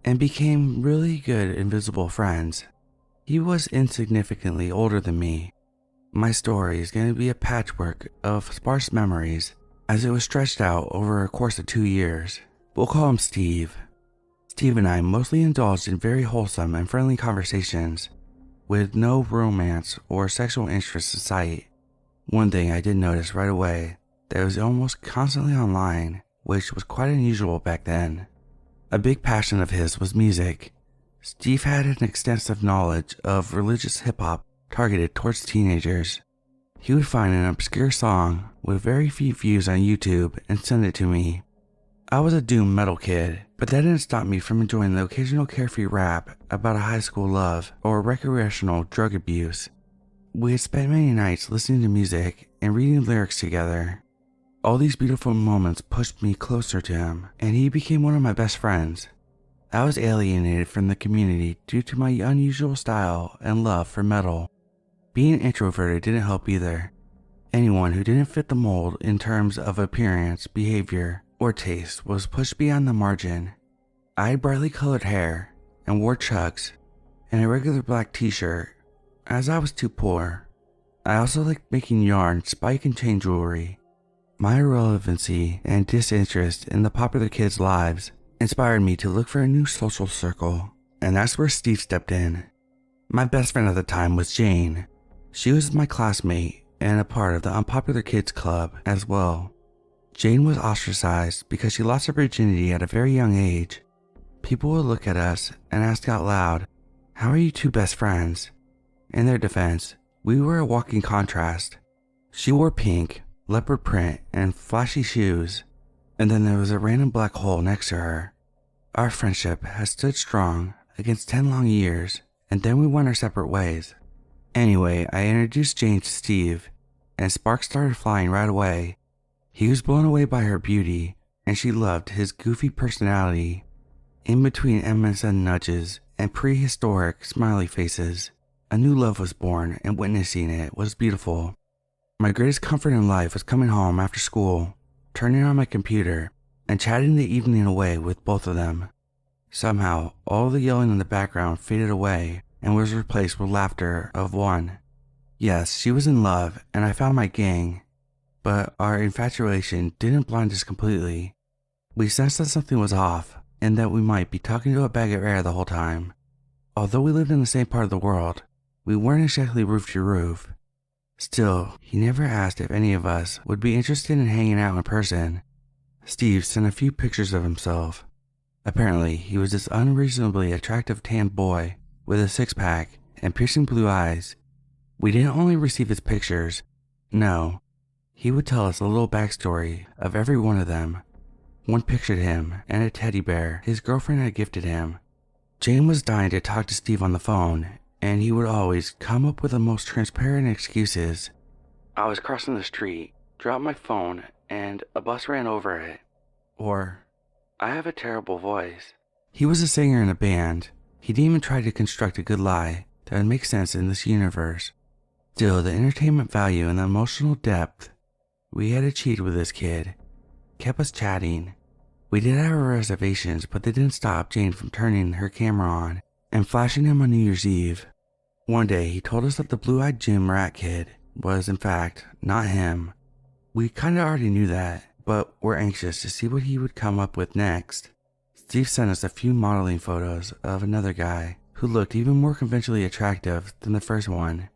and became really good invisible friends. He was insignificantly older than me. My story is going to be a patchwork of sparse memories as it was stretched out over a course of 2 years. We'll call him Steve. Steve and I mostly indulged in very wholesome and friendly conversations, with no romance or sexual interest in sight. One thing I did notice right away, that he was almost constantly online, which was quite unusual back then. A big passion of his was music. Steve had an extensive knowledge of religious hip-hop targeted towards teenagers. He would find an obscure song with very few views on YouTube and send it to me. I was a doom metal kid, but that didn't stop me from enjoying the occasional carefree rap about a high school love or recreational drug abuse. We had spent many nights listening to music and reading lyrics together. All these beautiful moments pushed me closer to him, and he became one of my best friends. I was alienated from the community due to my unusual style and love for metal. Being introverted didn't help either. Anyone who didn't fit the mold in terms of appearance, behavior, or taste was pushed beyond the margin. I had brightly colored hair and wore chucks and a regular black t-shirt, as I was too poor. I also liked making yarn, spike, and chain jewelry. My irrelevancy and disinterest in the popular kids' lives inspired me to look for a new social circle, and that's where Steve stepped in. My best friend at the time was Jane. She was my classmate and a part of the unpopular kids club as well. Jane was ostracized because she lost her virginity at a very young age. People would look at us and ask out loud, "How are you two best friends?" In their defense, we were a walking contrast. She wore pink, leopard print, and flashy shoes, and then there was a random black hole next to her. Our friendship has stood strong against 10 long years, and then we went our separate ways. Anyway, I introduced Jane to Steve, and sparks started flying right away. He was blown away by her beauty, and she loved his goofy personality. In between MSN nudges and prehistoric smiley faces, a new love was born, and witnessing it was beautiful. My greatest comfort in life was coming home after school, turning on my computer, and chatting the evening away with both of them. Somehow, all the yelling in the background faded away and was replaced with laughter of one. Yes, she was in love, and I found my gang, but our infatuation didn't blind us completely. We sensed that something was off, and that we might be talking to a bag of air the whole time. Although we lived in the same part of the world, we weren't exactly roof to roof. Still, he never asked if any of us would be interested in hanging out in person. Steve sent a few pictures of himself. Apparently, he was this unreasonably attractive tanned boy with a six-pack and piercing blue eyes. We didn't only receive his pictures. No, he would tell us a little backstory of every one of them. One pictured him and a teddy bear his girlfriend had gifted him. Jane was dying to talk to Steve on the phone, and he would always come up with the most transparent excuses. I was crossing the street, dropped my phone, and a bus ran over it. Or, I have a terrible voice. He was a singer in a band. He didn't even try to construct a good lie that would make sense in this universe. Still, the entertainment value and the emotional depth we had achieved with this kid kept us chatting. We did have our reservations, but they didn't stop Jane from turning her camera on and flashing him on New Year's Eve. One day, he told us that the blue-eyed gym rat kid was, in fact, not him. We kinda already knew that, but were anxious to see what he would come up with next. Steve sent us a few modeling photos of another guy who looked even more conventionally attractive than the first one.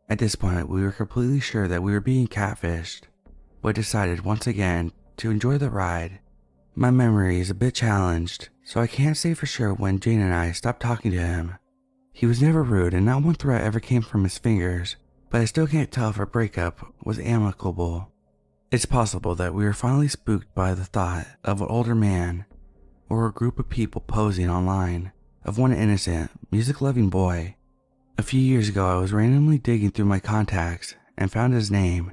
At this point, we were completely sure that we were being catfished, but decided once again to enjoy the ride. My memory is a bit challenged, so I can't say for sure when Jane and I stopped talking to him. He was never rude and not one threat ever came from his fingers, but I still can't tell if our breakup was amicable. It's possible that we were finally spooked by the thought of an older man or a group of people posing online of one innocent, music-loving boy. A few years ago, I was randomly digging through my contacts and found his name.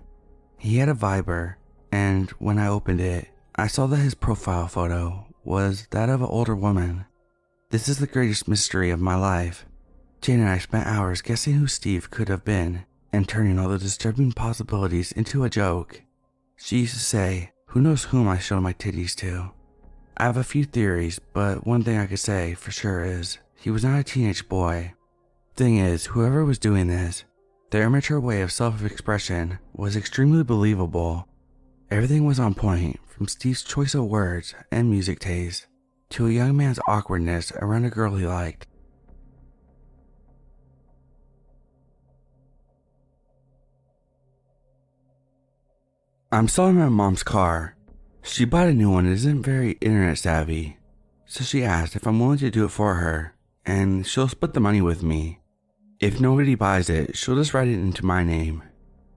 He had a Viber, and when I opened it, I saw that his profile photo was that of an older woman. This is the greatest mystery of my life. Jane and I spent hours guessing who Steve could have been and turning all the disturbing possibilities into a joke. She used to say, "Who knows whom I showed my titties to?" I have a few theories, but one thing I could say for sure is he was not a teenage boy. Thing is, whoever was doing this, their immature way of self-expression was extremely believable. Everything was on point, from Steve's choice of words and music taste to a young man's awkwardness around a girl he liked. I'm selling my mom's car. She bought a new one and isn't very internet savvy, so she asked if I'm willing to do it for her, and she'll split the money with me. If nobody buys it, she'll just write it into my name.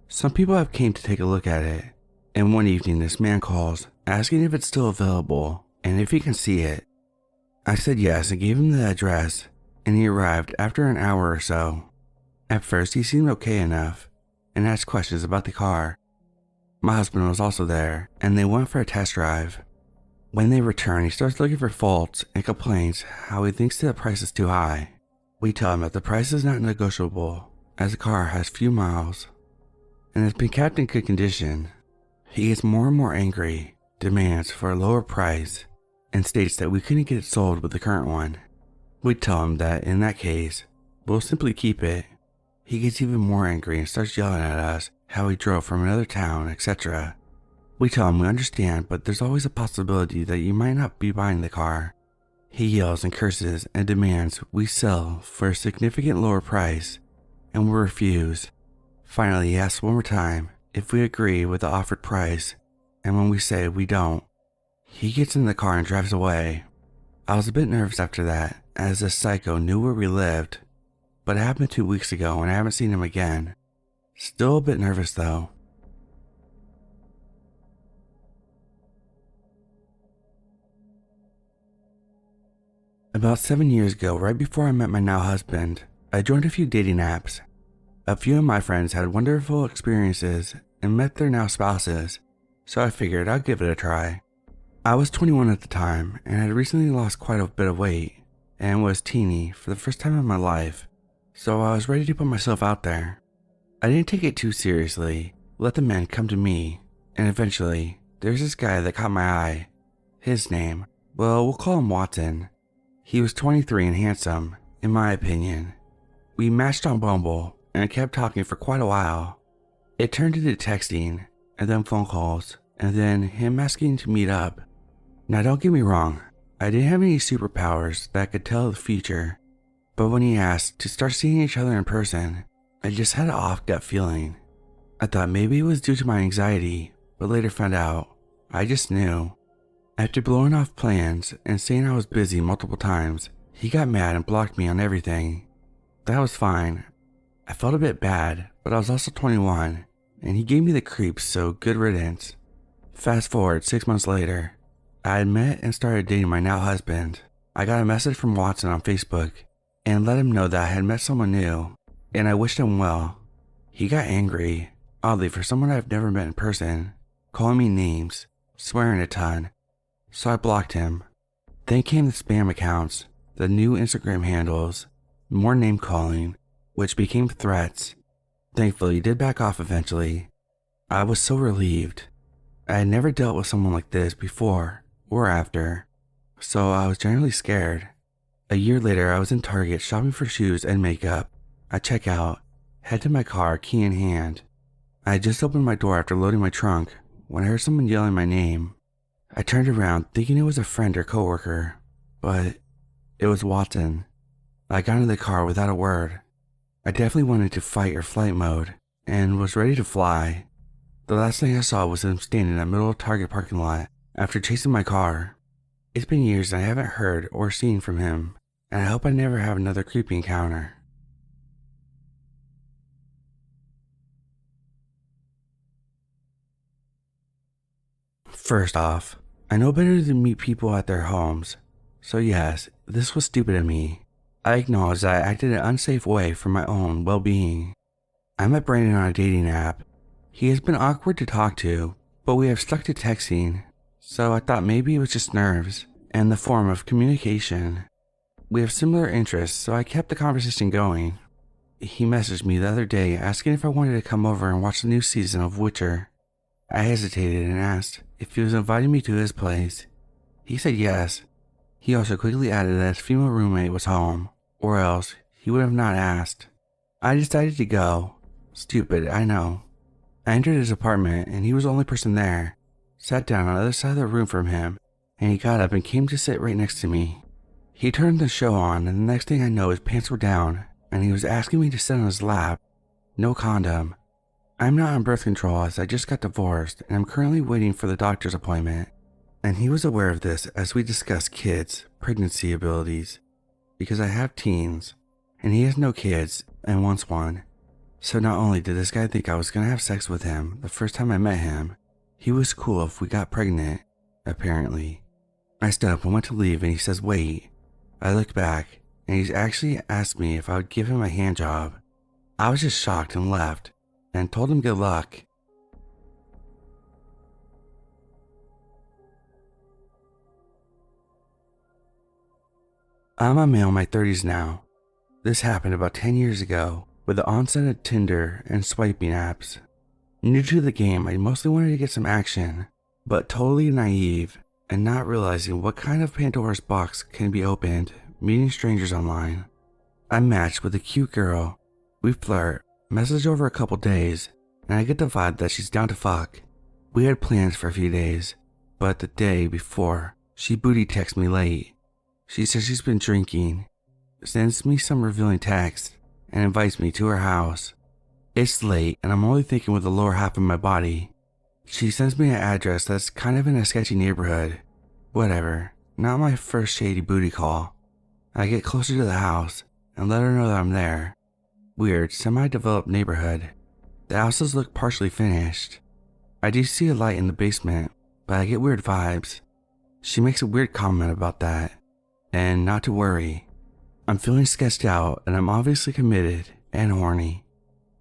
Some people have came to take a look at it, and one evening this man calls, asking if it's still available and if he can see it. I said yes and gave him the address, and he arrived after an hour or so. At first he seemed okay enough, and asked questions about the car. My husband was also there, and they went for a test drive. When they return, he starts looking for faults and complains how he thinks the price is too high. We tell him that the price is not negotiable, as the car has few miles, and has been kept in good condition. He gets more and more angry, demands for a lower price, and states that we couldn't get it sold with the current one. We tell him that in that case, we'll simply keep it. He gets even more angry and starts yelling at us how he drove from another town, etc. We tell him we understand, but there's always a possibility that you might not be buying the car. He yells and curses and demands we sell for a significant lower price, and we refuse. Finally, he asks one more time if we agree with the offered price, and when we say we don't, he gets in the car and drives away. I was a bit nervous after that, as this psycho knew where we lived, but it happened 2 weeks ago and I haven't seen him again. Still a bit nervous though. About 7 years ago, right before I met my now husband, I joined a few dating apps. A few of my friends had wonderful experiences and met their now spouses, so I figured I'd give it a try. I was 21 at the time and had recently lost quite a bit of weight and was teeny for the first time in my life, so I was ready to put myself out there. I didn't take it too seriously, let the men come to me, and eventually, there's this guy that caught my eye. His name, well, we'll call him Watson. He was 23 and handsome, in my opinion. We matched on Bumble and kept talking for quite a while. It turned into texting, and then phone calls, and then him asking to meet up. Now don't get me wrong, I didn't have any superpowers that could tell the future, but when he asked to start seeing each other in person, I just had an off gut feeling. I thought maybe it was due to my anxiety, but later found out I just knew. After blowing off plans and saying I was busy multiple times, he got mad and blocked me on everything. That was fine. I felt a bit bad, but I was also 21, and he gave me the creeps, so good riddance. Fast forward 6 months later, I had met and started dating my now husband. I got a message from Watson on Facebook and let him know that I had met someone new, and I wished him well. He got angry, oddly for someone I've never met in person, calling me names, swearing a ton, so I blocked him. Then came the spam accounts, the new Instagram handles, more name calling, which became threats. Thankfully, he did back off eventually. I was so relieved. I had never dealt with someone like this before or after, so I was generally scared. A year later, I was in Target shopping for shoes and makeup. I check out, head to my car, key in hand. I had just opened my door after loading my trunk when I heard someone yelling my name. I turned around thinking it was a friend or coworker, but it was Watson. I got into the car without a word. I definitely went into fight or flight mode and was ready to fly. The last thing I saw was him standing in the middle of Target parking lot after chasing my car. It's been years and I haven't heard or seen from him, and I hope I never have another creepy encounter. First off, I know better than meet people at their homes, so yes, this was stupid of me. I acknowledge that I acted in an unsafe way for my own well-being. I met Brandon on a dating app. He has been awkward to talk to, but we have stuck to texting, so I thought maybe it was just nerves and the form of communication. We have similar interests, so I kept the conversation going. He messaged me the other day asking if I wanted to come over and watch the new season of Witcher. I hesitated and asked if he was inviting me to his place. He said yes. He also quickly added that his female roommate was home, or else he would have not asked. I decided to go. Stupid, I know. I entered his apartment and he was the only person there. Sat down on the other side of the room from him, and he got up and came to sit right next to me. He turned the show on, and the next thing I know his pants were down and he was asking me to sit on his lap. No condom. I'm not on birth control as I just got divorced and I'm currently waiting for the doctor's appointment. And he was aware of this as we discussed kids' pregnancy abilities, because I have teens, and he has no kids and wants one. So not only did this guy think I was going to have sex with him the first time I met him, he was cool if we got pregnant, apparently. I stood up and went to leave and he says wait. I looked back and he's actually asked me if I would give him a hand job. I was just shocked and left and told him good luck. I'm a male in my 30s now. This happened about 10 years ago with the onset of Tinder and swiping apps. New to the game, I mostly wanted to get some action, but totally naive and not realizing what kind of Pandora's box can be opened meeting strangers online. I matched with a cute girl. We flirt, message over a couple days, and I get the vibe that she's down to fuck. We had plans for a few days, but the day before, she booty texts me late. She says she's been drinking, sends me some revealing text, and invites me to her house. It's late and I'm only thinking with the lower half of my body. She sends me an address that's kind of in a sketchy neighborhood. Whatever, not my first shady booty call. I get closer to the house and let her know that I'm there. Weird, semi-developed neighborhood. The houses look partially finished. I do see a light in the basement, but I get weird vibes. She makes a weird comment about that. And not to worry. I'm feeling sketched out and I'm obviously committed and horny.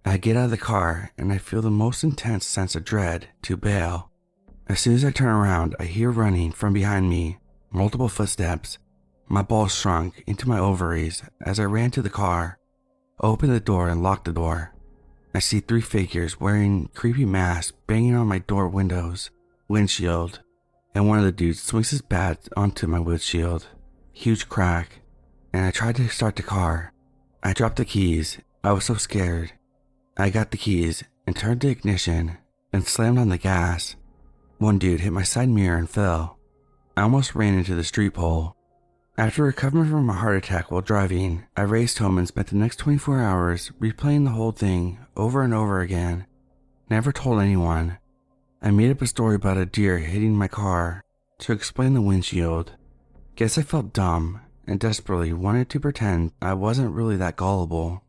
I get out of the car and I feel the most intense sense of dread to bail. As soon as I turn around, I hear running from behind me, multiple footsteps. My balls shrunk into my ovaries as I ran to the car, opened the door and locked the door. I see 3 figures wearing creepy masks banging on my door windshield, and one of the dudes swings his bat onto my windshield. Huge crack, and I tried to start the car. I dropped the keys. I was so scared. I got the keys and turned the ignition and slammed on the gas. One dude hit my side mirror and fell. I almost ran into the street pole. After recovering from a heart attack while driving, I raced home and spent the next 24 hours replaying the whole thing over and over again. Never told anyone. I made up a story about a deer hitting my car to explain the windshield. Guess I felt dumb and desperately wanted to pretend I wasn't really that gullible.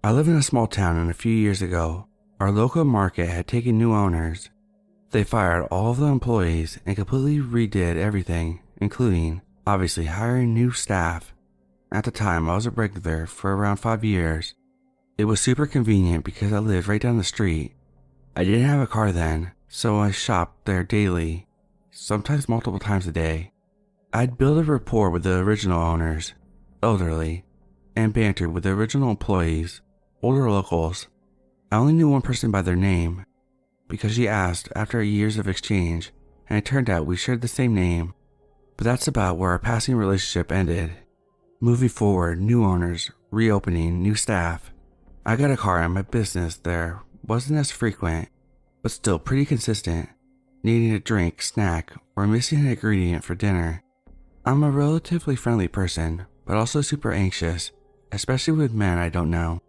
I live in a small town, and a few years ago, our local market had taken new owners. They fired all of the employees and completely redid everything, including, obviously, hiring new staff. At the time, I was a regular for around 5 years. It was super convenient because I lived right down the street. I didn't have a car then, so I shopped there daily, sometimes multiple times a day. I'd build a rapport with the original owners, elderly, and bantered with the original employees, older locals. I only knew one person by their name, because she asked after years of exchange, and it turned out we shared the same name. But that's about where our passing relationship ended. Moving forward, new owners, reopening, new staff. I got a car and my business there wasn't as frequent, but still pretty consistent, needing a drink, snack, or missing an ingredient for dinner. I'm a relatively friendly person, but also super anxious, especially with men I don't know.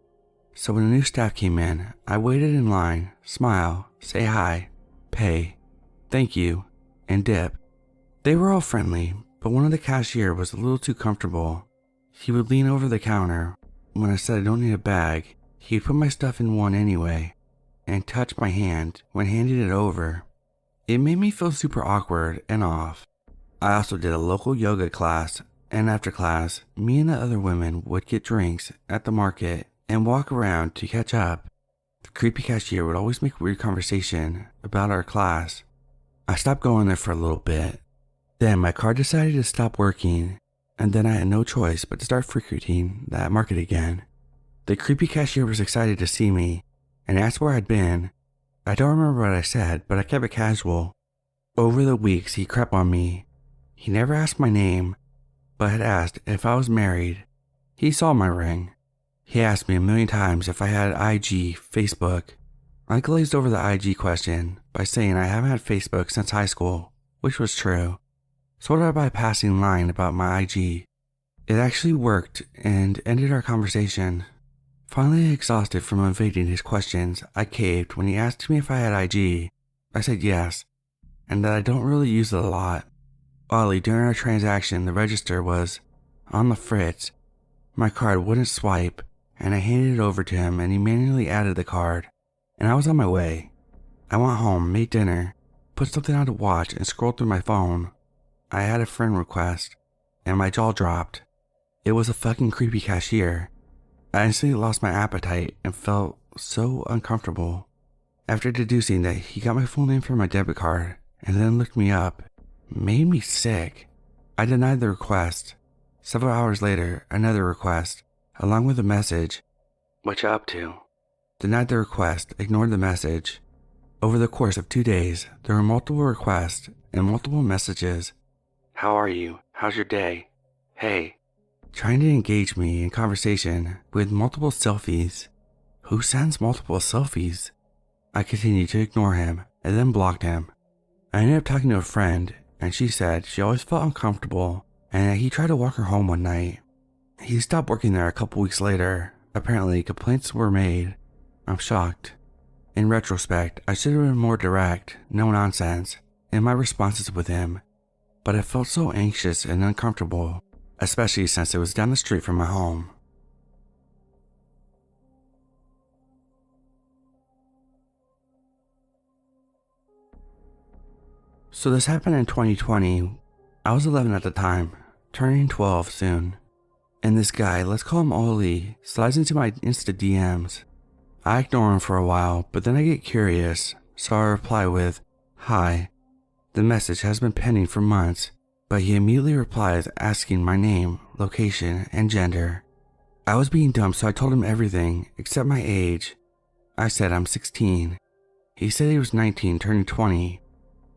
So when a new staff came in, I waited in line, smile, say hi, pay, thank you, and dip. They were all friendly, but one of the cashier was a little too comfortable. He would lean over the counter. When I said I don't need a bag, he'd put my stuff in one anyway, and touch my hand when handing it over. It made me feel super awkward and off. I also did a local yoga class, and after class, me and the other women would get drinks at the market and walk around to catch up. The creepy cashier would always make weird conversation about our class. I stopped going there for a little bit. Then my car decided to stop working, and then I had no choice but to start frequenting that market again. The creepy cashier was excited to see me and asked where I'd been. I don't remember what I said, but I kept it casual. Over the weeks, he crept on me. He never asked my name, but had asked if I was married. He saw my ring. He asked me a million times if I had IG, Facebook. I glazed over the IG question by saying I haven't had Facebook since high school, which was true. Sort of by passing line about my IG. It actually worked and ended our conversation. Finally exhausted from evading his questions, I caved when he asked me if I had IG. I said yes, and that I don't really use it a lot. Oddly, during our transaction, the register was on the fritz. My card wouldn't swipe, and I handed it over to him and he manually added the card, and I was on my way. I went home, made dinner, put something on to watch, and scrolled through my phone. I had a friend request, and my jaw dropped. It was a fucking creepy cashier. I instantly lost my appetite and felt so uncomfortable. After deducing that he got my full name from my debit card and then looked me up, made me sick. I denied the request. Several hours later, another request, along with a message. What you up to? Denied the request, ignored the message. Over the course of 2 days, there were multiple requests and multiple messages. How are you? How's your day? Hey. Trying to engage me in conversation with multiple selfies. Who sends multiple selfies? I continued to ignore him and then blocked him. I ended up talking to a friend, and she said she always felt uncomfortable and that he tried to walk her home one night. He stopped working there a couple weeks later. Apparently, complaints were made. I'm shocked. In retrospect, I should have been more direct, no nonsense, in my responses with him, but I felt so anxious and uncomfortable, especially since it was down the street from my home. So this happened in 2020. I was 11 at the time, turning 12 soon. And this guy, let's call him Oli, slides into my Insta DMs. I ignore him for a while, but then I get curious, so I reply with, "Hi." The message has been pending for months, but he immediately replies asking my name, location, and gender. I was being dumb, so I told him everything except my age. I said I'm 16. He said he was 19, turning 20.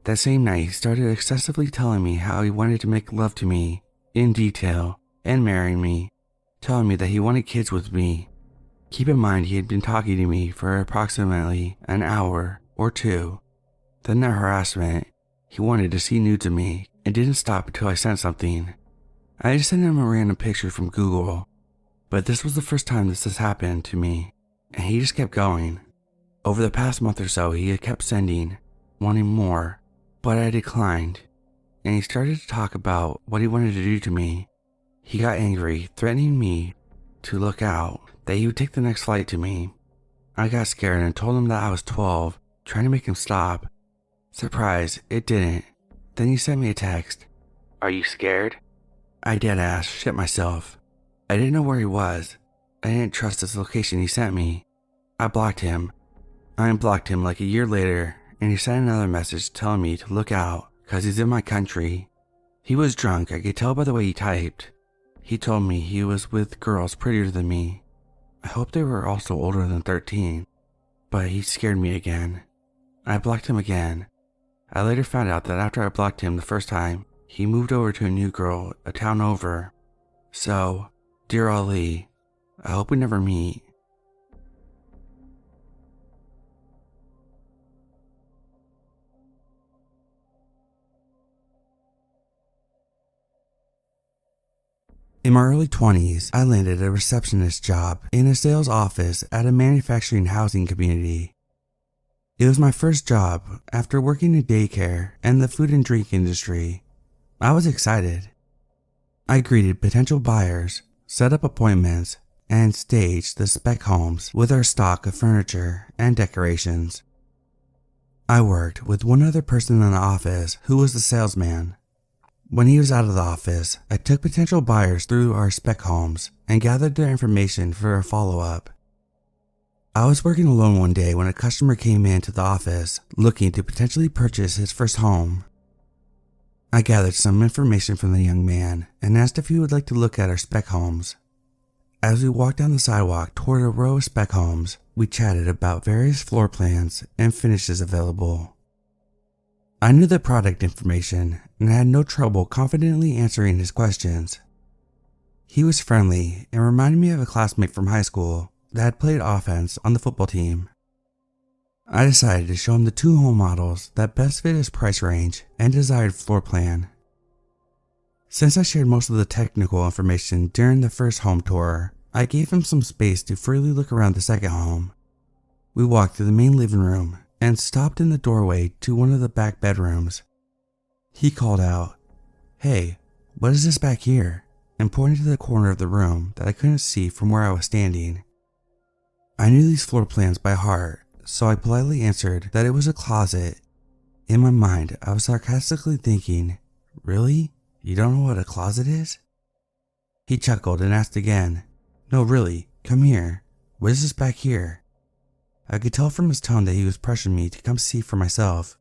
That same night, he started excessively telling me how he wanted to make love to me, in detail, and marry me, telling me that he wanted kids with me. Keep in mind he had been talking to me for approximately an hour or two. Then the harassment, he wanted to see nudes of me, and didn't stop until I sent something. I just sent him a random picture from Google, but this was the first time this has happened to me, and he just kept going. Over the past month or so, he had kept sending, wanting more, but I declined, and he started to talk about what he wanted to do to me. He got angry, threatening me to look out, that he would take the next flight to me. I got scared and told him that I was 12, trying to make him stop. Surprise, it didn't. Then he sent me a text. "Are you scared?" I deadass shit myself. I didn't know where he was. I didn't trust his location he sent me. I blocked him. I unblocked him like a year later, and he sent another message telling me to look out because he's in my country. He was drunk, I could tell by the way he typed. He told me he was with girls prettier than me. I hope they were also older than 13, but he scared me again. I blocked him again. I later found out that after I blocked him the first time, he moved over to a new girl a town over. So, dear Ali, I hope we never meet. In my early 20s, I landed a receptionist job in a sales office at a manufacturing housing community. It was my first job after working in daycare and the food and drink industry. I was excited. I greeted potential buyers, set up appointments, and staged the spec homes with our stock of furniture and decorations. I worked with one other person in the office who was the salesman. When he was out of the office, I took potential buyers through our spec homes and gathered their information for a follow-up. I was working alone one day when a customer came into the office looking to potentially purchase his first home. I gathered some information from the young man and asked if he would like to look at our spec homes. As we walked down the sidewalk toward a row of spec homes, we chatted about various floor plans and finishes available. I knew the product information and had no trouble confidently answering his questions. He was friendly and reminded me of a classmate from high school that had played offense on the football team. I decided to show him the two home models that best fit his price range and desired floor plan. Since I shared most of the technical information during the first home tour, I gave him some space to freely look around the second home. We walked through the main living room and stopped in the doorway to one of the back bedrooms. He called out, "Hey, what is this back here?" and pointed to the corner of the room that I couldn't see from where I was standing. I knew these floor plans by heart, so I politely answered that it was a closet. In my mind, I was sarcastically thinking, "Really? You don't know what a closet is?" He chuckled and asked again, "No, really, come here. What is this back here?" I could tell from his tone that he was pressuring me to come see for myself.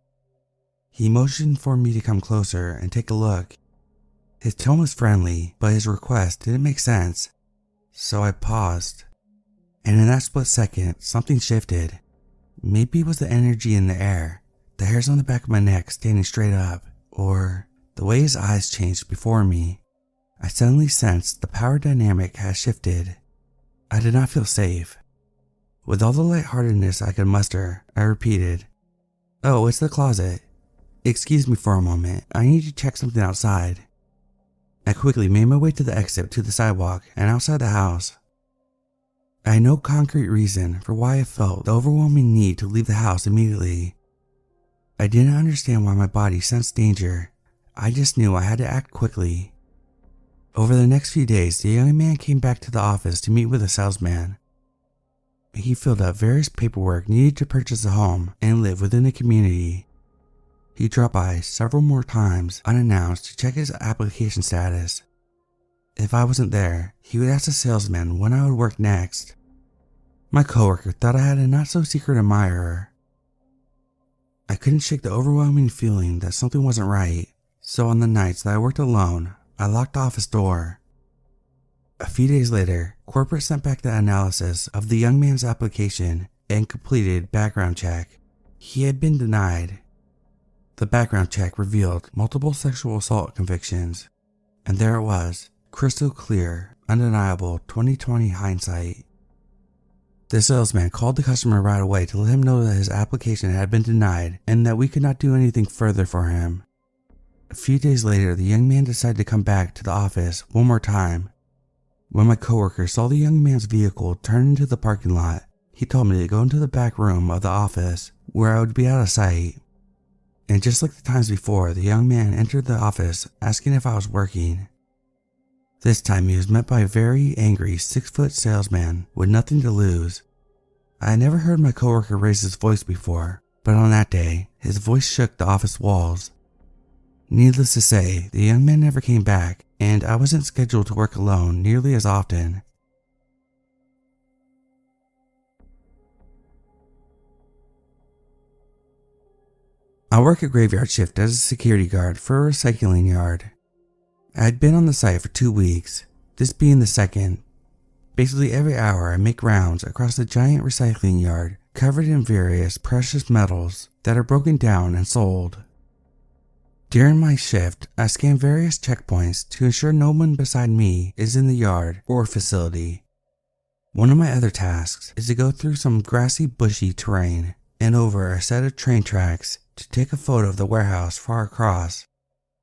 He motioned for me to come closer and take a look. His tone was friendly, but his request didn't make sense, so I paused. And in that split second, something shifted. Maybe it was the energy in the air, the hairs on the back of my neck standing straight up, or the way his eyes changed before me. I suddenly sensed the power dynamic had shifted. I did not feel safe. With all the lightheartedness I could muster, I repeated, "Oh, it's the closet. Excuse me for a moment, I need to check something outside." I quickly made my way to the exit to the sidewalk and outside the house. I had no concrete reason for why I felt the overwhelming need to leave the house immediately. I didn't understand why my body sensed danger. I just knew I had to act quickly. Over the next few days, the young man came back to the office to meet with a salesman. He filled out various paperwork needed to purchase a home and live within the community. He dropped by several more times unannounced to check his application status. If I wasn't there, he would ask the salesman when I would work next. My coworker thought I had a not-so-secret admirer. I couldn't shake the overwhelming feeling that something wasn't right, so on the nights that I worked alone, I locked the office door. A few days later, corporate sent back the analysis of the young man's application and completed background check. He had been denied. The background check revealed multiple sexual assault convictions, and there it was, crystal clear, undeniable 2020 hindsight. The salesman called the customer right away to let him know that his application had been denied and that we could not do anything further for him. A few days later, the young man decided to come back to the office one more time. When my coworker saw the young man's vehicle turn into the parking lot, he told me to go into the back room of the office where I would be out of sight. And just like the times before, the young man entered the office asking if I was working. This time he was met by a very angry 6-foot salesman with nothing to lose. I had never heard my coworker raise his voice before, but on that day, his voice shook the office walls. Needless to say, the young man never came back, and I wasn't scheduled to work alone nearly as often. I work a graveyard shift as a security guard for a recycling yard. I had been on the site for 2 weeks, this being the second. Basically every hour I make rounds across the giant recycling yard covered in various precious metals that are broken down and sold. During my shift, I scan various checkpoints to ensure no one beside me is in the yard or facility. One of my other tasks is to go through some grassy, bushy terrain and over a set of train tracks to take a photo of the warehouse far across.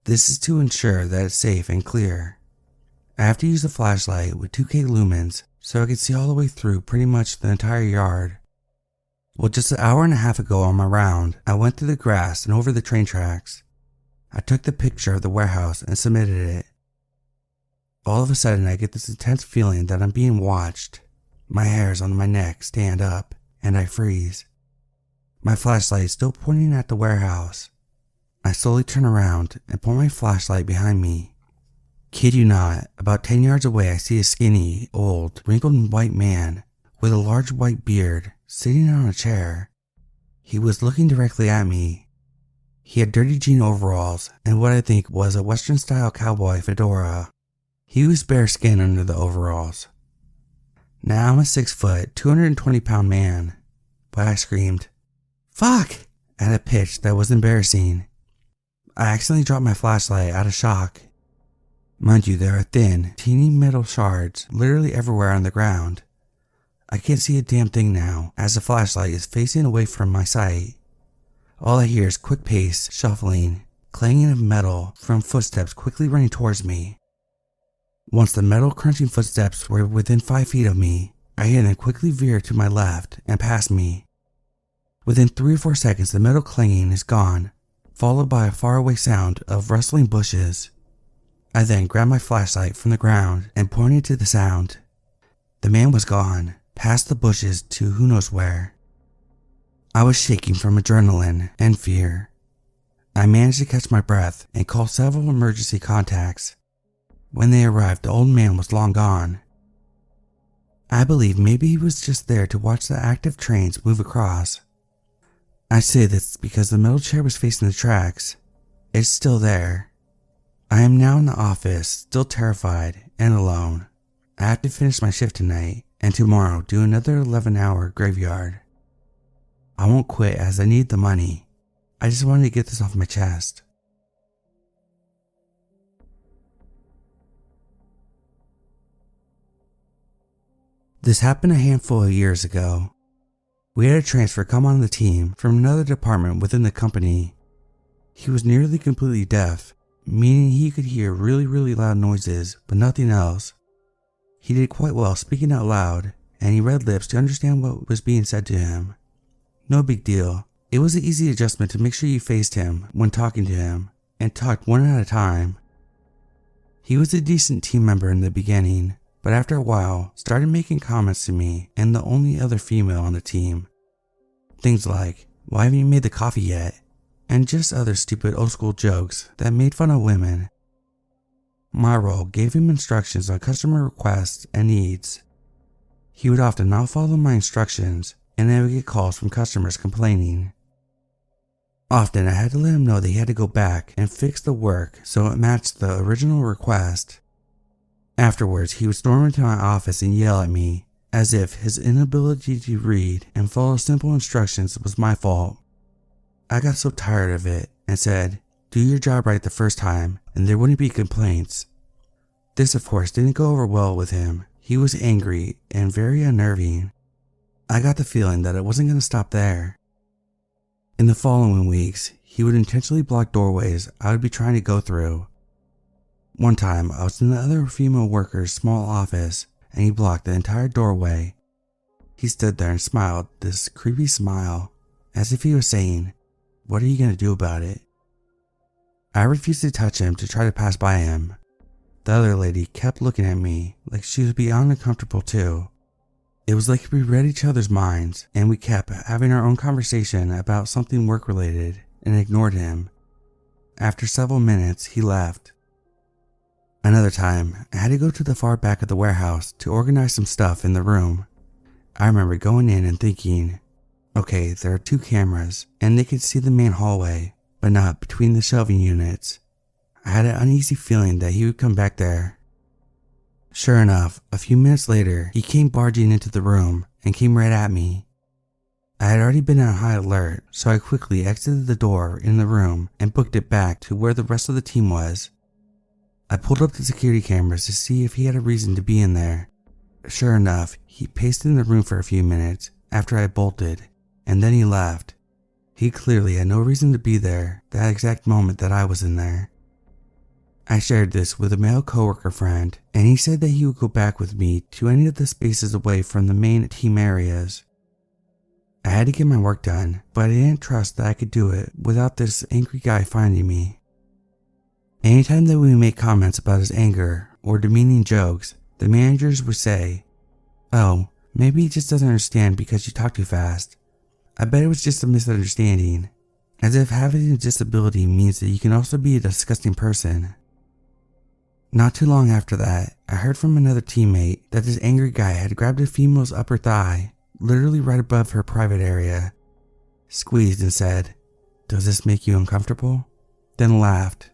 This is to ensure that it's safe and clear. I have to use a flashlight with 2K lumens so I can see all the way through pretty much the entire yard. Well, just an hour and a half ago on my round, I went through the grass and over the train tracks. I took the picture of the warehouse and submitted it. All of a sudden I get this intense feeling that I'm being watched. My hairs on my neck stand up and I freeze. My flashlight is still pointing at the warehouse. I slowly turn around and point my flashlight behind me. Kid you not, about 10 yards away I see a skinny, old, wrinkled white man with a large white beard sitting on a chair. He was looking directly at me. He had dirty jean overalls and what I think was a Western-style cowboy fedora. He was bare skin under the overalls. Now I'm a 6-foot, 220-pound man, but I screamed, "Fuck!" at a pitch that was embarrassing. I accidentally dropped my flashlight out of shock. Mind you, there are thin, teeny metal shards literally everywhere on the ground. I can't see a damn thing now as the flashlight is facing away from my sight. All I hear is quick pace, shuffling, clanging of metal from footsteps quickly running towards me. Once the metal crunching footsteps were within 5 feet of me, I hear them quickly veer to my left and past me. Within 3 or 4 seconds the metal clanging is gone, followed by a faraway sound of rustling bushes. I then grabbed my flashlight from the ground and pointed to the sound. The man was gone, past the bushes to who knows where. I was shaking from adrenaline and fear. I managed to catch my breath and call several emergency contacts. When they arrived, the old man was long gone. I believe maybe he was just there to watch the active trains move across. I say this because the metal chair was facing the tracks. It's still there. I am now in the office, still terrified and alone. I have to finish my shift tonight and tomorrow do another 11-hour graveyard. I won't quit as I need the money. I just wanted to get this off my chest. This happened a handful of years ago. We had a transfer come on the team from another department within the company. He was nearly completely deaf, meaning he could hear really loud noises but nothing else. He did quite well speaking out loud, and he read lips to understand what was being said to him. No big deal. It was an easy adjustment to make sure you faced him when talking to him, and talked one at a time. He was a decent team member in the beginning, but after a while started making comments to me and the only other female on the team. Things like, "Why haven't you made the coffee yet?" and just other stupid old school jokes that made fun of women. My role gave him instructions on customer requests and needs. He would often not follow my instructions, and I would get calls from customers complaining. Often I had to let him know that he had to go back and fix the work so it matched the original request. Afterwards, he would storm into my office and yell at me, as if his inability to read and follow simple instructions was my fault. I got so tired of it and said, "Do your job right the first time and there wouldn't be complaints." This of course didn't go over well with him. He was angry and very unnerving. I got the feeling that it wasn't going to stop there. In the following weeks, he would intentionally block doorways I would be trying to go through. One time, I was in the other female worker's small office, and he blocked the entire doorway. He stood there and smiled this creepy smile, as if he was saying, "What are you going to do about it?" I refused to touch him to try to pass by him. The other lady kept looking at me like she was beyond uncomfortable too. It was like we read each other's minds, and we kept having our own conversation about something work-related and ignored him. After several minutes, he left. Another time, I had to go to the far back of the warehouse to organize some stuff in the room. I remember going in and thinking, okay, there are 2 cameras, and they could see the main hallway, but not between the shelving units. I had an uneasy feeling that he would come back there. Sure enough, a few minutes later, he came barging into the room and came right at me. I had already been on high alert, so I quickly exited the door in the room and booked it back to where the rest of the team was. I pulled up the security cameras to see if he had a reason to be in there. Sure enough, he paced in the room for a few minutes after I bolted, and then he left. He clearly had no reason to be there that exact moment that I was in there. I shared this with a male coworker friend, and he said that he would go back with me to any of the spaces away from the main team areas. I had to get my work done, but I didn't trust that I could do it without this angry guy finding me. Anytime that we made comments about his anger or demeaning jokes, the managers would say, "Oh, maybe he just doesn't understand because you talk too fast. I bet it was just a misunderstanding," as if having a disability means that you can also be a disgusting person. Not too long after that, I heard from another teammate that this angry guy had grabbed a female's upper thigh, literally right above her private area, squeezed and said, "Does this make you uncomfortable?" Then laughed.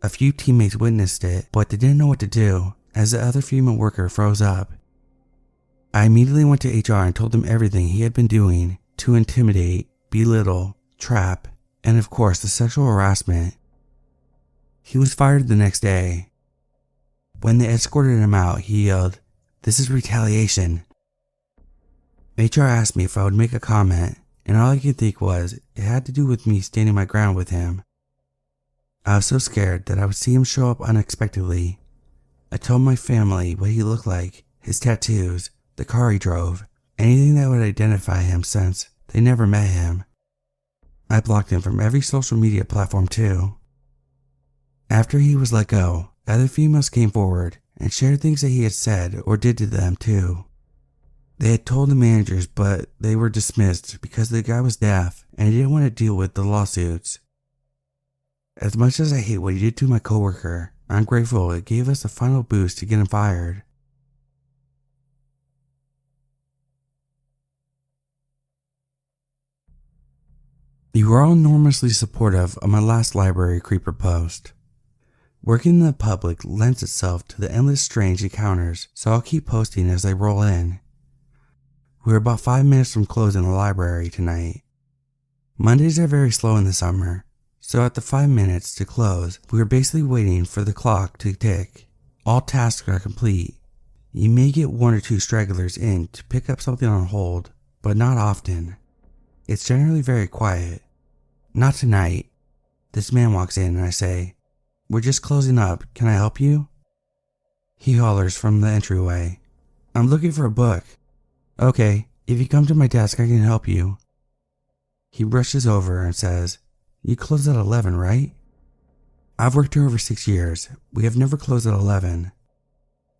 A few teammates witnessed it, but they didn't know what to do as the other female worker froze up. I immediately went to HR and told them everything he had been doing to intimidate, belittle, trap, and of course the sexual harassment. He was fired the next day. When they escorted him out, he yelled, "This is retaliation." HR asked me if I would make a comment, and all I could think was it had to do with me standing my ground with him. I was so scared that I would see him show up unexpectedly. I told my family what he looked like, his tattoos, the car he drove, anything that would identify him since they never met him. I blocked him from every social media platform too. After he was let go, other females came forward and shared things that he had said or did to them too. They had told the managers, but they were dismissed because the guy was deaf and he didn't want to deal with the lawsuits. As much as I hate what he did to my coworker, I'm grateful it gave us a final boost to get him fired. You were all enormously supportive of my last library creeper post. Working in the public lends itself to the endless strange encounters, so I'll keep posting as they roll in. We're about 5 minutes from closing the library tonight. Mondays are very slow in the summer, so at the 5 minutes to close, we are basically waiting for the clock to tick. All tasks are complete. You may get 1 or 2 stragglers in to pick up something on hold, but not often. It's generally very quiet. Not tonight. This man walks in and I say, "We're just closing up, can I help you?" He hollers from the entryway, "I'm looking for a book." "Okay, if you come to my desk I can help you." He brushes over and says, "You close at 11, right?" I've worked here over 6 years. We have never closed at 11.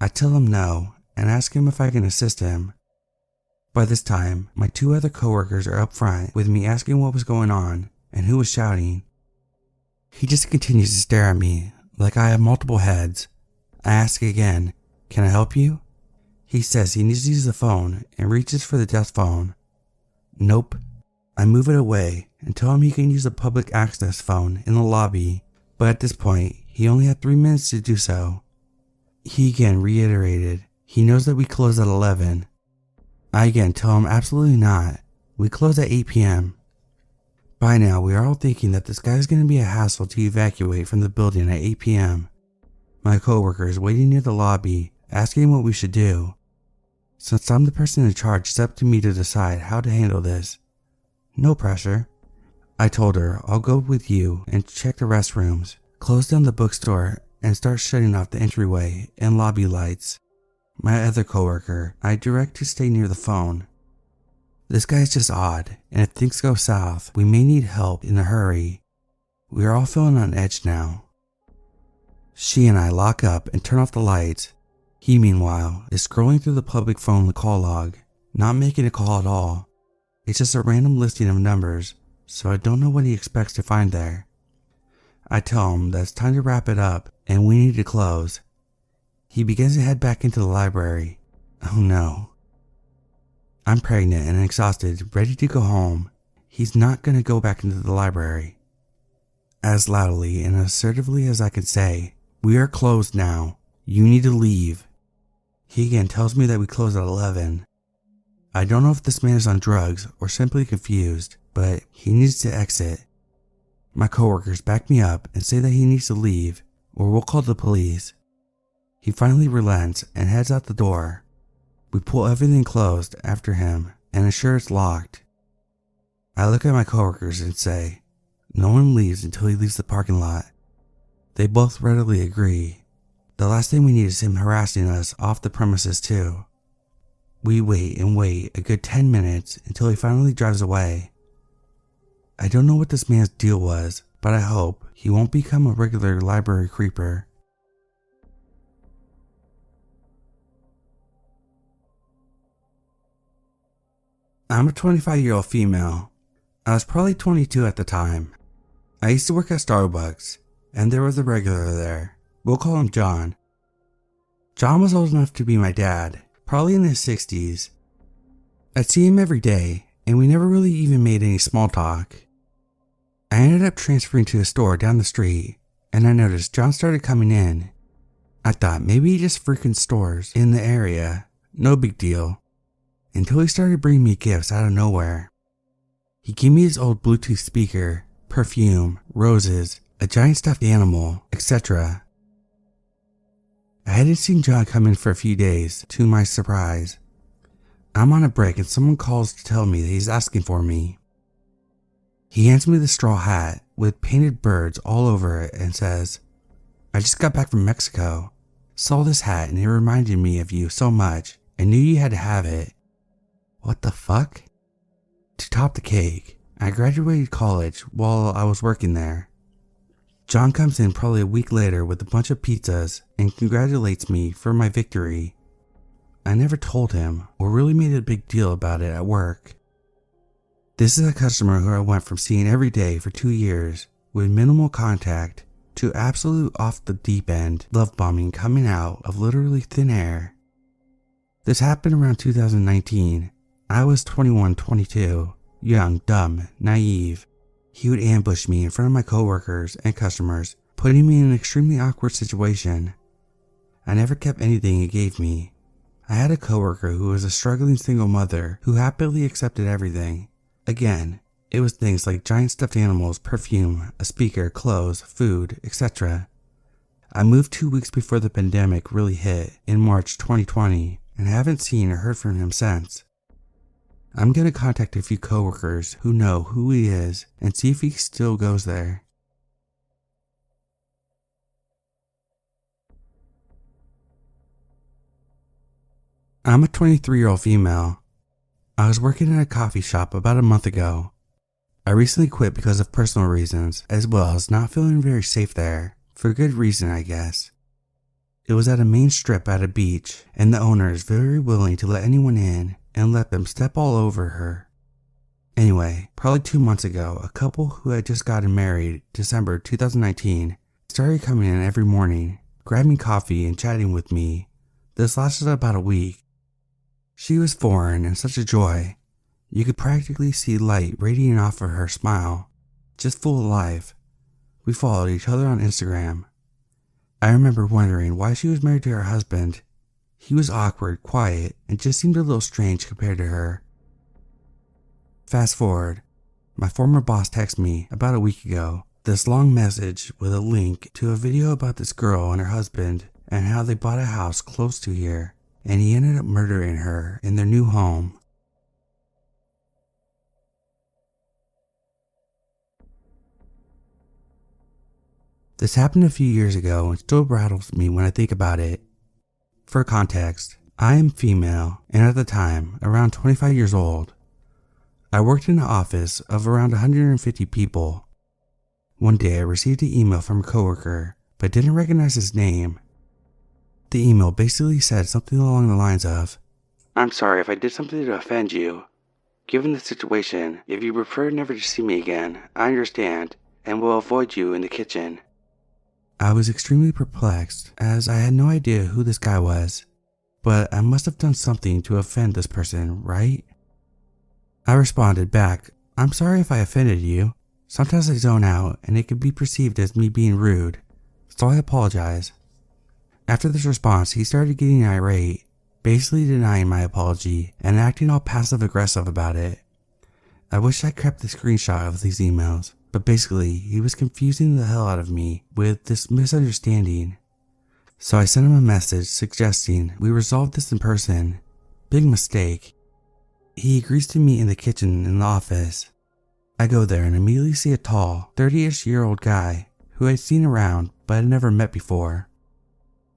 I tell him no and ask him if I can assist him. By this time, my 2 other coworkers are up front with me asking what was going on and who was shouting. He just continues to stare at me like I have multiple heads. I ask again, "Can I help you?" He says he needs to use the phone and reaches for the desk phone. Nope. I move it away and tell him he can use the public access phone in the lobby, but at this point, he only had 3 minutes to do so. He again reiterated he knows that we close at 11. I again tell him absolutely not. We close at 8 p.m. By now, we are all thinking that this guy is going to be a hassle to evacuate from the building at 8 p.m. My coworker is waiting near the lobby, asking what we should do. Since I'm the person in charge, it's up to me to decide how to handle this. No pressure. I told her I'll go with you and check the restrooms, close down the bookstore, and start shutting off the entryway and lobby lights. My other coworker, I direct to stay near the phone. This guy's just odd, and if things go south, we may need help in a hurry. We are all feeling on edge now. She and I lock up and turn off the lights. He, meanwhile, is scrolling through the public phone call log, not making a call at all. It's just a random listing of numbers, so I don't know what he expects to find there. I tell him that it's time to wrap it up and we need to close. He begins to head back into the library. Oh no. I'm pregnant and exhausted, ready to go home. He's not going to go back into the library. As loudly and assertively as I can say, "We are closed now. You need to leave." He again tells me that we close at 11. I don't know if this man is on drugs or simply confused, but he needs to exit. My coworkers back me up and say that he needs to leave or we'll call the police. He finally relents and heads out the door. We pull everything closed after him and ensure it's locked. I look at my coworkers and say, no one leaves until he leaves the parking lot. They both readily agree. The last thing we need is him harassing us off the premises too. We wait and wait a good 10 minutes until he finally drives away. I don't know what this man's deal was, but I hope he won't become a regular library creeper. I'm a 25-year-old female. I was probably 22 at the time. I used to work at Starbucks, and there was a regular there. We'll call him John. John was old enough to be my dad, probably in his 60s. I'd see him every day, and we never really even made any small talk. I ended up transferring to a store down the street, and I noticed John started coming in. I thought maybe he just frequent stores in the area, no big deal, until he started bringing me gifts out of nowhere. He gave me his old Bluetooth speaker, perfume, roses, a giant stuffed animal, etc. I hadn't seen John come in for a few days, to my surprise. I'm on a break and someone calls to tell me that he's asking for me. He hands me the straw hat with painted birds all over it and says, "I just got back from Mexico. Saw this hat and it reminded me of you so much. I knew you had to have it." What the fuck? To top the cake, I graduated college while I was working there. John comes in probably a week later with a bunch of pizzas and congratulates me for my victory. I never told him or really made a big deal about it at work. This is a customer who I went from seeing every day for 2 years with minimal contact to absolute off the deep end love bombing coming out of literally thin air. This happened around 2019. I was 21, 22, young, dumb, naive. He would ambush me in front of my coworkers and customers, putting me in an extremely awkward situation. I never kept anything he gave me. I had a coworker who was a struggling single mother who happily accepted everything. Again, it was things like giant stuffed animals, perfume, a speaker, clothes, food, etc. I moved 2 weeks before the pandemic really hit in March 2020 and haven't seen or heard from him since. I'm going to contact a few coworkers who know who he is and see if he still goes there. I'm a 23-year-old female. I was working at a coffee shop about a month ago. I recently quit because of personal reasons, as well as not feeling very safe there, for good reason I guess. It was at a main strip at a beach, and the owner is very willing to let anyone in and let them step all over her. Anyway, probably 2 months ago, a couple who had just gotten married, December 2019, started coming in every morning, grabbing coffee and chatting with me. This lasted about a week. She was foreign and such a joy. You could practically see light radiating off of her smile, just full of life. We followed each other on Instagram. I remember wondering why she was married to her husband. He was awkward, quiet, and just seemed a little strange compared to her. Fast forward, my former boss texted me about a week ago this long message with a link to a video about this girl and her husband and how they bought a house close to here, and he ended up murdering her in their new home. This happened a few years ago and still rattles me when I think about it. For context, I am female and at the time around 25 years old. I worked in an office of around 150 people. One day I received an email from a coworker but didn't recognize his name. The email basically said something along the lines of, "I'm sorry if I did something to offend you. Given the situation, if you prefer never to see me again, I understand and will avoid you in the kitchen." I was extremely perplexed as I had no idea who this guy was, but I must have done something to offend this person, right? I responded back, "I'm sorry if I offended you. Sometimes I zone out and it could be perceived as me being rude, so I apologize." After this response, he started getting irate, basically denying my apology and acting all passive aggressive about it. I wish I kept the screenshot of these emails, but basically he was confusing the hell out of me with this misunderstanding. So I sent him a message suggesting we resolve this in person. Big mistake. He agrees to meet in the kitchen in the office. I go there and immediately see a tall, 30-ish-year-old guy who I'd seen around but had never met before.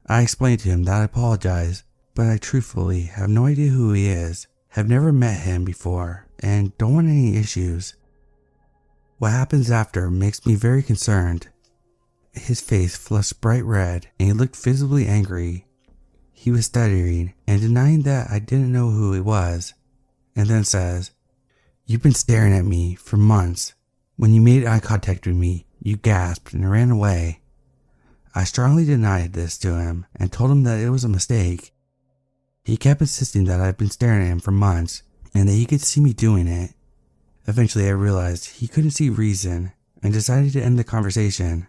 I explained to him that I apologize, but I truthfully have no idea who he is, have never met him before, and don't want any issues. What happens after makes me very concerned. His face flushed bright red and he looked visibly angry. He was stuttering and denying that I didn't know who he was, and then says, "You've been staring at me for months. When you made eye contact with me, you gasped and ran away." I strongly denied this to him and told him that it was a mistake. He kept insisting that I'd been staring at him for months and that he could see me doing it. Eventually I realized he couldn't see reason and decided to end the conversation.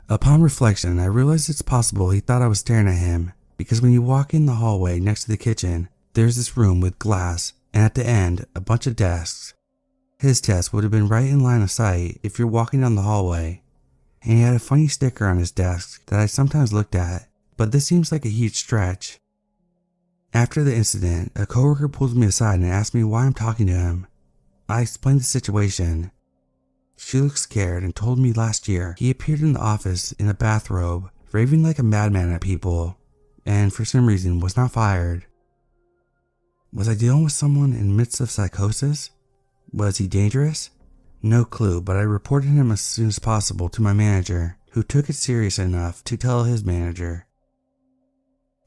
Upon reflection, I realized it's possible he thought I was staring at him because when you walk in the hallway next to the kitchen, there's this room with glass and at the end a bunch of desks. His desk would have been right in line of sight if you're walking down the hallway. And he had a funny sticker on his desk that I sometimes looked at, but this seems like a huge stretch. After the incident, a coworker pulls me aside and asks me why I'm talking to him. I explained the situation. She looked scared and told me last year he appeared in the office in a bathrobe, raving like a madman at people, and for some reason was not fired. Was I dealing with someone in the midst of psychosis? Was he dangerous? No clue, but I reported him as soon as possible to my manager, who took it serious enough to tell his manager.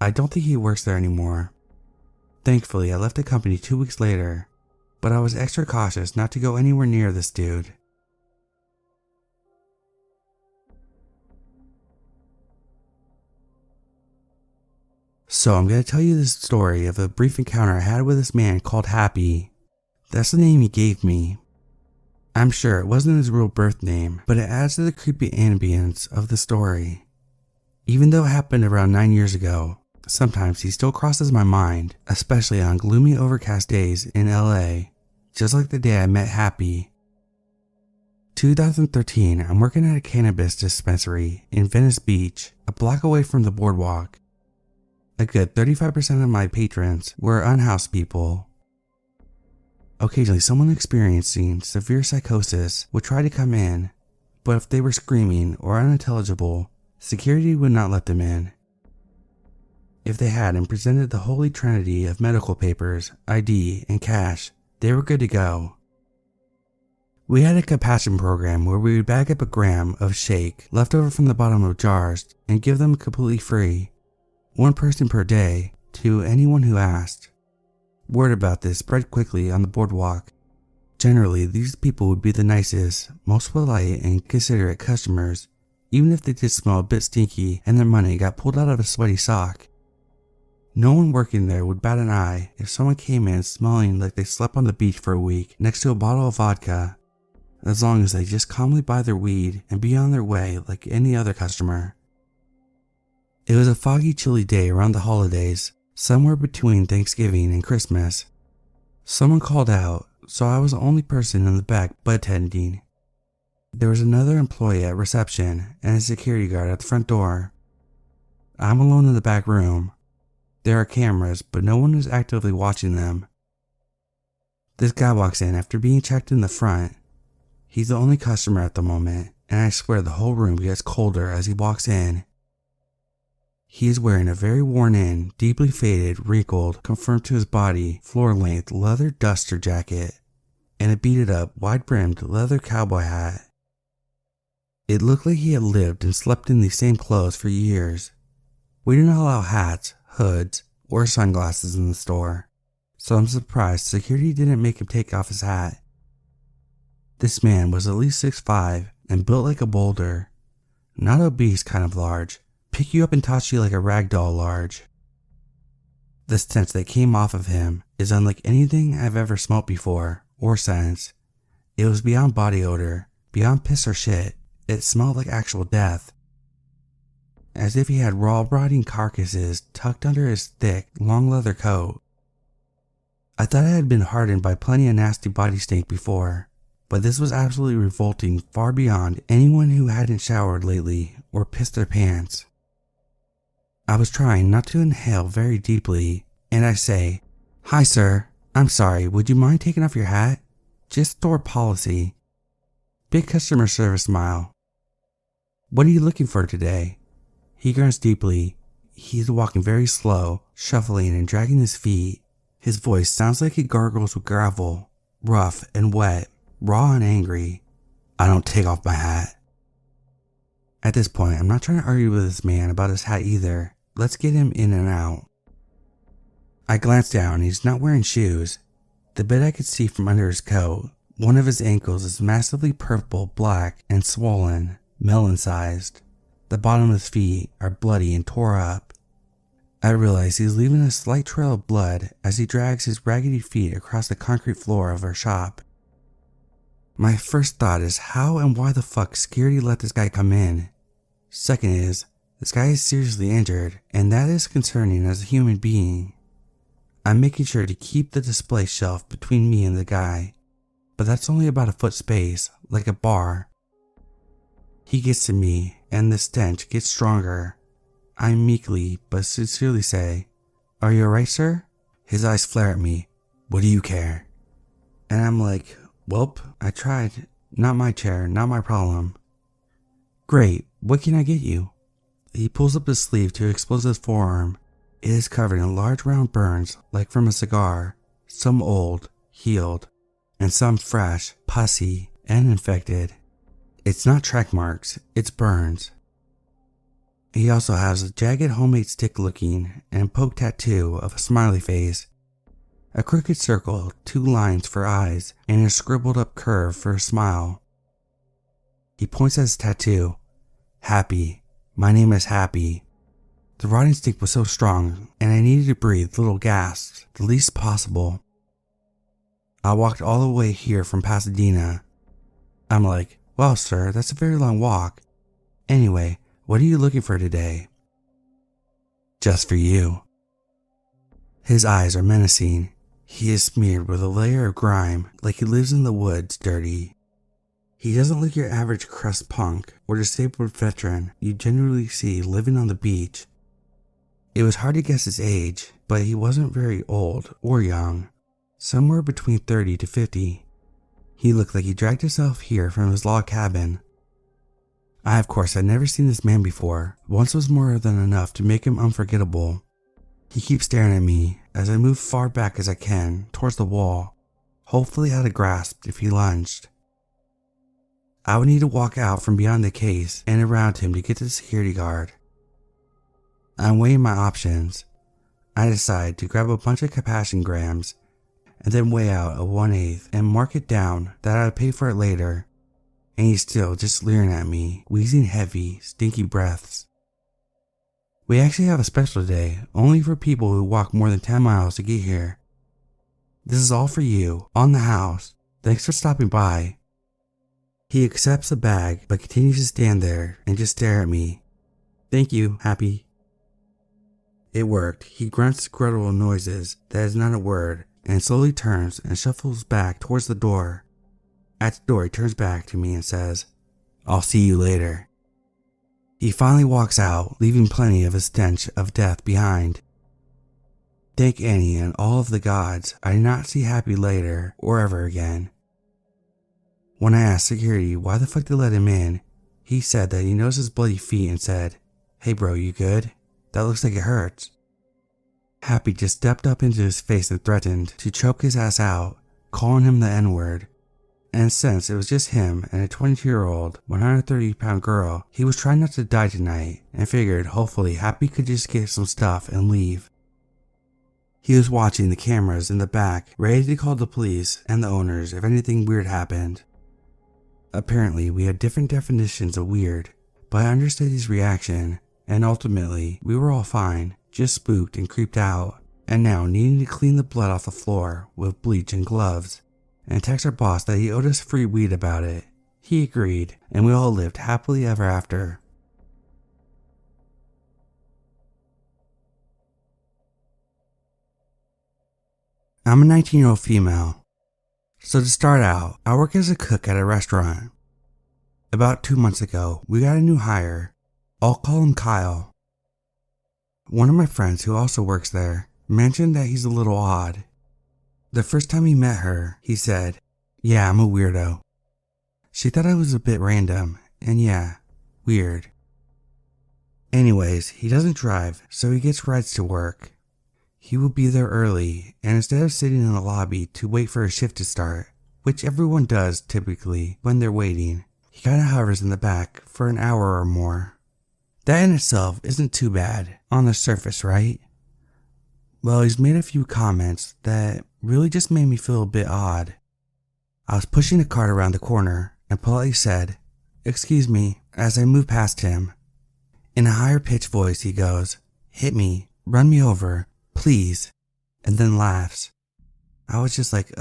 I don't think he works there anymore. Thankfully, I left the company 2 weeks later, but I was extra cautious not to go anywhere near this dude. So I'm going to tell you this story of a brief encounter I had with this man called Happy. That's the name he gave me. I'm sure it wasn't his real birth name, but it adds to the creepy ambience of the story. Even though it happened around 9 years ago, sometimes he still crosses my mind, especially on gloomy overcast days in LA, just like the day I met Happy. 2013, I'm working at a cannabis dispensary in Venice Beach, a block away from the boardwalk. A good 35% of my patrons were unhoused people. Occasionally, someone experiencing severe psychosis would try to come in, but if they were screaming or unintelligible, security would not let them in. If they had and presented the holy trinity of medical papers, ID, and cash, they were good to go. We had a compassion program where we would bag up a gram of shake left over from the bottom of jars and give them completely free, 1 person per day, to anyone who asked. Word about this spread quickly on the boardwalk. Generally, these people would be the nicest, most polite, and considerate customers, even if they did smell a bit stinky and their money got pulled out of a sweaty sock. No one working there would bat an eye if someone came in smelling like they slept on the beach for a week next to a bottle of vodka, as long as they just calmly buy their weed and be on their way like any other customer. It was a foggy, chilly day around the holidays, somewhere between Thanksgiving and Christmas. Someone called out, so I was the only person in the back bartending. There was another employee at reception and a security guard at the front door. I'm alone in the back room. There are cameras, but no one is actively watching them. This guy walks in after being checked in the front. He's the only customer at the moment, and I swear the whole room gets colder as he walks in. He is wearing a very worn-in, deeply faded, wrinkled, conformed to his body, floor-length leather duster jacket, and a beaded-up, wide-brimmed leather cowboy hat. It looked like he had lived and slept in these same clothes for years. We do not allow hats, hoods, or sunglasses in the store, so I'm surprised security didn't make him take off his hat. This man was at least 6'5" and built like a boulder. Not obese kind of large, pick you up and toss you like a rag doll large. The stench that came off of him is unlike anything I've ever smelt before or since. It was beyond body odor, beyond piss or shit. It smelled like actual death. As if he had raw rotting carcasses tucked under his thick, long leather coat. I thought I had been hardened by plenty of nasty body stink before, but this was absolutely revolting, far beyond anyone who hadn't showered lately or pissed their pants. I was trying not to inhale very deeply, and I say, "Hi sir, I'm sorry, would you mind taking off your hat? Just store policy." Big customer service smile. "What are you looking for today?" He grunts deeply. He's walking very slow, shuffling and dragging his feet. His voice sounds like he gargles with gravel, rough and wet, raw and angry. "I don't take off my hat." At this point, I'm not trying to argue with this man about his hat either. Let's get him in and out. I glance down and he's not wearing shoes. The bit I could see from under his coat. One of his ankles is massively purple, black, and swollen, melon-sized. The bottom of his feet are bloody and tore up. I realize he's leaving a slight trail of blood as he drags his raggedy feet across the concrete floor of our shop. My first thought is how and why the fuck security let this guy come in. Second is, this guy is seriously injured, and that is concerning as a human being. I'm making sure to keep the display shelf between me and the guy, but that's only about a foot space, like a bar. He gets to me, and the stench gets stronger. I meekly but sincerely say, "Are you alright, sir?" His eyes flare at me. "What do you care?" And I'm like, "Welp, I tried. Not my chair, not my problem." "Great, what can I get you?" He pulls up his sleeve to expose his forearm. It is covered in large round burns like from a cigar, some old, healed, and some fresh, pussy, and infected. It's not track marks, it's burns. He also has a jagged homemade stick looking and poke tattoo of a smiley face, a crooked circle, 2 lines for eyes, and a scribbled up curve for a smile. He points at his tattoo. "Happy. My name is Happy." The rotting stink was so strong, and I needed to breathe little gasps, the least possible. I walked all the way here from Pasadena. I'm like, "Well, sir, that's a very long walk. Anyway, what are you looking for today?" "Just for you." His eyes are menacing. He is smeared with a layer of grime, like he lives in the woods dirty. He doesn't look your average crust punk or disabled veteran you generally see living on the beach. It was hard to guess his age, but he wasn't very old or young, somewhere between 30 to 50. He looked like he dragged himself here from his log cabin. I, of course, had never seen this man before. Once was more than enough to make him unforgettable. He keeps staring at me as I move far back as I can towards the wall, hopefully out of grasp if he lunged. I would need to walk out from behind the case and around him to get to the security guard. I'm weighing my options. I decide to grab a bunch of compassion grams and then weigh out a 1/8 and mark it down that I would pay for it later. And he's still just leering at me, wheezing heavy, stinky breaths. "We actually have a special today, only for people who walk more than 10 miles to get here. This is all for you, on the house. Thanks for stopping by." He accepts the bag, but continues to stand there and just stare at me. "Thank you, Happy." It worked. He grunts guttural noises that is not a word, and slowly turns and shuffles back towards the door. At the door, he turns back to me and says, "I'll see you later." He finally walks out, leaving plenty of his stench of death behind. Thank Annie and all of the gods I did not see Happy later or ever again. When I asked security why the fuck they let him in, He said that he knows his bloody feet and said, "Hey bro, you good? That looks like it hurts." Happy just stepped up into his face and threatened to choke his ass out, calling him the N-word. And since it was just him and a 22-year-old, 130-pound girl, he was trying not to die tonight and figured hopefully Happy could just get some stuff and leave. He was watching the cameras in the back, ready to call the police and the owners if anything weird happened. Apparently, we had different definitions of weird, but I understood his reaction, and ultimately, we were all fine, just spooked and creeped out, and now needing to clean the blood off the floor with bleach and gloves, and text our boss that he owed us free weed about it. He agreed, and we all lived happily ever after. I'm a 19-year-old female. So to start out, I work as a cook at a restaurant. About 2 months ago, we got a new hire. I'll call him Kyle. One of my friends who also works there mentioned that he's a little odd. The first time he met her, he said, "Yeah, I'm a weirdo." She thought I was a bit random, and yeah, weird. Anyways, he doesn't drive, so he gets rides to work. He will be there early, and instead of sitting in the lobby to wait for a shift to start, which everyone does typically when they're waiting, he kinda hovers in the back for an hour or more. That in itself isn't too bad on the surface, right? Well, he's made a few comments that really just made me feel a bit odd. I was pushing a cart around the corner and politely said, "Excuse me," as I moved past him. In a higher pitched voice he goes, "Hit me, run me over, please," and then laughs. I was just like,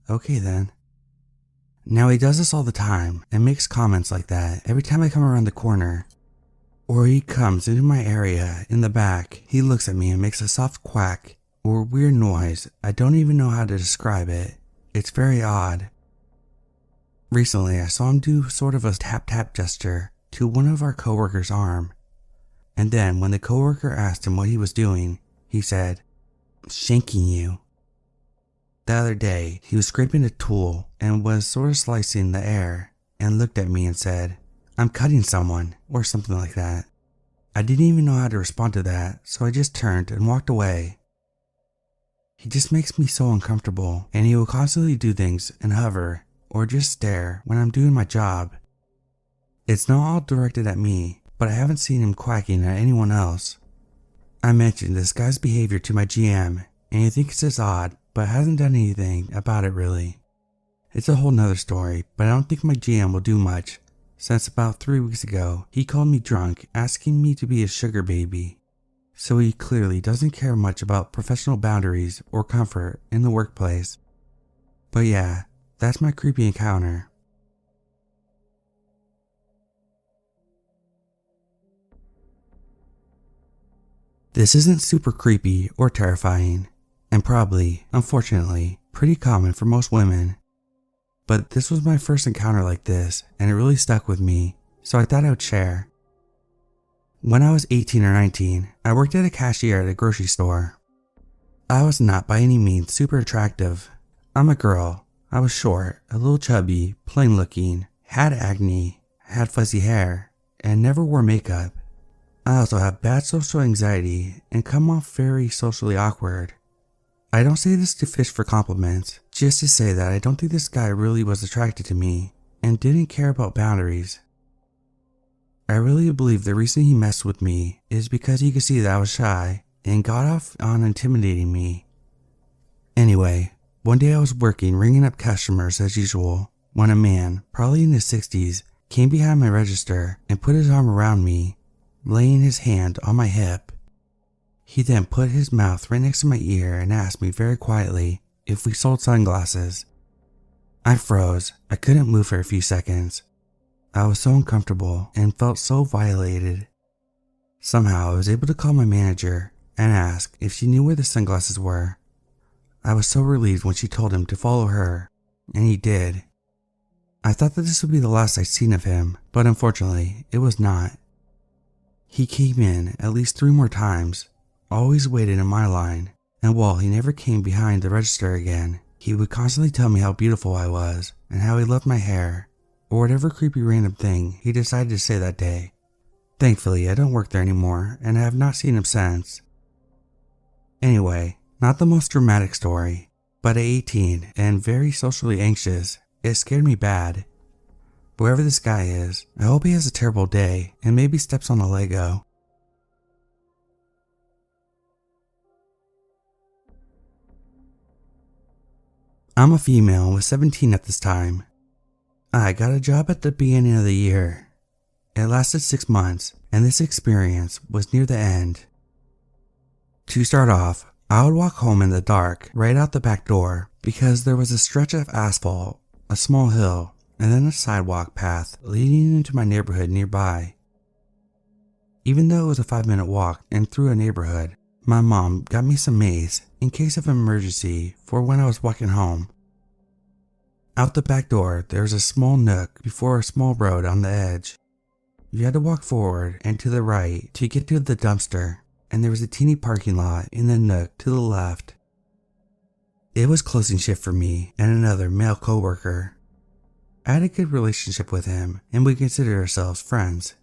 okay then. Now he does this all the time and makes comments like that every time I come around the corner. Or he comes into my area in the back, he looks at me and makes a soft quack or weird noise. I don't even know how to describe it. It's very odd. Recently I saw him do sort of a tap-tap gesture to one of our coworkers' arm. And then when the coworker asked him what he was doing, he said, "Shanking you." The other day, he was scraping a tool and was sort of slicing the air and looked at me and said, "I'm cutting someone," or something like that. I didn't even know how to respond to that, so I just turned and walked away. He just makes me so uncomfortable, and he will constantly do things and hover or just stare when I'm doing my job. It's not all directed at me, but I haven't seen him quacking at anyone else. I mentioned this guy's behavior to my GM, and he thinks it's odd, but hasn't done anything about it really. It's a whole nother story, but I don't think my GM will do much, since about 3 weeks ago, he called me drunk asking me to be a sugar baby. So he clearly doesn't care much about professional boundaries or comfort in the workplace. But yeah, that's my creepy encounter. This isn't super creepy or terrifying, and probably, unfortunately, pretty common for most women. But this was my first encounter like this, and it really stuck with me, so I thought I would share. When I was 18 or 19, I worked at a cashier at a grocery store. I was not by any means super attractive. I'm a girl. I was short, a little chubby, plain looking, had acne, had fuzzy hair, and never wore makeup. I also have bad social anxiety and come off very socially awkward. I don't say this to fish for compliments, just to say that I don't think this guy really was attracted to me and didn't care about boundaries. I really believe the reason he messed with me is because he could see that I was shy and got off on intimidating me. Anyway, one day I was working ringing up customers as usual when a man, probably in his 60s, came behind my register and put his arm around me, laying his hand on my hip. He then put his mouth right next to my ear and asked me very quietly if we sold sunglasses. I froze. I couldn't move for a few seconds. I was so uncomfortable and felt so violated. Somehow I was able to call my manager and ask if she knew where the sunglasses were. I was so relieved when she told him to follow her, and he did. I thought that this would be the last I'd seen of him, but unfortunately, it was not. He came in at least 3 more times, always waited in my line, and while he never came behind the register again, he would constantly tell me how beautiful I was and how he loved my hair, or whatever creepy random thing he decided to say that day. Thankfully, I don't work there anymore, and I have not seen him since. Anyway, not the most dramatic story, but at 18 and very socially anxious, it scared me bad. Whoever this guy is, I hope he has a terrible day and maybe steps on a Lego. I'm a female and was 17 at this time. I got a job at the beginning of the year. It lasted 6 months, and this experience was near the end. To start off, I would walk home in the dark right out the back door because there was a stretch of asphalt, a small hill, and then a sidewalk path leading into my neighborhood nearby. Even though it was a 5-minute walk and through a neighborhood, my mom got me some mace in case of emergency for when I was walking home. Out the back door, there was a small nook before a small road on the edge. You had to walk forward and to the right to get to the dumpster, and there was a teeny parking lot in the nook to the left. It was closing shift for me and another male coworker. I had a good relationship with him, and we considered ourselves friends.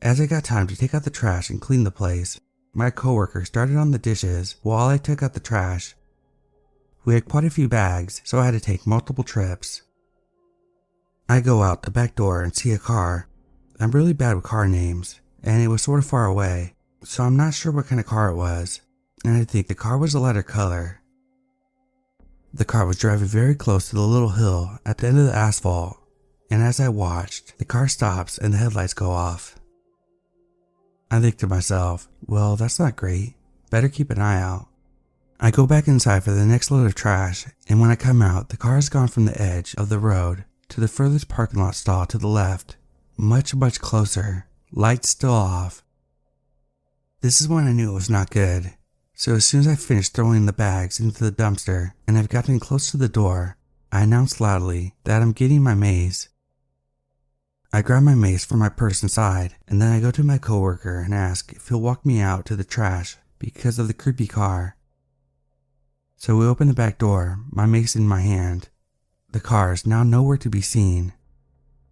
As I got time to take out the trash and clean the place, my coworker started on the dishes while I took out the trash. We had quite a few bags, so I had to take multiple trips. I go out the back door and see a car. I'm really bad with car names, and it was sort of far away, so I'm not sure what kind of car it was, and I think the car was a lighter color. The car was driving very close to the little hill at the end of the asphalt, and as I watched, the car stops and the headlights go off. I think to myself, well, that's not great. Better keep an eye out. I go back inside for the next load of trash, and when I come out, the car has gone from the edge of the road to the furthest parking lot stall to the left, much closer, lights still off. This is when I knew it was not good. So as soon as I finished throwing the bags into the dumpster and I've gotten close to the door, I announced loudly that I'm getting my mace. I grab my mace from my purse inside, and then I go to my coworker and ask if he'll walk me out to the trash because of the creepy car. So we open the back door, my mace in my hand. The car is now nowhere to be seen.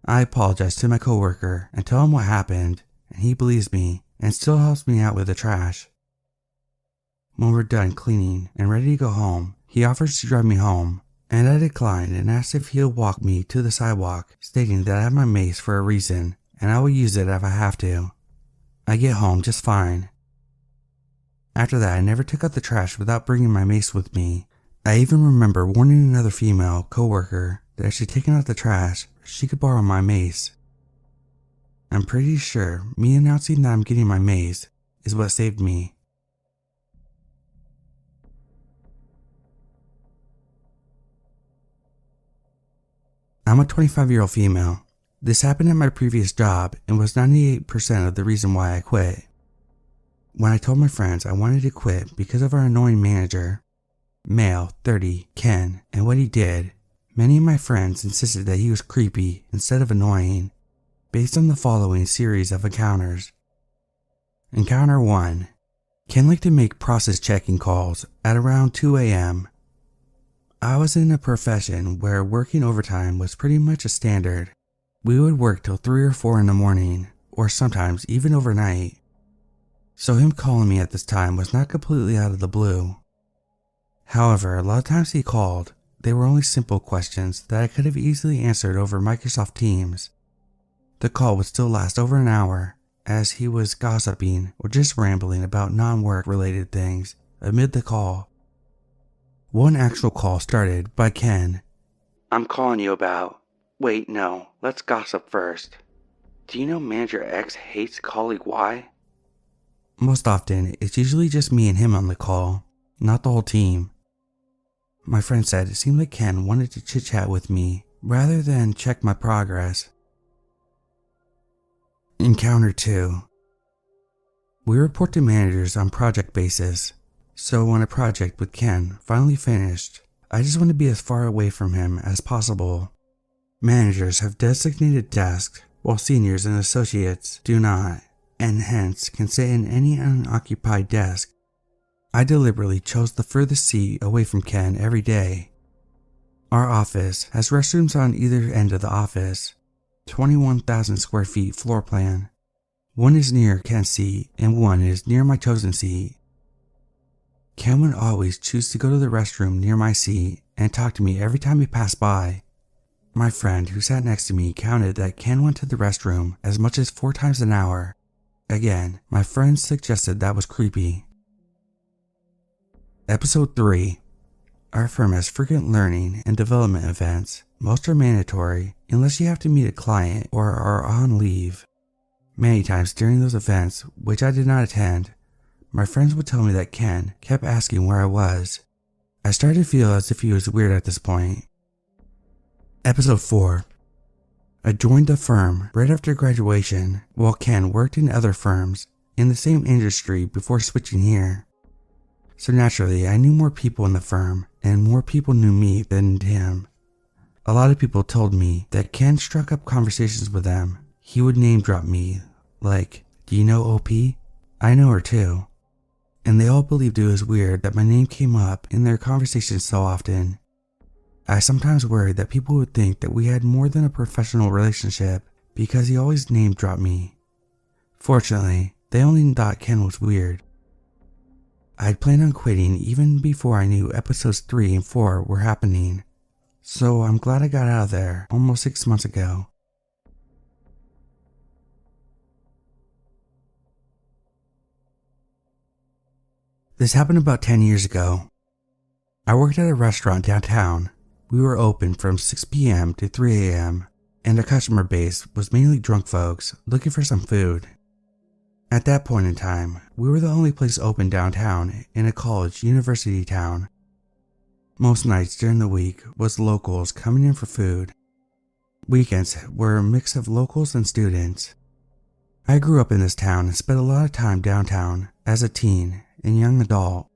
I apologize to my coworker and tell him what happened, and he believes me and still helps me out with the trash. When we're done cleaning and ready to go home, he offers to drive me home, and I declined and asked if he'll walk me to the sidewalk, stating that I have my mace for a reason and I will use it if I have to. I get home just fine. After that, I never took out the trash without bringing my mace with me. I even remember warning another female coworker that if she'd taken out the trash, she could borrow my mace. I'm pretty sure me announcing that I'm getting my mace is what saved me. I'm a 25-year-old female. This happened at my previous job and was 98% of the reason why I quit. When I told my friends I wanted to quit because of our annoying manager, male, 30, Ken, and what he did, many of my friends insisted that he was creepy instead of annoying, based on the following series of encounters. Encounter 1. Ken liked to make process checking calls at around 2 a.m. I was in a profession where working overtime was pretty much a standard. We would work till 3 or 4 in the morning, or sometimes even overnight. So him calling me at this time was not completely out of the blue. However, a lot of times he called, they were only simple questions that I could have easily answered over Microsoft Teams. The call would still last over an hour, as he was gossiping or just rambling about non-work related things amid the call. One actual call started by Ken. I'm calling you about... Wait, no, let's gossip first. Do you know Manager X hates colleague Y? Most often, it's usually just me and him on the call, not the whole team. My friend said it seemed like Ken wanted to chit-chat with me rather than check my progress. Encounter 2. We report to managers on project basis, so when a project with Ken finally finished, I just want to be as far away from him as possible. Managers have designated desks, while seniors and associates do not, and hence can sit in any unoccupied desk. I deliberately chose the furthest seat away from Ken every day. Our office has restrooms on either end of the office, 21,000 square feet floor plan. One is near Ken's seat and one is near my chosen seat. Ken would always choose to go to the restroom near my seat and talk to me every time he passed by. My friend who sat next to me counted that Ken went to the restroom as much as 4 times an hour. Again, my friend suggested that was creepy. Episode 3. Our firm has frequent learning and development events. Most are mandatory unless you have to meet a client or are on leave. Many times during those events, which I did not attend, my friends would tell me that Ken kept asking where I was. I started to feel as if he was weird at this point. Episode 4. I joined the firm right after graduation while Ken worked in other firms in the same industry before switching here. So naturally, I knew more people in the firm and more people knew me than him. A lot of people told me that Ken struck up conversations with them. He would name drop me, like, "Do you know OP? I know her too." And they all believed it was weird that my name came up in their conversations so often. I sometimes worried that people would think that we had more than a professional relationship because he always name dropped me. Fortunately, they only thought Ken was weird. I'd planned on quitting even before I knew episodes 3 and 4 were happening, so I'm glad I got out of there almost 6 months ago. This happened about 10 years ago. I worked at a restaurant downtown. We were open from 6 p.m. to 3 a.m., and our customer base was mainly drunk folks looking for some food. At that point in time, we were the only place open downtown in a college university town. Most nights during the week was locals coming in for food. Weekends were a mix of locals and students. I grew up in this town and spent a lot of time downtown as a teen and young adult.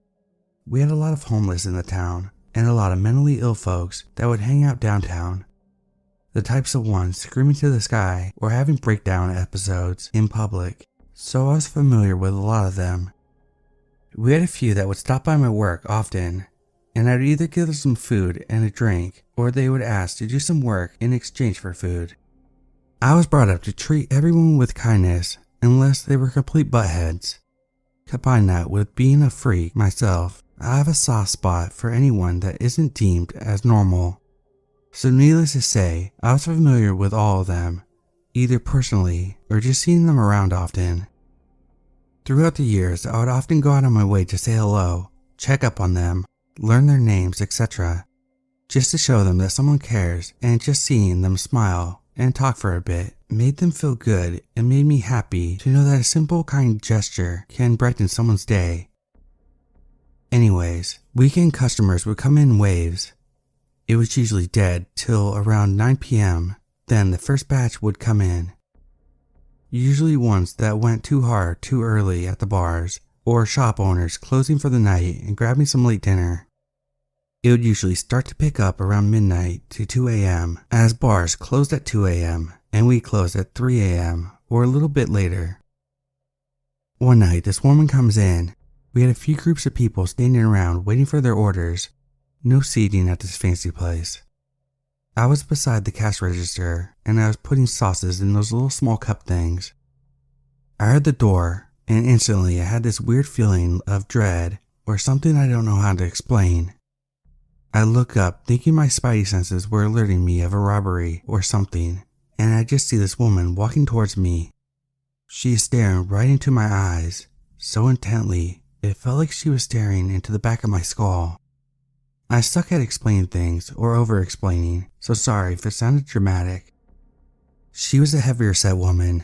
We had a lot of homeless in the town and a lot of mentally ill folks that would hang out downtown. The types of ones screaming to the sky or having breakdown episodes in public, so I was familiar with a lot of them. We had a few that would stop by my work often, and I'd either give them some food and a drink or they would ask to do some work in exchange for food. I was brought up to treat everyone with kindness unless they were complete buttheads. Combine that with being a freak myself, I have a soft spot for anyone that isn't deemed as normal. So needless to say, I was familiar with all of them, either personally or just seeing them around often. Throughout the years, I would often go out of my way to say hello, check up on them, learn their names, etc., just to show them that someone cares, and just seeing them smile and talk for a bit made them feel good and made me happy to know that a simple kind gesture can brighten someone's day. Anyways, weekend customers would come in waves. It was usually dead till around 9 p.m. Then the first batch would come in. Usually ones that went too hard too early at the bars, or shop owners closing for the night and grabbing some late dinner. It would usually start to pick up around midnight to 2 a.m. as bars closed at 2 a.m. and we closed at 3 a.m. or a little bit later. One night this woman comes in. We had a few groups of people standing around waiting for their orders. No seating at this fancy place. I was beside the cash register and I was putting sauces in those little small cup things. I heard the door and instantly I had this weird feeling of dread or something I don't know how to explain. I look up thinking my spidey senses were alerting me of a robbery or something, and I just see this woman walking towards me. She is staring right into my eyes, so intently it felt like she was staring into the back of my skull. I suck at explaining things or over-explaining, so sorry if it sounded dramatic. She was a heavier set woman,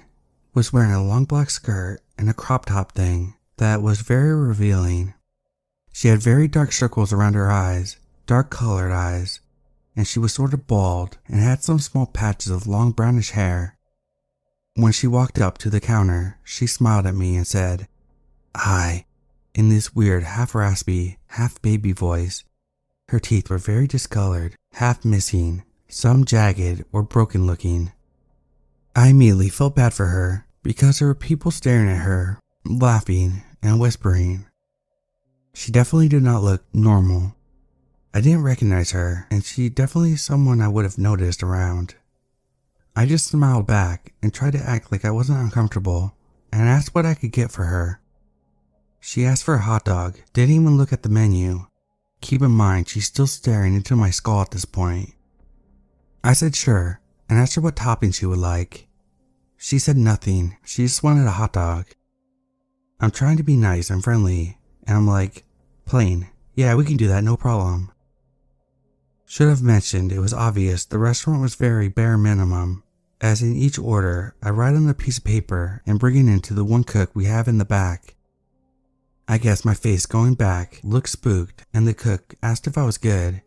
was wearing a long black skirt and a crop top thing that was very revealing. She had very dark circles around her eyes, dark colored eyes, and she was sort of bald and had some small patches of long brownish hair. When she walked up to the counter, she smiled at me and said, "Hi," in this weird half-raspy, half-baby voice. Her teeth were very discolored, half missing, some jagged or broken looking. I immediately felt bad for her because there were people staring at her, laughing and whispering. She definitely did not look normal. I didn't recognize her, and she definitely someone I would have noticed around. I just smiled back and tried to act like I wasn't uncomfortable and asked what I could get for her. She asked for a hot dog, didn't even look at the menu. Keep in mind, she's still staring into my skull at this point. I said sure and asked her what topping she would like. She said nothing, she just wanted a hot dog. I'm trying to be nice and friendly, and I'm like, plain, yeah, we can do that, no problem. Should have mentioned it was obvious the restaurant was very bare minimum, as in each order I write on a piece of paper and bring it into the one cook we have in the back. I guess my face going back looked spooked and the cook asked if I was good.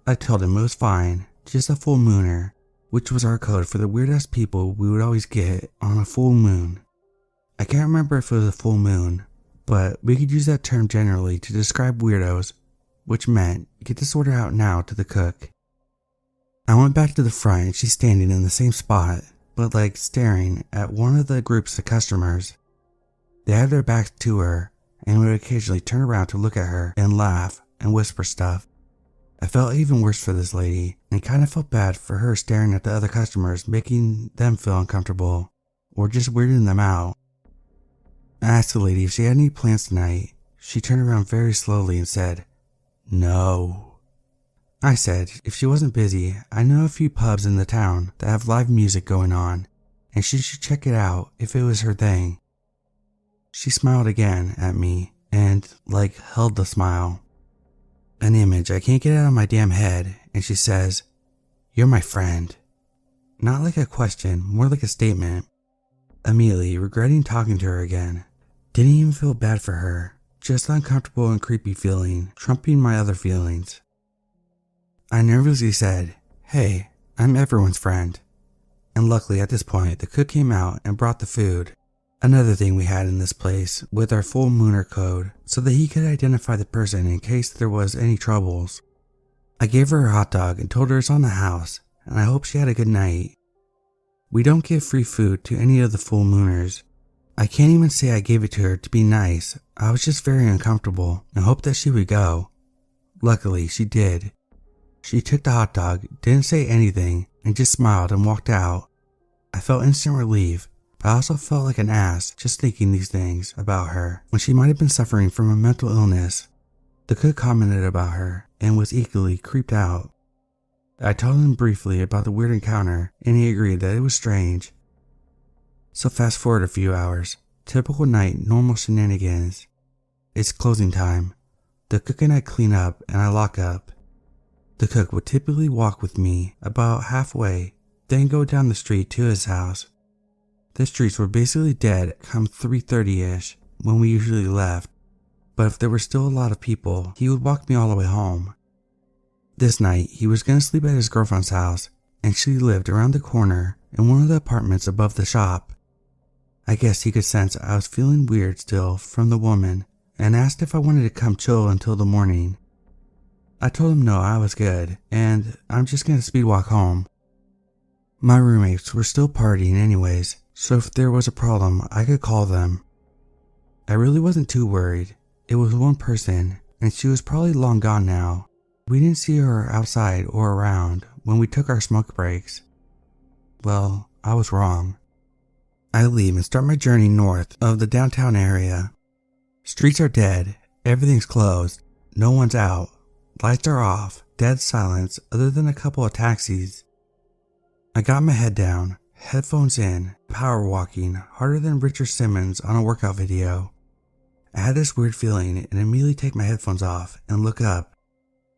I told him it was fine, just a full mooner, which was our code for the weird-ass people we would always get on a full moon. I can't remember if it was a full moon, but we could use that term generally to describe weirdos, which meant get this order out now to the cook. I went back to the front and she's standing in the same spot, but like staring at one of the groups of customers. They had their backs to her and would occasionally turn around to look at her and laugh and whisper stuff. I felt even worse for this lady and kind of felt bad for her staring at the other customers, making them feel uncomfortable or just weirding them out. I asked the lady if she had any plans tonight. She turned around very slowly and said, "No." I said if she wasn't busy, I know a few pubs in the town that have live music going on and she should check it out if it was her thing. She smiled again at me and held the smile. An image I can't get out of my damn head, and she says, "You're my friend." Not like a question, more like a statement. Immediately regretting talking to her again. Didn't even feel bad for her, just uncomfortable and creepy feeling, trumping my other feelings. I nervously said, "Hey, I'm everyone's friend." And luckily at this point the cook came out and brought the food. Another thing we had in this place with our full mooner code so that he could identify the person in case there was any troubles. I gave her a hot dog and told her it's on the house and I hope she had a good night. We don't give free food to any of the full mooners. I can't even say I gave it to her to be nice. I was just very uncomfortable and hoped that she would go. Luckily she did. She took the hot dog, didn't say anything, and just smiled and walked out. I felt instant relief. I also felt like an ass just thinking these things about her when she might have been suffering from a mental illness. The cook commented about her and was equally creeped out. I told him briefly about the weird encounter and he agreed that it was strange. So fast forward a few hours. Typical night, normal shenanigans. It's closing time. The cook and I clean up and I lock up. The cook would typically walk with me about halfway, then go down the street to his house. The streets were basically dead come 3:30ish when we usually left, but if there were still a lot of people, he would walk me all the way home. This night, he was going to sleep at his girlfriend's house, and she lived around the corner in one of the apartments above the shop. I guess he could sense I was feeling weird still from the woman and asked if I wanted to come chill until the morning. I told him no, I was good, and I'm just going to speed walk home. My roommates were still partying anyways, so if there was a problem, I could call them. I really wasn't too worried. It was one person, and she was probably long gone now. We didn't see her outside or around when we took our smoke breaks. Well, I was wrong. I leave and start my journey north of the downtown area. Streets are dead, everything's closed, no one's out, lights are off, dead silence other than a couple of taxis. I got my head down, headphones in, power walking harder than Richard Simmons on a workout video. I had this weird feeling and immediately take my headphones off and look up.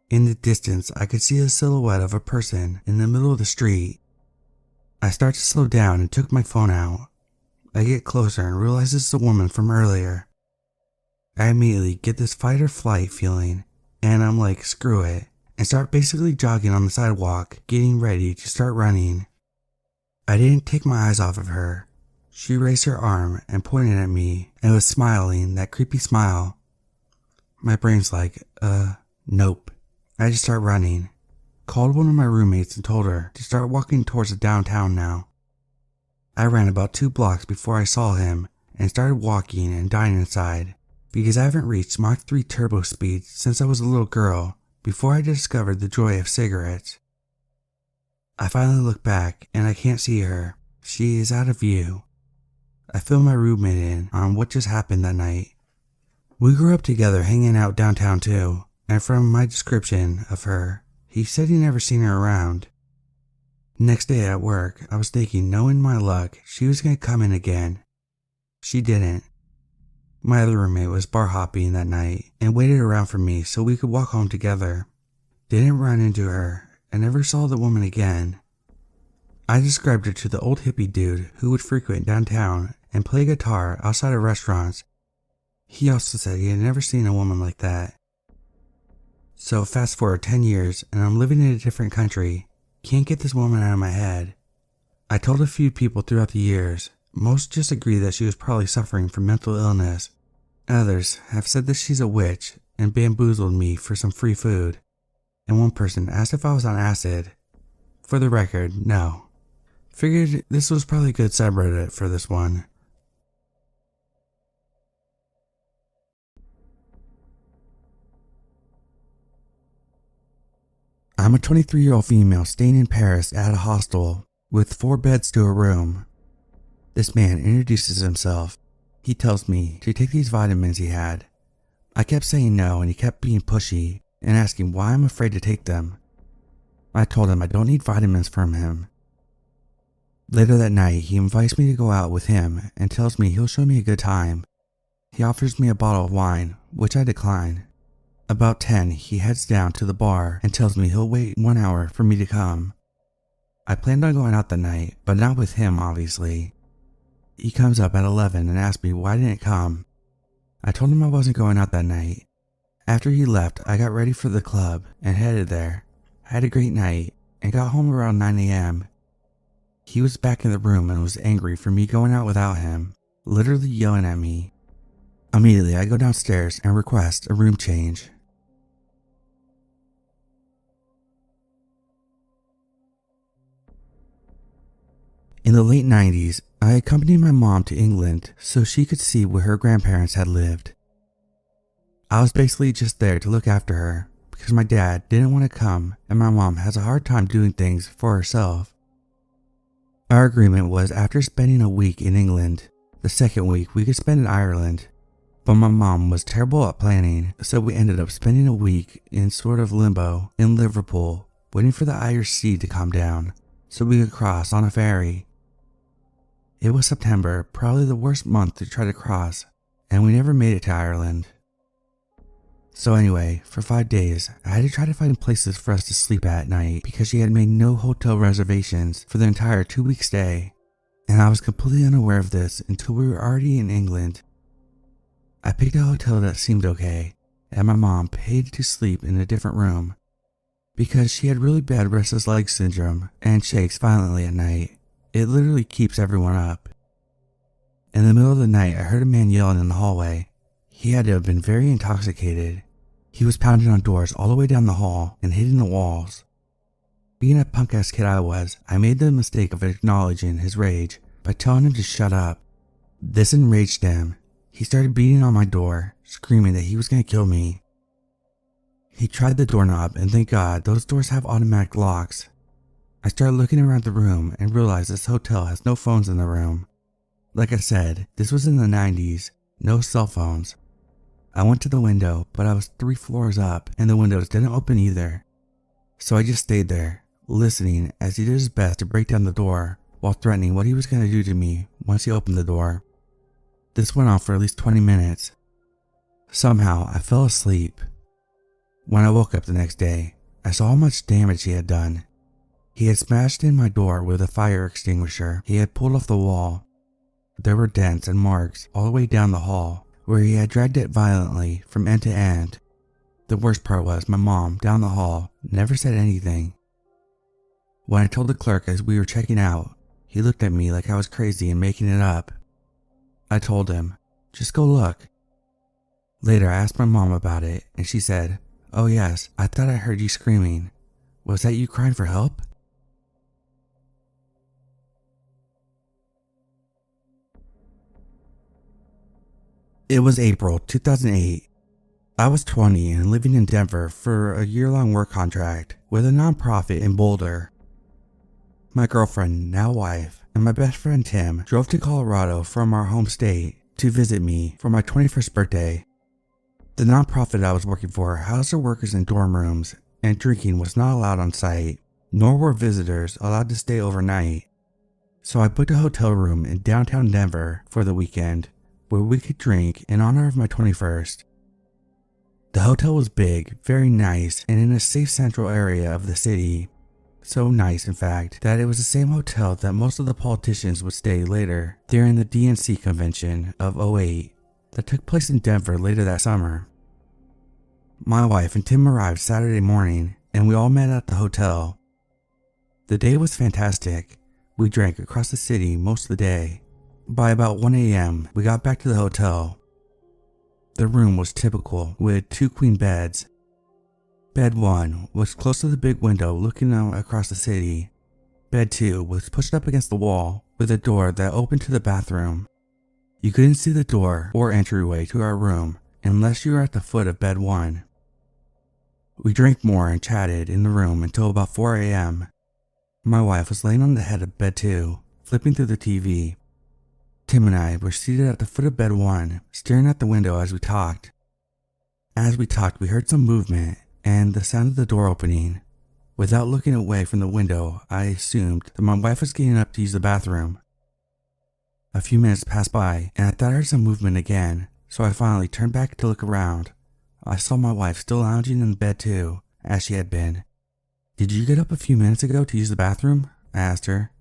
In the distance, I could see a silhouette of a person in the middle of the street. I start to slow down and took my phone out. I get closer and realize it's the woman from earlier. I immediately get this fight or flight feeling and I'm like, screw it, and start basically jogging on the sidewalk, getting ready to start running. I didn't take my eyes off of her. She raised her arm and pointed at me and was smiling, that creepy smile. My brain's like, nope. I just start running. Called one of my roommates and told her to start walking towards the downtown now. I ran about 2 blocks before I saw him and started walking and dying inside because I haven't reached Mach 3 turbo speed since I was a little girl, before I discovered the joy of cigarettes. I finally look back and I can't see her. She is out of view. I fill my roommate in on what just happened that night. We grew up together hanging out downtown too, and from my description of her, he said he never seen her around. Next day at work, I was thinking, knowing my luck, she was going to come in again. She didn't. My other roommate was bar hopping that night and waited around for me so we could walk home together. Didn't run into her and never saw the woman again. I described her to the old hippie dude who would frequent downtown and play guitar outside of restaurants. He also said he had never seen a woman like that. So fast forward 10 years and I'm living in a different country. Can't get this woman out of my head. I told a few people throughout the years. Most just agree that she was probably suffering from mental illness. Others have said that she's a witch and bamboozled me for some free food. And one person asked if I was on acid. For the record, no. Figured this was probably a good subreddit for this one. I'm a 23-year-old female staying in Paris at a hostel with 4 beds to a room. This man introduces himself. He tells me to take these vitamins he had. I kept saying no and he kept being pushy and asking why I'm afraid to take them. I told him I don't need vitamins from him. Later that night, he invites me to go out with him and tells me he'll show me a good time. He offers me a bottle of wine, which I decline. About 10, he heads down to the bar and tells me he'll wait 1 hour for me to come. I planned on going out that night, but not with him obviously. He comes up at 11 and asks me why I didn't come. I told him I wasn't going out that night. After he left, I got ready for the club and headed there. I had a great night and got home around 9 a.m. He was back in the room and was angry for me going out without him, literally yelling at me. Immediately, I go downstairs and request a room change. In the late 90s, I accompanied my mom to England so she could see where her grandparents had lived. I was basically just there to look after her because my dad didn't want to come and my mom has a hard time doing things for herself. Our agreement was after spending a week in England, the second week we could spend in Ireland, but my mom was terrible at planning, so we ended up spending a week in sort of limbo in Liverpool, waiting for the Irish Sea to calm down so we could cross on a ferry. It was September, probably the worst month to try to cross, and we never made it to Ireland. So anyway, for 5 days, I had to try to find places for us to sleep at night because she had made no hotel reservations for the entire 2-week stay, and I was completely unaware of this until we were already in England. I picked a hotel that seemed okay, and my mom paid to sleep in a different room because she had really bad restless leg syndrome and shakes violently at night. It literally keeps everyone up. In the middle of the night, I heard a man yelling in the hallway. He had to have been very intoxicated. He was pounding on doors all the way down the hall and hitting the walls. Being a punk-ass kid I was, I made the mistake of acknowledging his rage by telling him to shut up. This enraged him. He started beating on my door, screaming that he was going to kill me. He tried the doorknob and thank God those doors have automatic locks. I started looking around the room and realized this hotel has no phones in the room. Like I said, this was in the 90s, no cell phones. I went to the window, but I was 3 floors up and the windows didn't open either. So I just stayed there, listening as he did his best to break down the door while threatening what he was going to do to me once he opened the door. This went on for at least 20 minutes. Somehow, I fell asleep. When I woke up the next day, I saw how much damage he had done. He had smashed in my door with a fire extinguisher he had pulled off the wall. There were dents and marks all the way down the hall where he had dragged it violently from end to end. The worst part was my mom down the hall never said anything. When I told the clerk as we were checking out, he looked at me like I was crazy and making it up. I told him, just go look. Later I asked my mom about it and she said, "Oh yes, I thought I heard you screaming. Was that you crying for help?" It was April 2008. I was 20 and living in Denver for a year-long work contract with a nonprofit in Boulder. My girlfriend, now wife, and my best friend Tim drove to Colorado from our home state to visit me for my 21st birthday. The nonprofit I was working for housed the workers in dorm rooms, and drinking was not allowed on site, nor were visitors allowed to stay overnight. So I booked a hotel room in downtown Denver for the weekend where we could drink in honor of my 21st. The hotel was big, very nice, and in a safe central area of the city. So nice, in fact, that it was the same hotel that most of the politicians would stay later during the DNC convention of '08 that took place in Denver later that summer. My wife and Tim arrived Saturday morning, and we all met at the hotel. The day was fantastic. We drank across the city most of the day. By about 1 a.m., we got back to the hotel. The room was typical, with 2 queen beds. Bed 1 was close to the big window looking out across the city. Bed 2 was pushed up against the wall with a door that opened to the bathroom. You couldn't see the door or entryway to our room unless you were at the foot of bed 1. We drank more and chatted in the room until about 4 a.m. My wife was laying on the head of bed 2, flipping through the TV. Tim and I were seated at the foot of bed 1, staring at the window as we talked. As we talked, we heard some movement and the sound of the door opening. Without looking away from the window, I assumed that my wife was getting up to use the bathroom. A few minutes passed by, and I thought I heard some movement again, so I finally turned back to look around. I saw my wife still lounging in bed 2, as she had been. "Did you get up a few minutes ago to use the bathroom?" I asked her.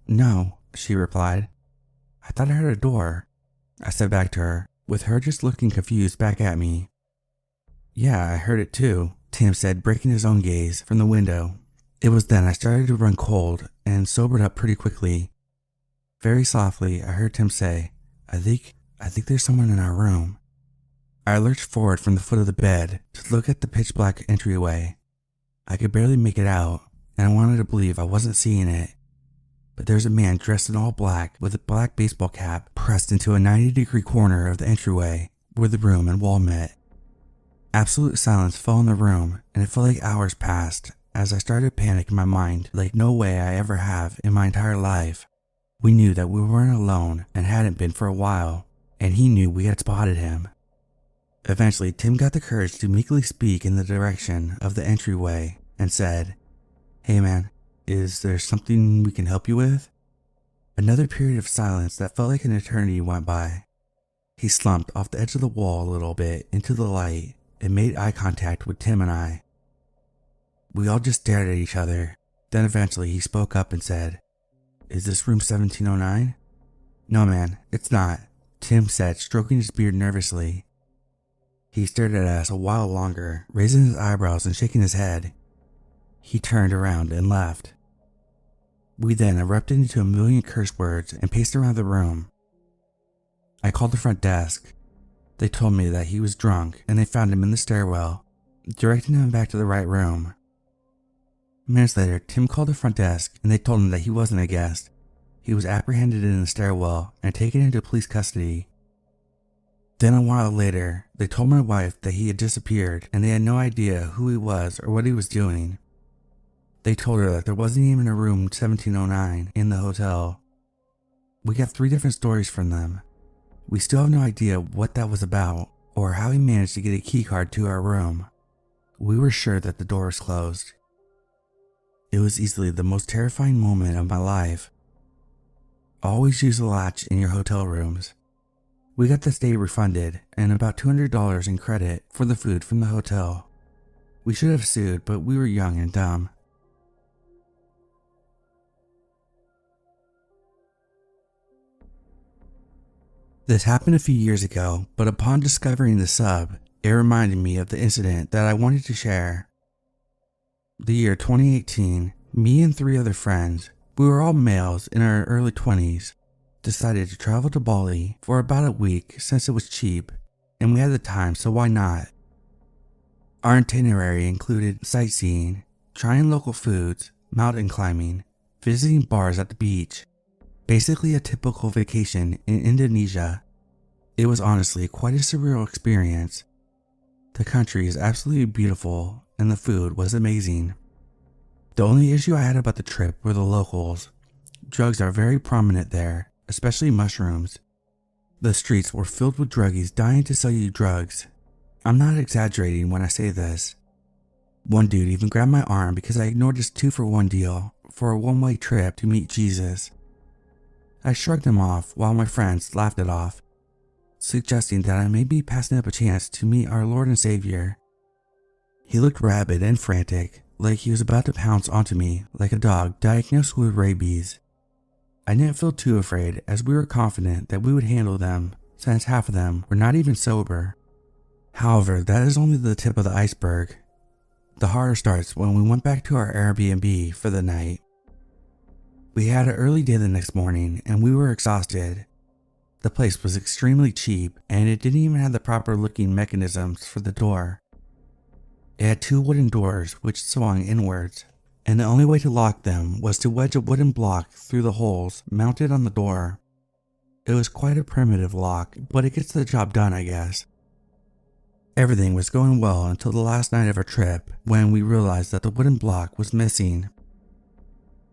"No," she replied. "I thought I heard a door," I said back to her, with her just looking confused back at me. "Yeah, I heard it too," Tim said, breaking his own gaze from the window. It was then I started to run cold and sobered up pretty quickly. Very softly, I heard Tim say, I think there's someone in our room." I lurched forward from the foot of the bed to look at the pitch black entryway. I could barely make it out, and I wanted to believe I wasn't seeing it. But there's a man dressed in all black with a black baseball cap pressed into a 90-degree corner of the entryway where the room and wall met. Absolute silence fell in the room, and it felt like hours passed as I started to panic in my mind like no way I ever have in my entire life. We knew that we weren't alone and hadn't been for a while, and he knew we had spotted him. Eventually, Tim got the courage to meekly speak in the direction of the entryway and said, "Hey man, is there something we can help you with?" Another period of silence that felt like an eternity went by. He slumped off the edge of the wall a little bit into the light and made eye contact with Tim and I. We all just stared at each other. Then eventually he spoke up and said, "Is this room 1709? "No man, it's not," Tim said, stroking his beard nervously. He stared at us a while longer, raising his eyebrows and shaking his head. He turned around and left. We then erupted into a million curse words and paced around the room. I called the front desk. They told me that he was drunk and they found him in the stairwell, directing him back to the right room. Minutes later, Tim called the front desk and they told him that he wasn't a guest. He was apprehended in the stairwell and taken into police custody. Then a while later, they told my wife that he had disappeared and they had no idea who he was or what he was doing. They told her that there wasn't even a room 1709 in the hotel. We got 3 different stories from them. We still have no idea what that was about or how he managed to get a keycard to our room. We were sure that the door was closed. It was easily the most terrifying moment of my life. Always use a latch in your hotel rooms. We got the stay refunded and about $200 in credit for the food from the hotel. We should have sued, but we were young and dumb. This happened a few years ago, but upon discovering the sub, it reminded me of the incident that I wanted to share. The year 2018, me and 3 other friends, we were all males in our early 20s, decided to travel to Bali for about a week since it was cheap, and we had the time, so why not? Our itinerary included sightseeing, trying local foods, mountain climbing, visiting bars at the beach. Basically a typical vacation in Indonesia. It was honestly quite a surreal experience. The country is absolutely beautiful and the food was amazing. The only issue I had about the trip were the locals. Drugs are very prominent there, especially mushrooms. The streets were filled with druggies dying to sell you drugs. I'm not exaggerating when I say this. One dude even grabbed my arm because I ignored his 2-for-1 deal for a one-way trip to meet Jesus. I shrugged him off while my friends laughed it off, suggesting that I may be passing up a chance to meet our Lord and Savior. He looked rabid and frantic, like he was about to pounce onto me like a dog diagnosed with rabies. I didn't feel too afraid as we were confident that we would handle them since half of them were not even sober. However, that is only the tip of the iceberg. The horror starts when we went back to our Airbnb for the night. We had an early day the next morning and we were exhausted. The place was extremely cheap and it didn't even have the proper looking mechanisms for the door. It had 2 wooden doors which swung inwards, and the only way to lock them was to wedge a wooden block through the holes mounted on the door. It was quite a primitive lock, but it gets the job done, I guess. Everything was going well until the last night of our trip when we realized that the wooden block was missing.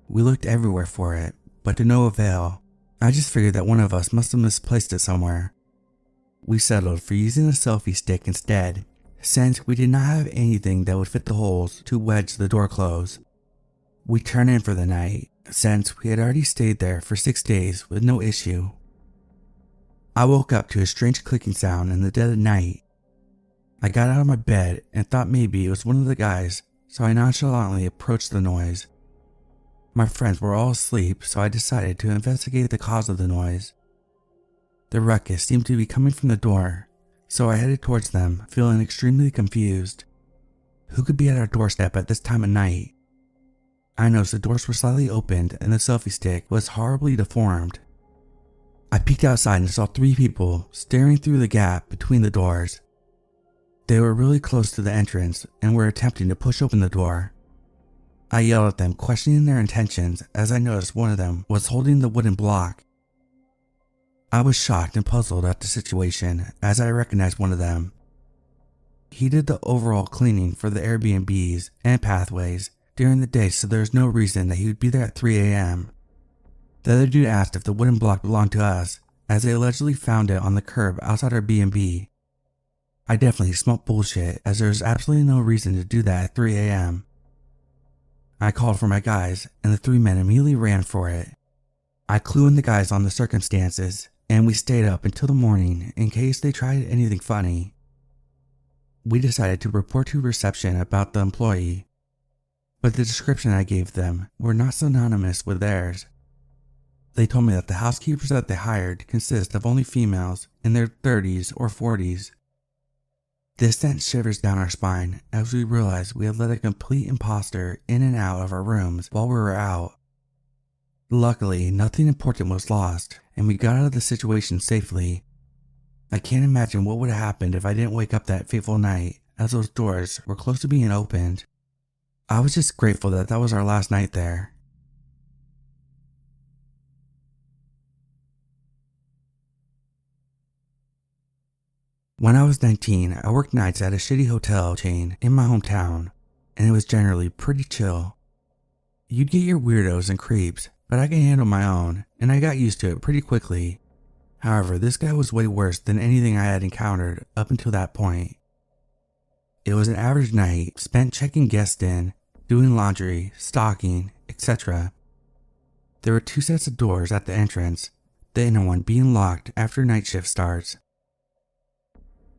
We looked everywhere for it, but to no avail. I just figured that one of us must have misplaced it somewhere. We settled for using a selfie stick instead, since we did not have anything that would fit the holes to wedge the door closed. We turned in for the night, since we had already stayed there for 6 days with no issue. I woke up to a strange clicking sound in the dead of night. I got out of my bed and thought maybe it was one of the guys, so I nonchalantly approached the noise. My friends were all asleep, so I decided to investigate the cause of the noise. The ruckus seemed to be coming from the door, so I headed towards them, feeling extremely confused. Who could be at our doorstep at this time of night? I noticed the doors were slightly opened and the selfie stick was horribly deformed. I peeked outside and saw 3 people staring through the gap between the doors. They were really close to the entrance and were attempting to push open the door. I yelled at them, questioning their intentions as I noticed one of them was holding the wooden block. I was shocked and puzzled at the situation as I recognized one of them. He did the overall cleaning for the Airbnbs and pathways during the day, so there was no reason that he would be there at 3 a.m. The other dude asked if the wooden block belonged to us, as they allegedly found it on the curb outside our B&B. I definitely smelled bullshit, as there was absolutely no reason to do that at 3 a.m. I called for my guys, and the 3 men immediately ran for it. I clued in the guys on the circumstances, and we stayed up until the morning in case they tried anything funny. We decided to report to reception about the employee, but the description I gave them were not synonymous with theirs. They told me that the housekeepers that they hired consist of only females in their 30s or 40s. This sent shivers down our spine as we realized we had let a complete imposter in and out of our rooms while we were out. Luckily, nothing important was lost and we got out of the situation safely. I can't imagine what would have happened if I didn't wake up that fateful night as those doors were close to being opened. I was just grateful that that was our last night there. When I was 19, I worked nights at a shitty hotel chain in my hometown, and it was generally pretty chill. You'd get your weirdos and creeps, but I could handle my own, and I got used to it pretty quickly. However, this guy was way worse than anything I had encountered up until that point. It was an average night spent checking guests in, doing laundry, stocking, etc. There were 2 sets of doors at the entrance, the inner one being locked after night shift starts.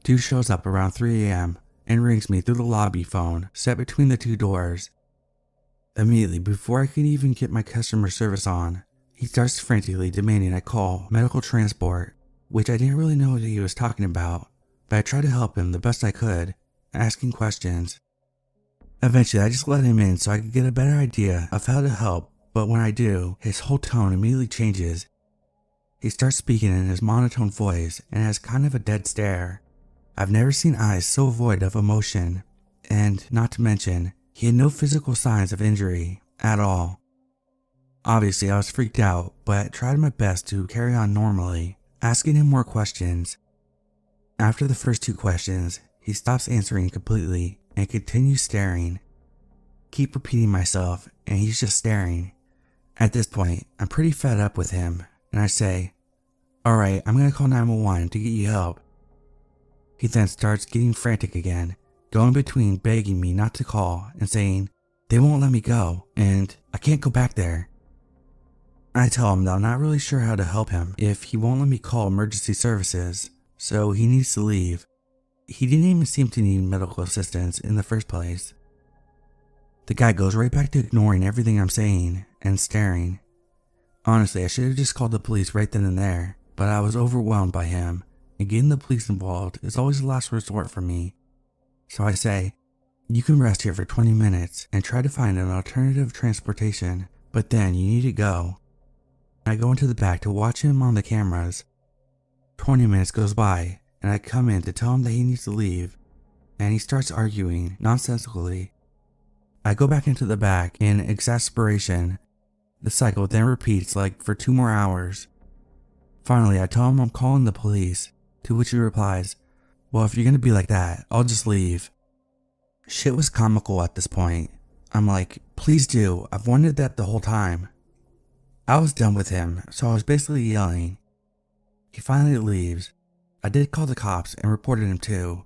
Dude shows up around 3 a.m. and rings me through the lobby phone set between the 2 doors. Immediately before I can even get my customer service on, he starts frantically demanding I call medical transport, which I didn't really know what he was talking about, but I tried to help him the best I could, asking questions. Eventually I just let him in so I could get a better idea of how to help, but when I do, his whole tone immediately changes. He starts speaking in his monotone voice and has kind of a dead stare. I've never seen eyes so void of emotion, and not to mention, he had no physical signs of injury at all. Obviously, I was freaked out, but tried my best to carry on normally, asking him more questions. After the first 2 questions, He stops answering completely and continues staring. Keep repeating myself, and he's just staring. At this point, I'm pretty fed up with him, and I say, "Alright, I'm gonna call 911 to get you help." He then starts getting frantic again, going between begging me not to call and saying, "They won't let me go, and I can't go back there." I tell him that I'm not really sure how to help him if he won't let me call emergency services, so he needs to leave. He didn't even seem to need medical assistance in the first place. The guy goes right back to ignoring everything I'm saying and staring. Honestly, I should have just called the police right then and there, but I was overwhelmed by him, and getting the police involved is always the last resort for me. So I say, "You can rest here for 20 minutes and try to find an alternative transportation, but then you need to go." I go into the back to watch him on the cameras. 20 minutes goes by, and I come in to tell him that he needs to leave, and he starts arguing nonsensically. I go back into the back in exasperation. The cycle then repeats like for 2 more hours. Finally, I tell him I'm calling the police, to which he replies, "Well, if you're gonna be like that, I'll just leave." Shit was comical at this point. I'm like, "Please do, I've wanted that the whole time." I was done with him, so I was basically yelling. He finally leaves. I did call the cops and reported him too.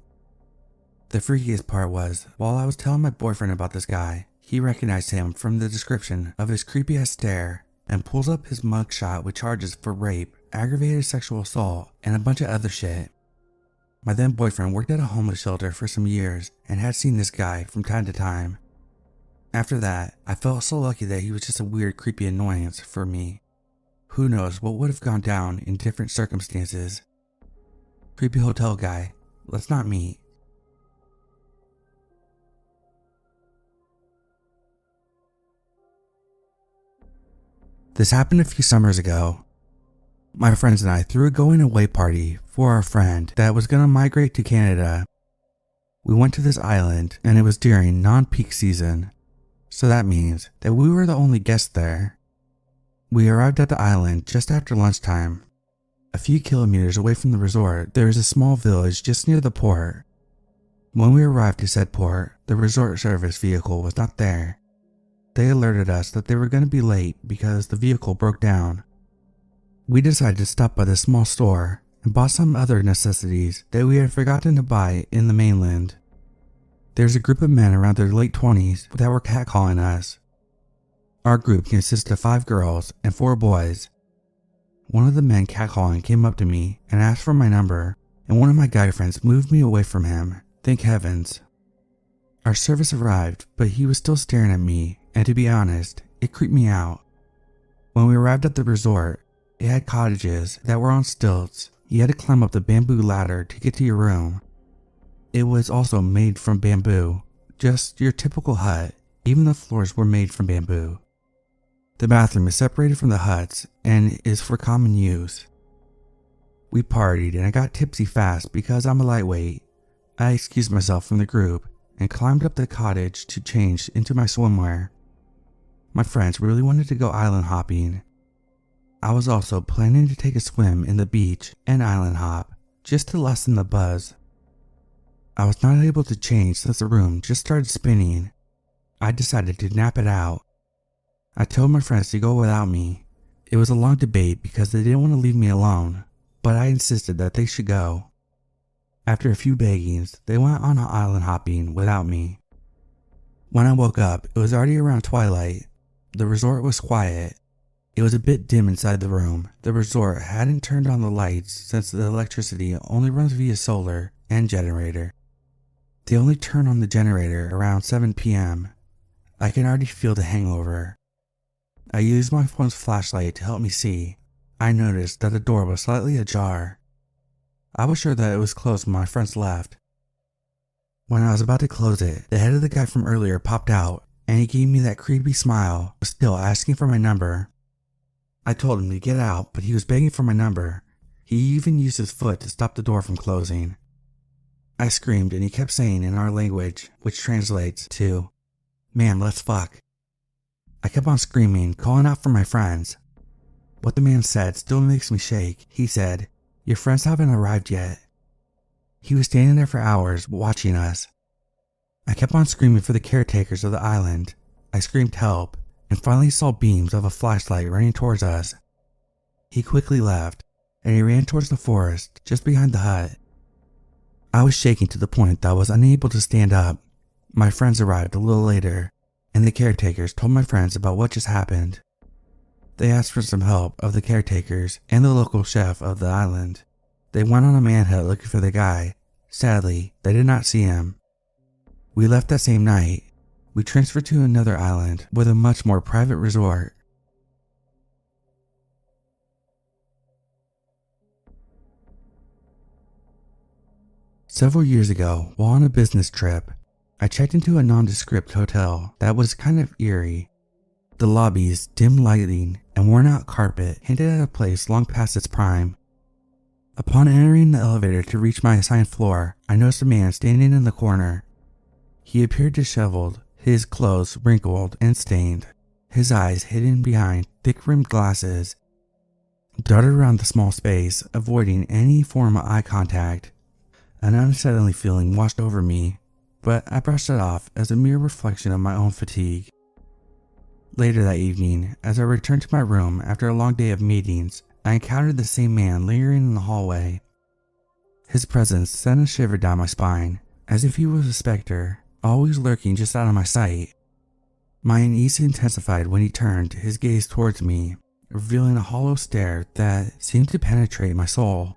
The freakiest part was, while I was telling my boyfriend about this guy, he recognized him from the description of his creepy ass stare and pulls up his mugshot with charges for rape, aggravated sexual assault, and a bunch of other shit. My then boyfriend worked at a homeless shelter for some years and had seen this guy from time to time. After that, I felt so lucky that he was just a weird, creepy annoyance for me. Who knows what would have gone down in different circumstances. Creepy hotel guy, let's not meet. This happened a few summers ago. My friends and I threw a going away party for our friend that was going to migrate to Canada. We went to this island and it was during non-peak season, so that means that we were the only guests there. We arrived at the island just after lunchtime. A few kilometers away from the resort, there is a small village just near the port. When we arrived to said port, the resort service vehicle was not there. They alerted us that they were going to be late because the vehicle broke down. We decided to stop by the small store and bought some other necessities that we had forgotten to buy in the mainland. There's a group of men around their late 20s that were catcalling us. Our group consists of 5 girls and 4 boys. One of the men catcalling came up to me and asked for my number, and one of my guy friends moved me away from him. Thank heavens. Our service arrived, but he was still staring at me, and to be honest, it creeped me out. When we arrived at the resort, it had cottages that were on stilts. You had to climb up the bamboo ladder to get to your room. It was also made from bamboo, just your typical hut. Even the floors were made from bamboo. The bathroom is separated from the huts and is for common use. We partied and I got tipsy fast because I'm a lightweight. I excused myself from the group and climbed up the cottage to change into my swimwear. My friends really wanted to go island hopping. I was also planning to take a swim in the beach and island hop, just to lessen the buzz. I was not able to change since the room just started spinning. I decided to nap it out. I told my friends to go without me. It was a long debate because they didn't want to leave me alone, but I insisted that they should go. After a few beggings, they went on island hopping without me. When I woke up, it was already around twilight. The resort was quiet. It was a bit dim inside the room. The resort hadn't turned on the lights since the electricity only runs via solar and generator. They only turn on the generator around 7 p.m. I can already feel the hangover. I used my phone's flashlight to help me see. I noticed that the door was slightly ajar. I was sure that it was closed when my friends left. When I was about to close it, the head of the guy from earlier popped out, and he gave me that creepy smile, still asking for my number. I told him to get out, but he was begging for my number. He even used his foot to stop the door from closing. I screamed and he kept saying in our language, which translates to, "Man, let's fuck." I kept on screaming, calling out for my friends. What the man said still makes me shake. He said, "Your friends haven't arrived yet." He was standing there for hours watching us. I kept on screaming for the caretakers of the island. I screamed help and finally saw beams of a flashlight running towards us. He quickly left and he ran towards the forest just behind the hut. I was shaking to the point that I was unable to stand up. My friends arrived a little later and the caretakers told my friends about what just happened. They asked for some help of the caretakers and the local chef of the island. They went on a manhunt looking for the guy. Sadly, they did not see him. We left that same night. We transferred to another island with a much more private resort. Several years ago, while on a business trip, I checked into a nondescript hotel that was kind of eerie. The lobby's dim lighting and worn-out carpet hinted at a place long past its prime. Upon entering the elevator to reach my assigned floor, I noticed a man standing in the corner. He appeared disheveled, his clothes wrinkled and stained, his eyes hidden behind thick-rimmed glasses. Darted around the small space, avoiding any form of eye contact. An unsettling feeling washed over me, but I brushed it off as a mere reflection of my own fatigue. Later that evening, as I returned to my room after a long day of meetings, I encountered the same man lingering in the hallway. His presence sent a shiver down my spine, as if he was a specter, always lurking just out of my sight. My unease intensified when he turned his gaze towards me, revealing a hollow stare that seemed to penetrate my soul.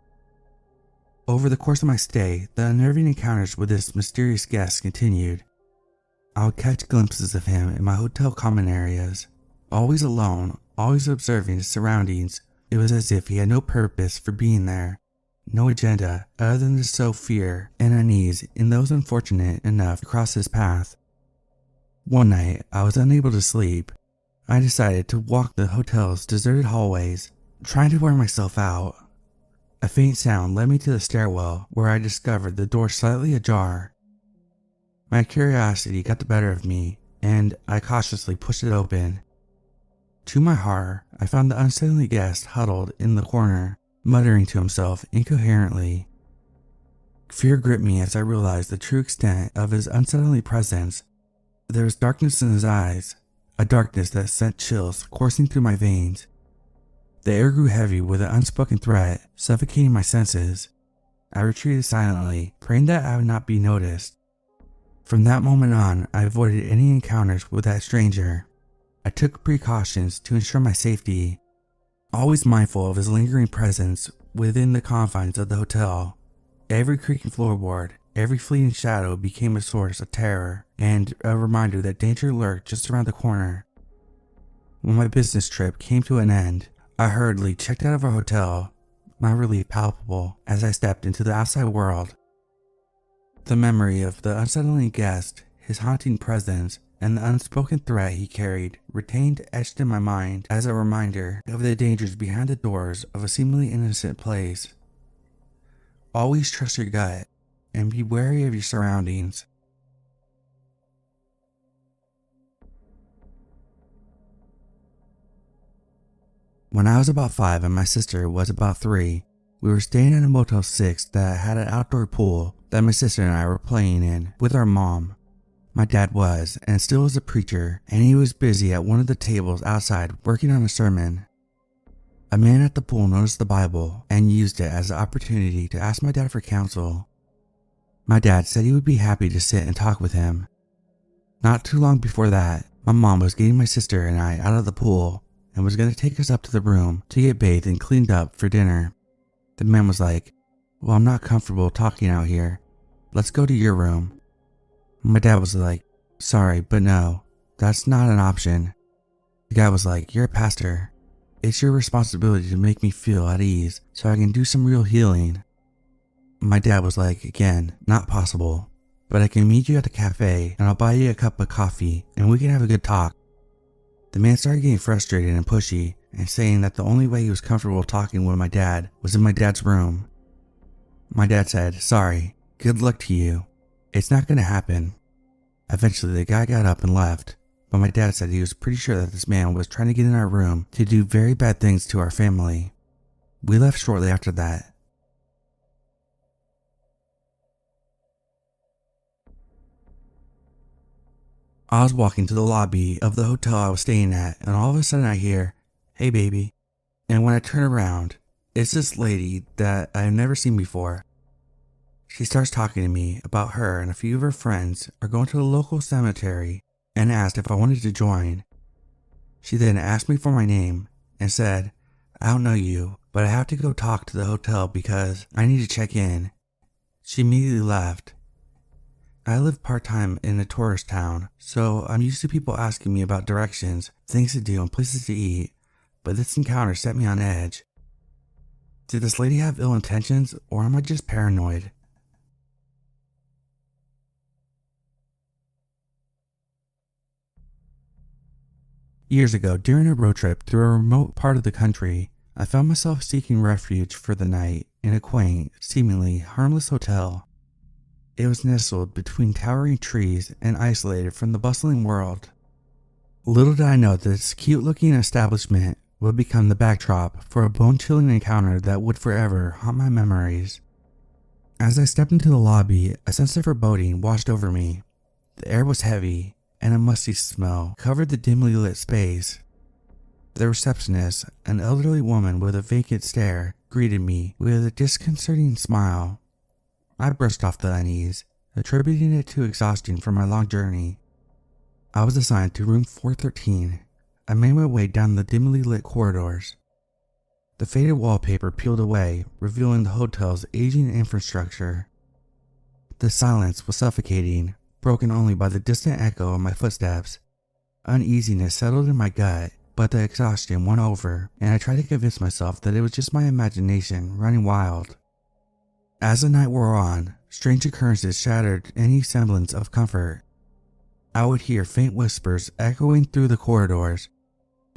Over the course of my stay, the unnerving encounters with this mysterious guest continued. I would catch glimpses of him in my hotel common areas, always alone, always observing his surroundings. It was as if he had no purpose for being there, no agenda other than to sow fear and unease in those unfortunate enough to cross his path. One night, I was unable to sleep. I decided to walk the hotel's deserted hallways, trying to wear myself out. A faint sound led me to the stairwell, where I discovered the door slightly ajar. My curiosity got the better of me, and I cautiously pushed it open. To my horror, I found the unsettling guest huddled in the corner, muttering to himself incoherently. Fear gripped me as I realized the true extent of his unsettling presence. There was darkness in his eyes, a darkness that sent chills coursing through my veins. The air grew heavy with an unspoken threat, suffocating my senses. I retreated silently, praying that I would not be noticed. From that moment on, I avoided any encounters with that stranger. I took precautions to ensure my safety, always mindful of his lingering presence within the confines of the hotel. Every creaking floorboard, every fleeting shadow became a source of terror and a reminder that danger lurked just around the corner. When my business trip came to an end, I hurriedly checked out of our hotel, my relief palpable as I stepped into the outside world. The memory of the unsettling guest, his haunting presence, and the unspoken threat he carried retained etched in my mind as a reminder of the dangers behind the doors of a seemingly innocent place. Always trust your gut and be wary of your surroundings. When I was about 5 and my sister was about 3, we were staying in a Motel 6 that had an outdoor pool that my sister and I were playing in with our mom. My dad was, and still is, a preacher, and he was busy at one of the tables outside working on a sermon. A man at the pool noticed the Bible and used it as an opportunity to ask my dad for counsel. My dad said he would be happy to sit and talk with him. Not too long before that, my mom was getting my sister and I out of the pool and was going to take us up to the room to get bathed and cleaned up for dinner. The man was like, "Well, I'm not comfortable talking out here. Let's go to your room." My dad was like, "Sorry, but no, that's not an option." The guy was like, "You're a pastor. It's your responsibility to make me feel at ease so I can do some real healing." My dad was like, "Again, not possible, but I can meet you at the cafe and I'll buy you a cup of coffee and we can have a good talk." The man started getting frustrated and pushy and saying that the only way he was comfortable talking with my dad was in my dad's room. My dad said, "Sorry, good luck to you. It's not going to happen." Eventually the guy got up and left, but my dad said he was pretty sure that this man was trying to get in our room to do very bad things to our family. We left shortly after that. I was walking to the lobby of the hotel I was staying at, and all of a sudden I hear, "Hey baby." And when I turn around, it's this lady that I have never seen before. She starts talking to me about her and a few of her friends are going to the local cemetery and asked if I wanted to join. She then asked me for my name and said, "I don't know you, but I have to go talk to the hotel because I need to check in." She immediately left. I live part-time in a tourist town, so I'm used to people asking me about directions, things to do, and places to eat, but this encounter set me on edge. Did this lady have ill intentions, or am I just paranoid? Years ago, during a road trip through a remote part of the country, I found myself seeking refuge for the night in a quaint, seemingly harmless hotel. It was nestled between towering trees and isolated from the bustling world. Little did I know that this cute-looking establishment would become the backdrop for a bone-chilling encounter that would forever haunt my memories. As I stepped into the lobby, a sense of foreboding washed over me. The air was heavy, and a musty smell covered the dimly lit space. The receptionist, an elderly woman with a vacant stare, greeted me with a disconcerting smile. I brushed off the unease, attributing it to exhaustion from my long journey. I was assigned to room 413. I made my way down the dimly lit corridors. The faded wallpaper peeled away, revealing the hotel's aging infrastructure. The silence was suffocating, broken only by the distant echo of my footsteps. Uneasiness settled in my gut, but the exhaustion won over, and I tried to convince myself that it was just my imagination running wild. As the night wore on, strange occurrences shattered any semblance of comfort. I would hear faint whispers echoing through the corridors,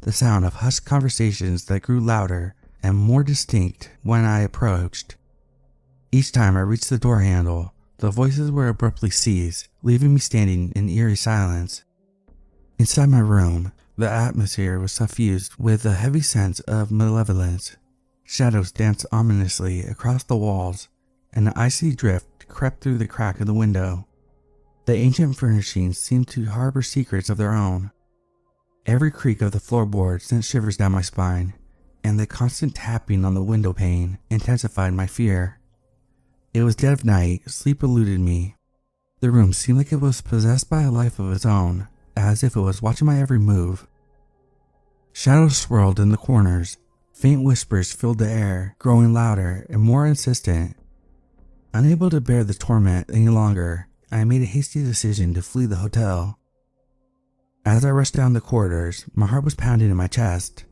the sound of hushed conversations that grew louder and more distinct when I approached. Each time I reached the door handle, the voices were abruptly ceased, leaving me standing in eerie silence. Inside my room, the atmosphere was suffused with a heavy sense of malevolence. Shadows danced ominously across the walls, and an icy drift crept through the crack of the window. The ancient furnishings seemed to harbor secrets of their own. Every creak of the floorboard sent shivers down my spine, and the constant tapping on the window pane intensified my fear. It was dead of night, sleep eluded me. The room seemed like it was possessed by a life of its own, as if it was watching my every move. Shadows swirled in the corners, faint whispers filled the air, growing louder and more insistent. Unable to bear the torment any longer, I made a hasty decision to flee the hotel. As I rushed down the corridors, my heart was pounding in my chest.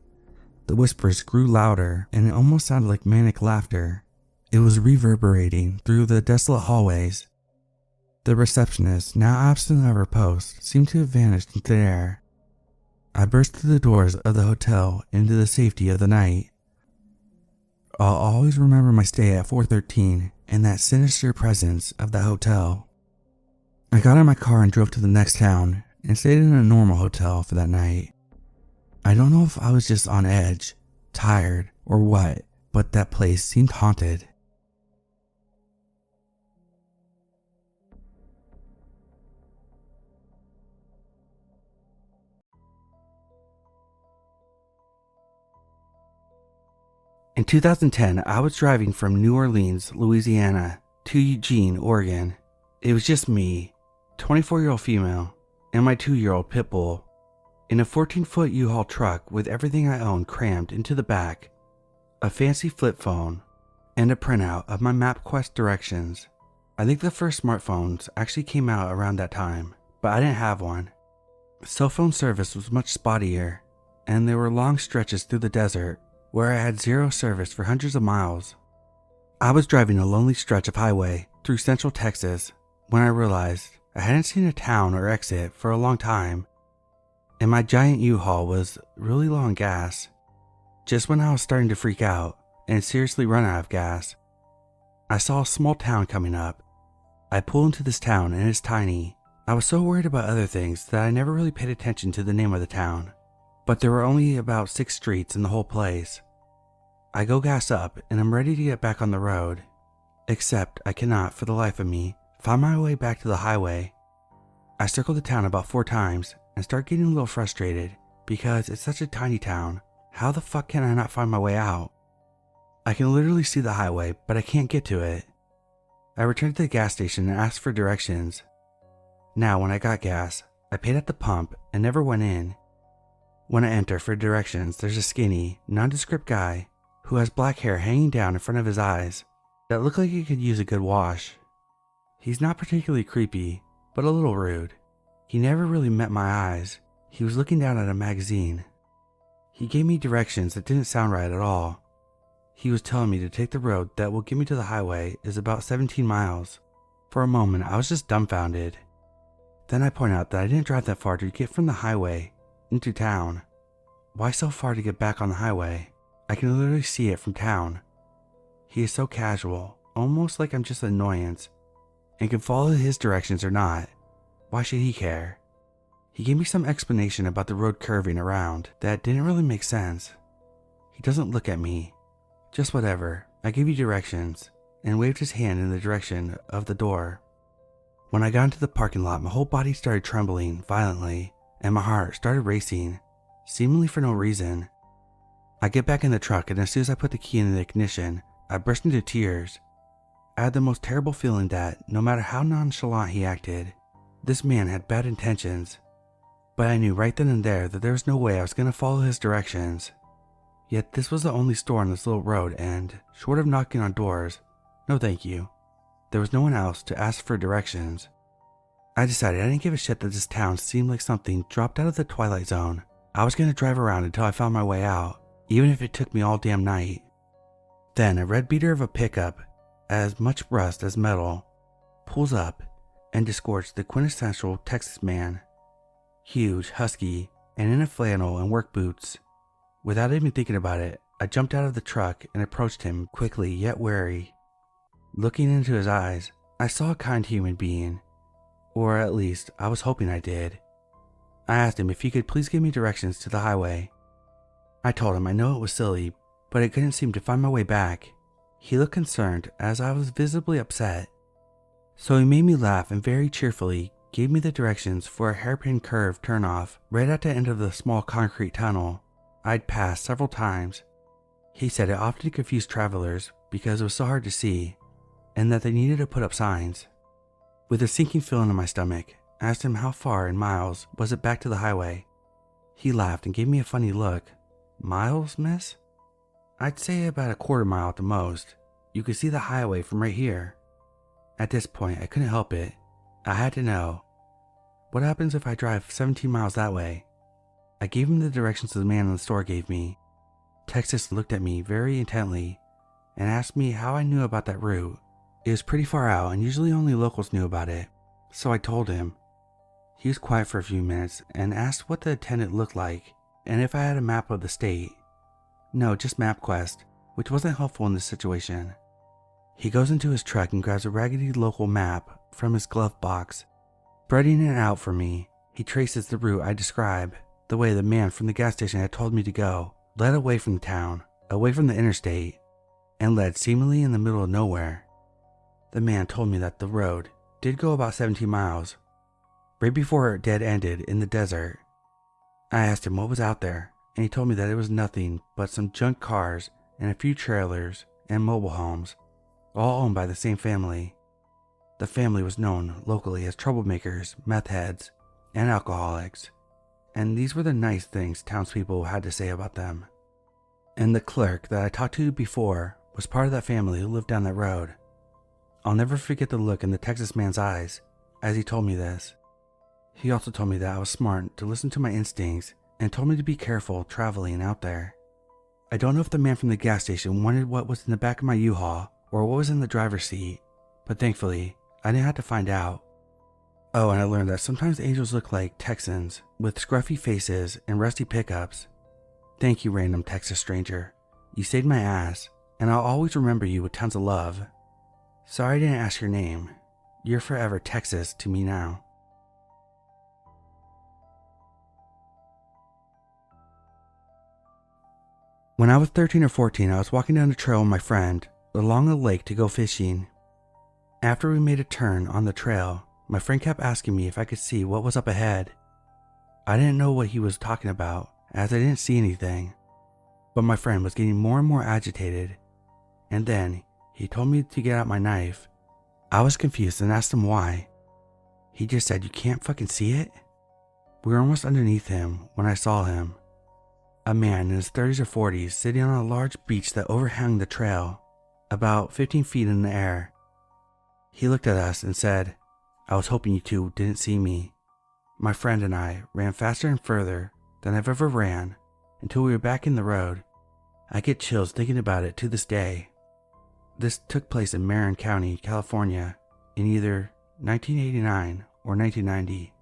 The whispers grew louder, and it almost sounded like manic laughter. It was reverberating through the desolate hallways. The receptionist, now absent of her post, seemed to have vanished into the air. I burst through the doors of the hotel into the safety of the night. I'll always remember my stay at 413 and that sinister presence of the hotel. I got in my car and drove to the next town and stayed in a normal hotel for that night. I don't know if I was just on edge, tired, or what, but that place seemed haunted. In 2010, I was driving from New Orleans, Louisiana, to Eugene, Oregon. It was just me, 24-year-old female, and my 2-year-old pit bull, in a 14-foot U-Haul truck with everything I owned crammed into the back, a fancy flip phone, and a printout of my MapQuest directions. I think the first smartphones actually came out around that time, but I didn't have one. Cell phone service was much spottier, and there were long stretches through the desert where I had zero service for hundreds of miles. I was driving a lonely stretch of highway through central Texas when I realized I hadn't seen a town or exit for a long time, and my giant U-Haul was really low on gas. Just when I was starting to freak out and seriously run out of gas, I saw a small town coming up. I pull into this town and it's tiny. I was so worried about other things that I never really paid attention to the name of the town, but there were only about 6 streets in the whole place. I go gas up and I'm ready to get back on the road, except I cannot for the life of me find my way back to the highway. I circled the town about 4 times and start getting a little frustrated because it's such a tiny town. How the fuck can I not find my way out? I can literally see the highway, but I can't get to it. I returned to the gas station and asked for directions. Now, when I got gas, I paid at the pump and never went in. When I enter for directions, there's a skinny, nondescript guy who has black hair hanging down in front of his eyes that look like he could use a good wash. He's not particularly creepy, but a little rude. He never really met my eyes. He was looking down at a magazine. He gave me directions that didn't sound right at all. He was telling me to take the road that will get me to the highway is about 17 miles. For a moment, I was just dumbfounded. Then I point out that I didn't drive that far to get from the highway into town. Why so far to get back on the highway? I can literally see it from town. He is so casual, almost like I'm just an annoyance, and can follow his directions or not. Why should he care? He gave me some explanation about the road curving around that didn't really make sense. He doesn't look at me. Just whatever, I gave you directions, and waved his hand in the direction of the door. When I got into the parking lot, my whole body started trembling violently, and my heart started racing, seemingly for no reason. I get back in the truck, and as soon as I put the key in the ignition, I burst into tears. I had the most terrible feeling that, no matter how nonchalant he acted, this man had bad intentions. But I knew right then and there that there was no way I was going to follow his directions. Yet this was the only store on this little road, and, short of knocking on doors, no thank you, there was no one else to ask for directions. I decided I didn't give a shit that this town seemed like something dropped out of the Twilight Zone. I was going to drive around until I found my way out, even if it took me all damn night. Then a red beater of a pickup, as much rust as metal, pulls up and disgorges the quintessential Texas man. Huge, husky, and in a flannel and work boots. Without even thinking about it, I jumped out of the truck and approached him quickly yet wary. Looking into his eyes, I saw a kind human being, or at least I was hoping I did. I asked him if he could please give me directions to the highway. I told him I know it was silly, but I couldn't seem to find my way back. He looked concerned as I was visibly upset. So he made me laugh and very cheerfully gave me the directions for a hairpin curve turnoff right at the end of the small concrete tunnel I'd passed several times. He said it often confused travelers because it was so hard to see, and that they needed to put up signs. With a sinking feeling in my stomach, I asked him how far in miles was it back to the highway. He laughed and gave me a funny look. Miles, miss? I'd say about a quarter mile at the most. You could see the highway from right here. At this point, I couldn't help it. I had to know. What happens if I drive 17 miles that way? I gave him the directions the man in the store gave me. Texas looked at me very intently and asked me how I knew about that route. It was pretty far out and usually only locals knew about it, so I told him. He was quiet for a few minutes and asked what the attendant looked like and if I had a map of the state. No, just MapQuest, which wasn't helpful in this situation. He goes into his truck and grabs a raggedy local map from his glove box. Spreading it out for me, he traces the route I describe, the way the man from the gas station had told me to go, led away from the town, away from the interstate, and led seemingly in the middle of nowhere. The man told me that the road did go about 17 miles, right before it dead ended in the desert. I asked him what was out there, and he told me that it was nothing but some junk cars and a few trailers and mobile homes, all owned by the same family. The family was known locally as troublemakers, meth heads, and alcoholics, and these were the nice things townspeople had to say about them. And the clerk that I talked to before was part of that family who lived down that road. I'll never forget the look in the Texas man's eyes as he told me this. He also told me that I was smart to listen to my instincts and told me to be careful traveling out there. I don't know if the man from the gas station wanted what was in the back of my U-Haul or what was in the driver's seat, but thankfully, I didn't have to find out. Oh, and I learned that sometimes angels look like Texans with scruffy faces and rusty pickups. Thank you, random Texas stranger. You saved my ass, and I'll always remember you with tons of love. Sorry I didn't ask your name. You're forever Texas to me now. When I was 13 or 14, I was walking down the trail with my friend along a lake to go fishing. After we made a turn on the trail, My friend kept asking me if I could see what was up ahead. I didn't know what he was talking about, as I didn't see anything. But my friend was getting more and more agitated, and then he told me to get out my knife. I was confused and asked him why. He just said, "You can't fucking see it?" We were almost underneath him when I saw him. A man in his 30s or 40s sitting on a large beach that overhung the trail, about 15 feet in the air. He looked at us and said, "I was hoping you two didn't see me." My friend and I ran faster and further than I've ever ran until we were back in the road. I get chills thinking about it to this day. This took place in Marin County, California in either 1989 or 1990.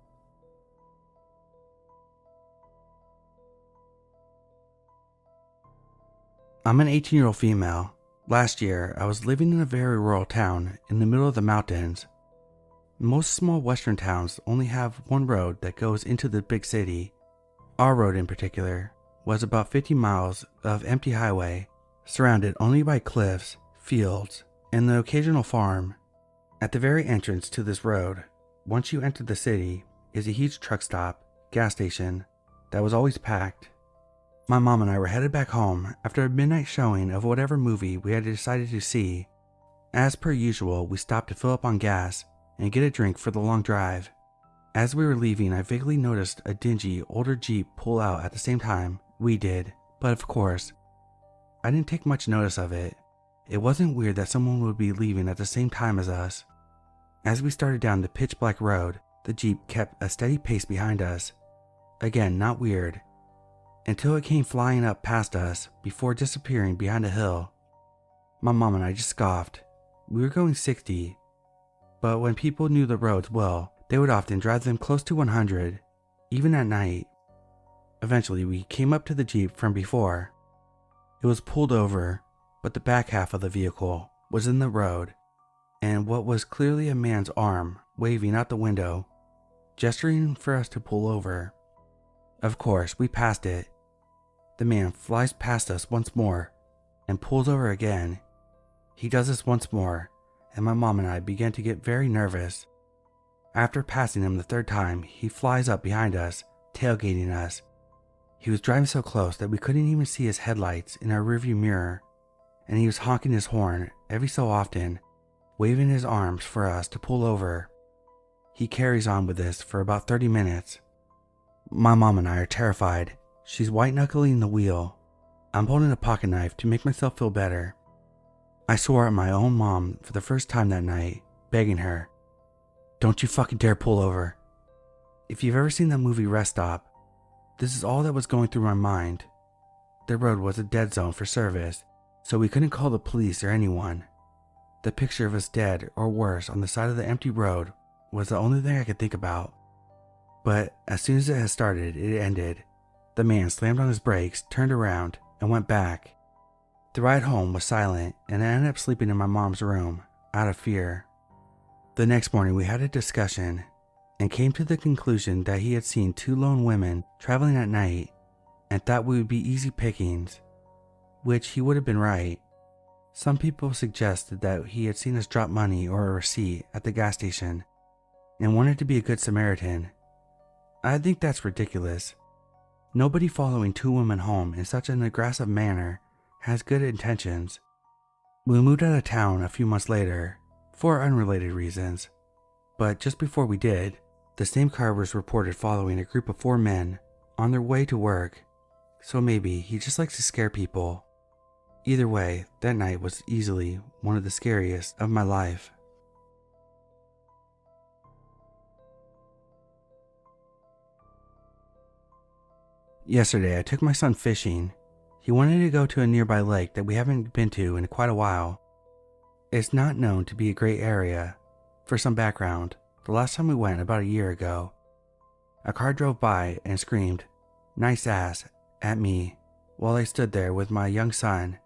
I'm an 18-year-old female. Last year, I was living in a very rural town in the middle of the mountains. Most small western towns only have one road that goes into the big city. Our road in particular was about 50 miles of empty highway, surrounded only by cliffs, fields, and the occasional farm. At the very entrance to this road, once you enter the city, is a huge truck stop, gas station, that was always packed. My mom and I were headed back home after a midnight showing of whatever movie we had decided to see. As per usual, we stopped to fill up on gas and get a drink for the long drive. As we were leaving, I vaguely noticed a dingy, older Jeep pull out at the same time we did, but of course, I didn't take much notice of it. It wasn't weird that someone would be leaving at the same time as us. As we started down the pitch-black road, the Jeep kept a steady pace behind us. Again, not weird, until it came flying up past us before disappearing behind a hill. My mom and I just scoffed. We were going 60, but when people knew the roads well, they would often drive them close to 100, even at night. Eventually, we came up to the Jeep from before. It was pulled over, but the back half of the vehicle was in the road, and what was clearly a man's arm waving out the window, gesturing for us to pull over. Of course, we passed it. The man flies past us once more and pulls over again. He does this once more, and my mom and I began to get very nervous. After passing him the third time, he flies up behind us, tailgating us. He was driving so close that we couldn't even see his headlights in our rearview mirror, and he was honking his horn every so often, waving his arms for us to pull over. He carries on with this for about 30 minutes. My mom and I are terrified. She's white-knuckling the wheel. I'm holding a pocket knife to make myself feel better. I swore at my own mom for the first time that night, begging her, "Don't you fucking dare pull over." If you've ever seen that movie Rest Stop, this is all that was going through my mind. The road was a dead zone for service, so we couldn't call the police or anyone. The picture of us dead or worse on the side of the empty road was the only thing I could think about. But as soon as it had started, it ended. The man slammed on his brakes, turned around, and went back. The ride home was silent, and I ended up sleeping in my mom's room, out of fear. The next morning we had a discussion, and came to the conclusion that he had seen two lone women traveling at night, and thought we would be easy pickings, which he would have been right. Some people suggested that he had seen us drop money or a receipt at the gas station, and wanted to be a good Samaritan. I think that's ridiculous. Nobody following two women home in such an aggressive manner has good intentions. We moved out of town a few months later, for unrelated reasons, but just before we did, the same car was reported following a group of 4 men on their way to work, so maybe he just likes to scare people. Either way, that night was easily one of the scariest of my life. Yesterday, I took my son fishing. He wanted to go to a nearby lake that we haven't been to in quite a while. It's not known to be a great area. For some background, the last time we went about a year ago, a car drove by and screamed, "Nice ass," at me while I stood there with my young son.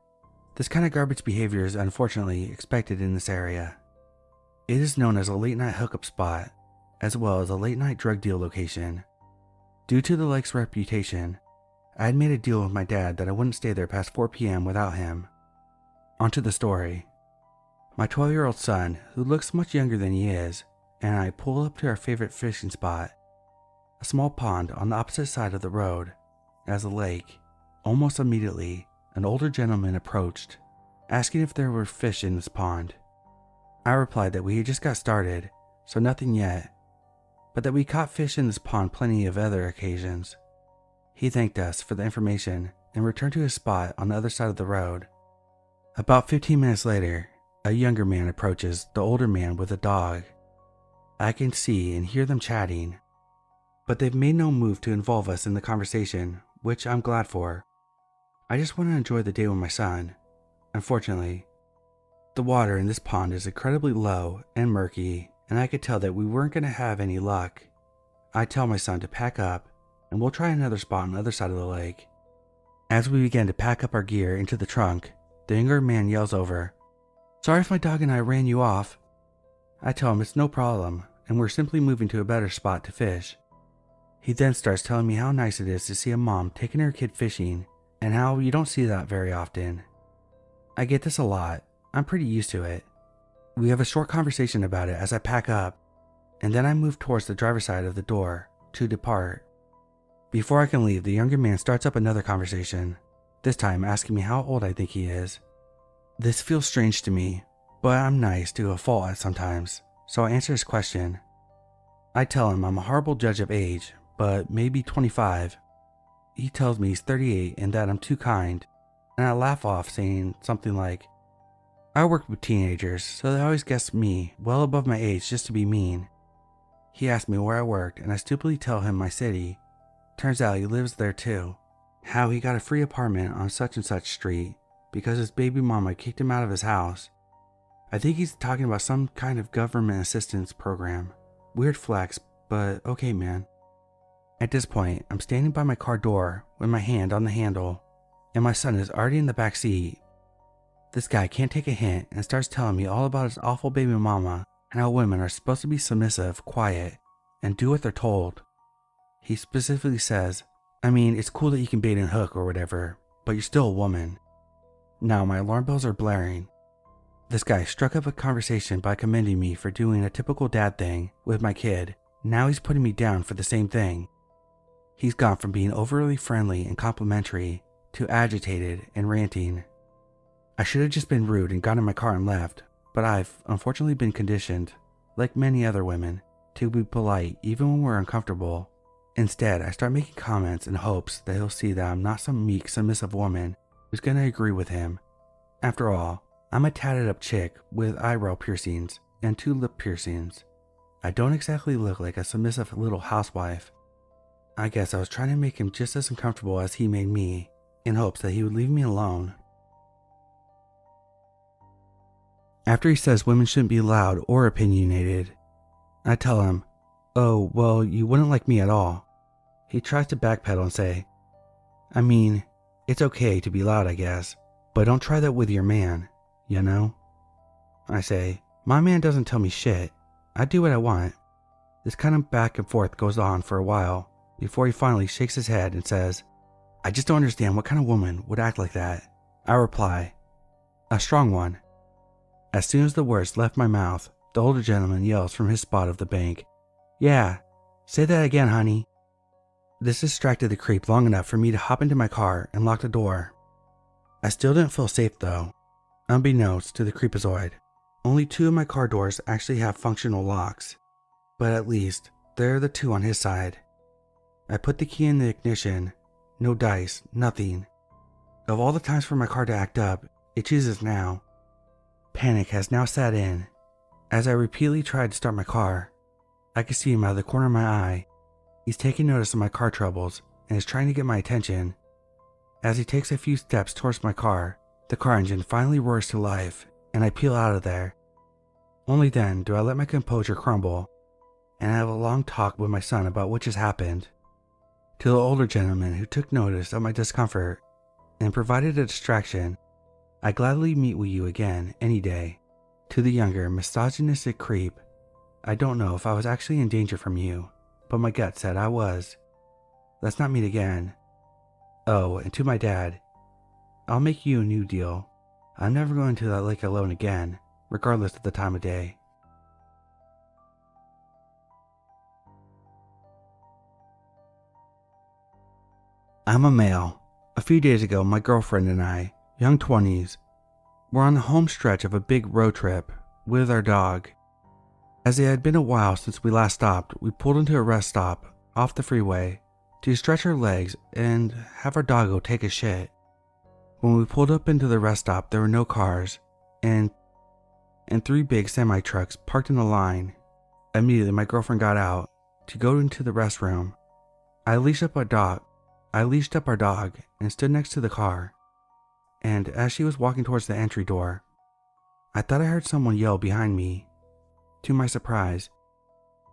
This kind of garbage behavior is unfortunately expected in this area. It is known as a late night hookup spot, as well as a late night drug deal location. Due to the lake's reputation, I had made a deal with my dad that I wouldn't stay there past 4 p.m. without him. Onto the story. My 12-year-old son, who looks much younger than he is, and I pull up to our favorite fishing spot, a small pond on the opposite side of the road as a lake. Almost immediately, an older gentleman approached, asking if there were fish in this pond. I replied that we had just got started, so nothing yet, but that we caught fish in this pond plenty of other occasions. He thanked us for the information and returned to his spot on the other side of the road. About 15 minutes later, a younger man approaches the older man with a dog. I can see and hear them chatting, but they've made no move to involve us in the conversation, which I'm glad for. I just want to enjoy the day with my son. Unfortunately, the water in this pond is incredibly low and murky, and I could tell that we weren't going to have any luck. I tell my son to pack up, and we'll try another spot on the other side of the lake. As we begin to pack up our gear into the trunk, the younger man yells over, "Sorry if my dog and I ran you off." I tell him it's no problem, and we're simply moving to a better spot to fish. He then starts telling me how nice it is to see a mom taking her kid fishing, and how you don't see that very often. I get this a lot. I'm pretty used to it. We have a short conversation about it as I pack up, and then I move towards the driver's side of the door to depart. Before I can leave, the younger man starts up another conversation, this time asking me how old I think he is. This feels strange to me, but I'm nice to a fault at sometimes, so I answer his question. I tell him I'm a horrible judge of age, but maybe 25. He tells me he's 38 and that I'm too kind, and I laugh off saying something like, "I work with teenagers, so they always guess me well above my age just to be mean." He asks me where I worked, and I stupidly tell him my city. Turns out he lives there too. How he got a free apartment on such and such street because his baby mama kicked him out of his house. I think he's talking about some kind of government assistance program. Weird flex, but okay, man. At this point, I'm standing by my car door with my hand on the handle, and my son is already in the back seat. This guy can't take a hint and starts telling me all about his awful baby mama and how women are supposed to be submissive, quiet, and do what they're told. He specifically says, I mean, it's cool that you can bait and hook or whatever, but you're still a woman. Now my alarm bells are blaring. This guy struck up a conversation by commending me for doing a typical dad thing with my kid. Now he's putting me down for the same thing. He's gone from being overly friendly and complimentary to agitated and ranting. I should have just been rude and got in my car and left, but I've unfortunately been conditioned, like many other women, to be polite even when we're uncomfortable. Instead, I start making comments in hopes that he'll see that I'm not some meek, submissive woman who's going to agree with him. After all, I'm a tatted up chick with eyebrow piercings and 2 lip piercings. I don't exactly look like a submissive little housewife. I guess I was trying to make him just as uncomfortable as he made me, in hopes that he would leave me alone. After he says women shouldn't be loud or opinionated, I tell him, "Oh, well, you wouldn't like me at all." He tries to backpedal and say, "I mean, it's okay to be loud, I guess, but don't try that with your man, you know?" I say, "My man doesn't tell me shit. I do what I want." This kind of back and forth goes on for a while before he finally shakes his head and says, "I just don't understand what kind of woman would act like that." I reply, "A strong one." As soon as the words left my mouth, the older gentleman yells from his spot of the bank, "Yeah, say that again, honey." This distracted the creep long enough for me to hop into my car and lock the door. I still didn't feel safe though. Unbeknownst to the creepazoid, only 2 of my car doors actually have functional locks, but at least there are the 2 on his side. I put the key in the ignition. No dice, nothing. Of all the times for my car to act up, it chooses now. Panic has now set in. As I repeatedly tried to start my car, I could see him out of the corner of my eye. He's taking notice of my car troubles and is trying to get my attention. As he takes a few steps towards my car, the car engine finally roars to life and I peel out of there. Only then do I let my composure crumble and I have a long talk with my son about what just happened. To the older gentleman who took notice of my discomfort and provided a distraction, I gladly meet with you again any day. To the younger, misogynistic creep, I don't know if I was actually in danger from you, but my gut said I was. Let's not meet again. Oh, and to my dad, I'll make you a new deal. I'm never going to that lake alone again, regardless of the time of day. I'm a male. A few days ago, my girlfriend and I, young 20s, were on the home stretch of a big road trip with our dog. As it had been a while since we last stopped, we pulled into a rest stop off the freeway to stretch our legs and have our dog go take a shit. When we pulled up into the rest stop, there were no cars and 3 big semi-trucks parked in a line. Immediately, my girlfriend got out to go into the restroom. I leashed up our dog and stood next to the car. And as she was walking towards the entry door, I thought I heard someone yell behind me. To my surprise,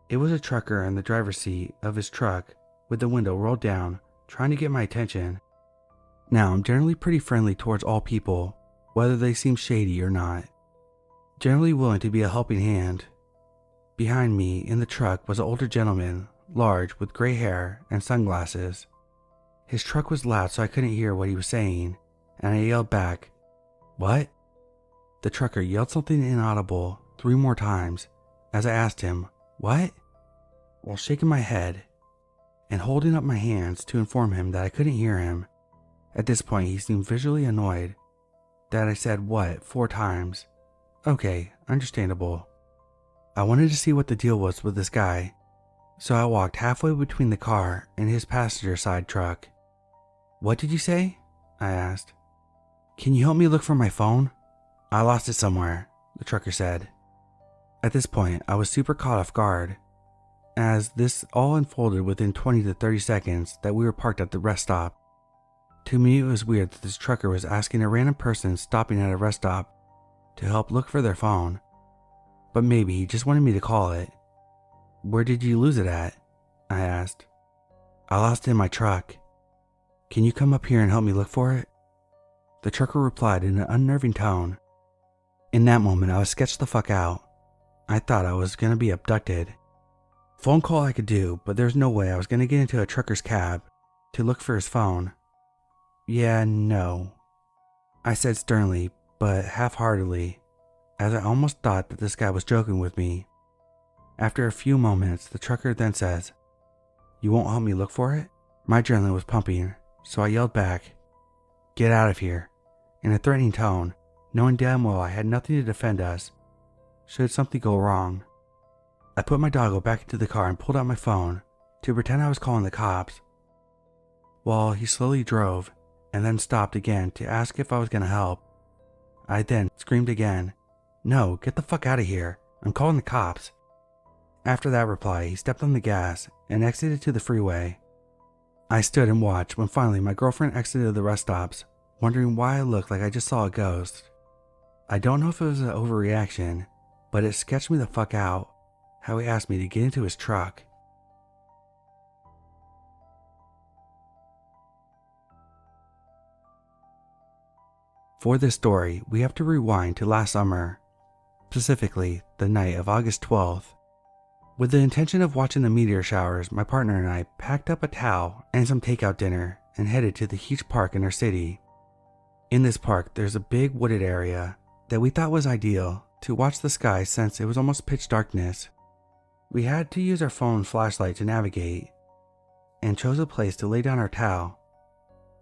it was a trucker in the driver's seat of his truck with the window rolled down, trying to get my attention. Now, I'm generally pretty friendly towards all people, whether they seem shady or not. Generally willing to be a helping hand. Behind me in the truck was an older gentleman, large, with gray hair and sunglasses. His truck was loud, so I couldn't hear what he was saying, and I yelled back, "What?" The trucker yelled something inaudible 3 more times as I asked him, "What?" while shaking my head and holding up my hands to inform him that I couldn't hear him. At this point, he seemed visually annoyed that I said "what" 4 times. Okay, understandable. I wanted to see what the deal was with this guy, so I walked halfway between the car and his passenger side truck. "What did you say?" I asked. "Can you help me look for my phone? I lost it somewhere," the trucker said. At this point, I was super caught off guard, as this all unfolded within 20 to 30 seconds that we were parked at the rest stop. To me, it was weird that this trucker was asking a random person stopping at a rest stop to help look for their phone, but maybe he just wanted me to call it. "Where did you lose it at?" I asked. "I lost it in my truck. Can you come up here and help me look for it?" The trucker replied in an unnerving tone. In that moment, I was sketched the fuck out. I thought I was gonna be abducted. Phone call I could do, but there's no way I was gonna get into a trucker's cab to look for his phone. "Yeah, no," I said sternly, but half-heartedly, as I almost thought that this guy was joking with me. After a few moments, the trucker then says, "You won't help me look for it?" My adrenaline was pumping, so I yelled back, "Get out of here," in a threatening tone, knowing damn well I had nothing to defend us should something go wrong. I put my doggo back into the car and pulled out my phone to pretend I was calling the cops, while he slowly drove and then stopped again to ask if I was going to help. I then screamed again, "No, get the fuck out of here. I'm calling the cops." After that reply, he stepped on the gas and exited to the freeway. I stood and watched when finally my girlfriend exited the rest stops, wondering why I looked like I just saw a ghost. I don't know if it was an overreaction, but it sketched me the fuck out how he asked me to get into his truck. For this story, we have to rewind to last summer, specifically the night of August 12th. With the intention of watching the meteor showers, my partner and I packed up a towel and some takeout dinner and headed to the huge park in our city. In this park, there's a big wooded area that we thought was ideal to watch the sky since it was almost pitch darkness. We had to use our phone flashlight to navigate and chose a place to lay down our towel,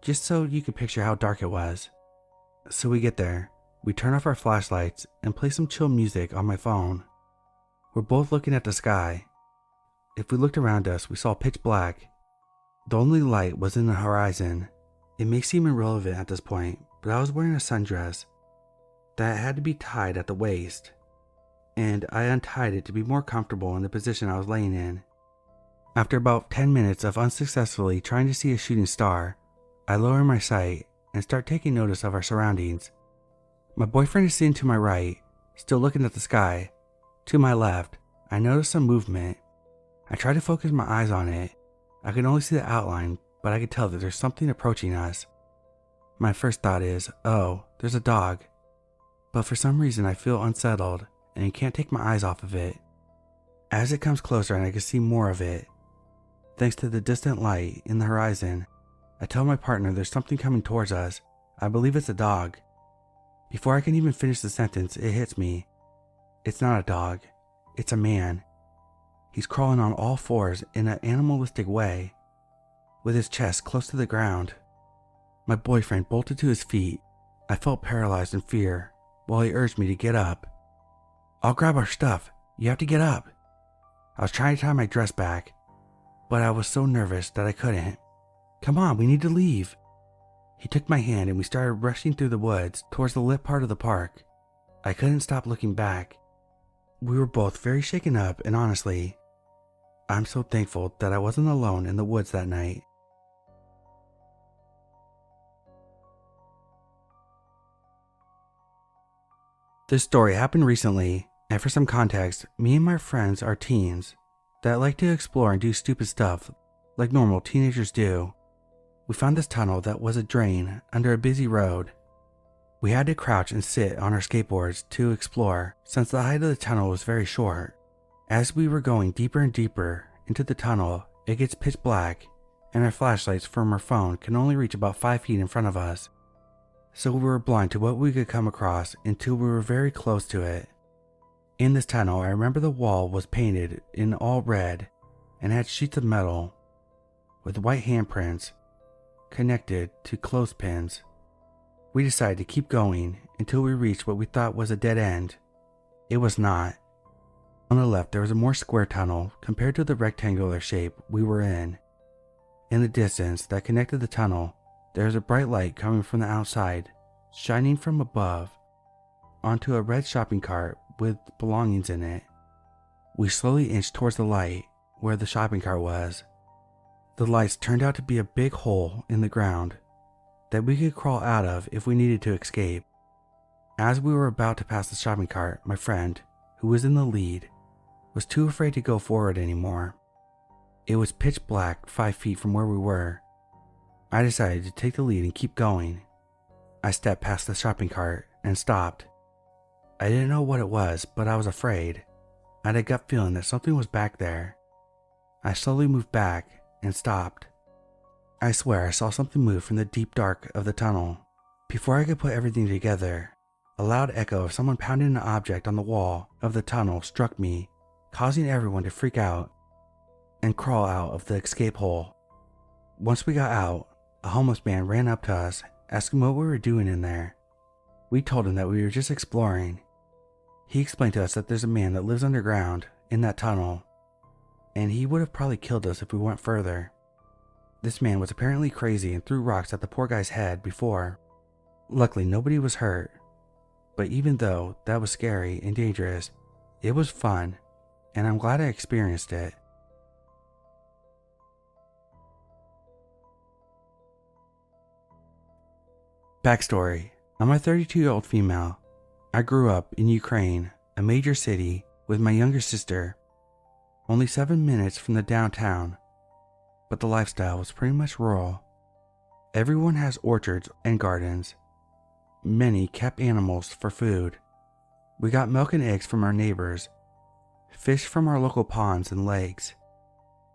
just so you could picture how dark it was. So we get there, we turn off our flashlights and play some chill music on my phone. We're both looking at the sky. If we looked around us, we saw pitch black. The only light was in the horizon. It may seem irrelevant at this point, but I was wearing a sundress that had to be tied at the waist, and I untied it to be more comfortable in the position I was laying in. After about 10 minutes of unsuccessfully trying to see a shooting star, I lower my sight and start taking notice of our surroundings. My boyfriend is sitting to my right, still looking at the sky. To my left, I noticed some movement. I tried to focus my eyes on it. I could only see the outline, but I could tell that there's something approaching us. My first thought is, oh, there's a dog. But for some reason I feel unsettled and can't take my eyes off of it. As it comes closer and I can see more of it, thanks to the distant light in the horizon, I tell my partner there's something coming towards us. I believe it's a dog. Before I can even finish the sentence, it hits me. It's not a dog. It's a man. He's crawling on all fours in an animalistic way. with his chest close to the ground. My boyfriend bolted to his feet. I felt paralyzed in fear while he urged me to get up. "I'll grab our stuff. You have to get up." I was trying to tie my dress back, but I was so nervous that I couldn't. "Come on, we need to leave." He took my hand and we started rushing through the woods towards the lit part of the park. I couldn't stop looking back. We were both very shaken up, and honestly, I'm so thankful that I wasn't alone in the woods that night. This story happened recently, and for some context, me and my friends are teens that like to explore and do stupid stuff like normal teenagers do. We found this tunnel that was a drain under a busy road. We had to crouch and sit on our skateboards to explore since the height of the tunnel was very short. As we were going deeper and deeper into the tunnel, it gets pitch black and our flashlights from our phone can only reach about 5 feet in front of us. So we were blind to what we could come across until we were very close to it. In this tunnel, I remember the wall was painted in all red and had sheets of metal with white handprints connected to clothespins. We decided to keep going until we reached what we thought was a dead end. It was not. On the left, there was a more square tunnel compared to the rectangular shape we were in. In the distance that connected the tunnel, there was a bright light coming from the outside, shining from above onto a red shopping cart with belongings in it. We slowly inched towards the light where the shopping cart was. The lights turned out to be a big hole in the ground that we could crawl out of if we needed to escape. As we were about to pass the shopping cart, my friend, who was in the lead, was too afraid to go forward anymore. It was pitch black 5 feet from where we were. I decided to take the lead and keep going. I stepped past the shopping cart and stopped. I didn't know what it was, but I was afraid. I had a gut feeling that something was back there. I slowly moved back and stopped. I swear I saw something move from the deep dark of the tunnel. Before I could put everything together, a loud echo of someone pounding an object on the wall of the tunnel struck me, causing everyone to freak out and crawl out of the escape hole. Once we got out, a homeless man ran up to us, asking what we were doing in there. We told him that we were just exploring. He explained to us that there's a man that lives underground in that tunnel, and he would have probably killed us if we went further. This man was apparently crazy and threw rocks at the poor guy's head before. Luckily, nobody was hurt, but even though that was scary and dangerous, it was fun, and I'm glad I experienced it. Backstory: I'm a 32-year-old female. I grew up in Ukraine, a major city, with my younger sister, only 7 minutes from the downtown, but the lifestyle was pretty much rural. Everyone has orchards and gardens. Many kept animals for food. We got milk and eggs from our neighbors, fish from our local ponds and lakes.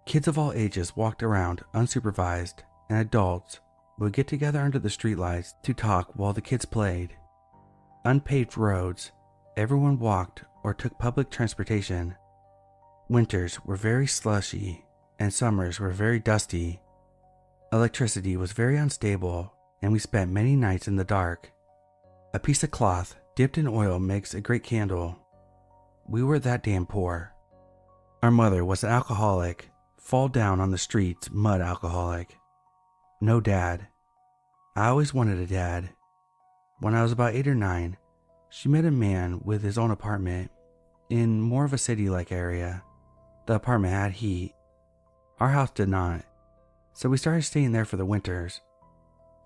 Kids of all ages walked around unsupervised, and adults would get together under the streetlights to talk while the kids played. Unpaved roads, everyone walked or took public transportation. Winters were very slushy, and summers were very dusty. Electricity was very unstable, and we spent many nights in the dark. A piece of cloth dipped in oil makes a great candle. We were that damn poor. Our mother was an alcoholic, fall down on the streets mud alcoholic. No dad. I always wanted a dad. When I was about 8 or 9, she met a man with his own apartment in more of a city-like area. The apartment had heat. Our house did not, so we started staying there for the winters.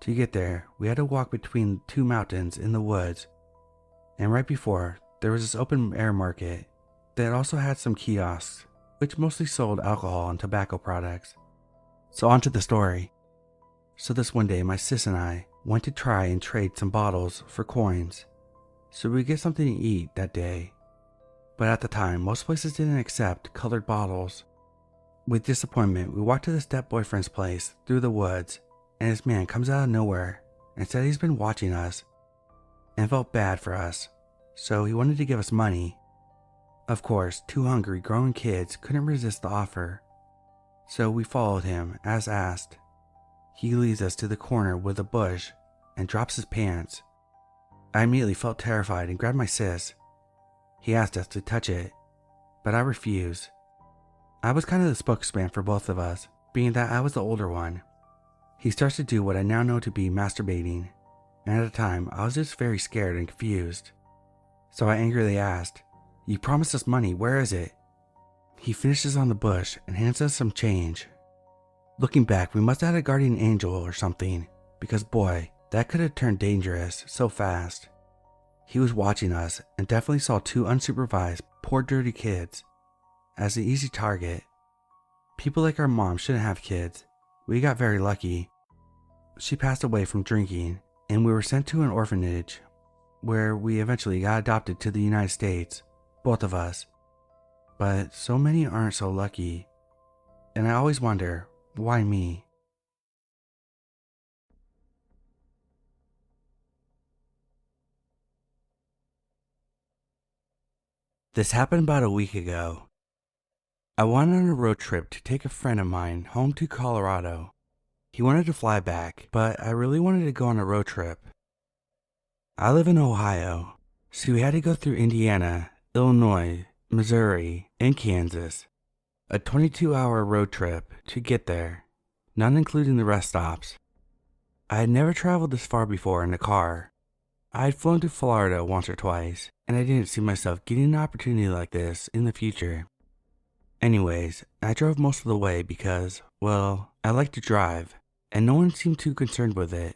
To get there, we had to walk between 2 mountains in the woods, and right before, there was this open air market that also had some kiosks, which mostly sold alcohol and tobacco products. So on to the story. So this one day, my sis and I went to try and trade some bottles for coins, so we'd get something to eat that day. But at the time, most places didn't accept colored bottles. With disappointment, we walked to the step-boyfriend's place through the woods, and this man comes out of nowhere and said he's been watching us and felt bad for us, so he wanted to give us money. Of course, 2 hungry grown kids couldn't resist the offer, so we followed him as asked He leads us to the corner with a bush and drops his pants. I immediately felt terrified and grabbed my sis. He asked us to touch it, but I refused. I was kind of the spokesman for both of us, being that I was the older one. He starts to do what I now know to be masturbating, and at the time I was just very scared and confused. So I angrily asked, "You promised us money, where is it?" He finishes on the bush and hands us some change. Looking back, we must have had a guardian angel or something, because boy, that could have turned dangerous so fast. He was watching us and definitely saw two unsupervised, poor dirty kids as an easy target. People like our mom shouldn't have kids. We got very lucky. She passed away from drinking, and we were sent to an orphanage, where we eventually got adopted to the United States, both of us. But so many aren't so lucky, and I always wonder, why me? This happened about a week ago. I went on a road trip to take a friend of mine home to Colorado. He wanted to fly back, but I really wanted to go on a road trip. I live in Ohio, so we had to go through Indiana, Illinois, Missouri, and Kansas. A 22-hour road trip to get there, not including the rest stops. I had never traveled this far before in a car. I had flown to Florida once or twice, and I didn't see myself getting an opportunity like this in the future. Anyways, I drove most of the way because, well, I like to drive, and no one seemed too concerned with it.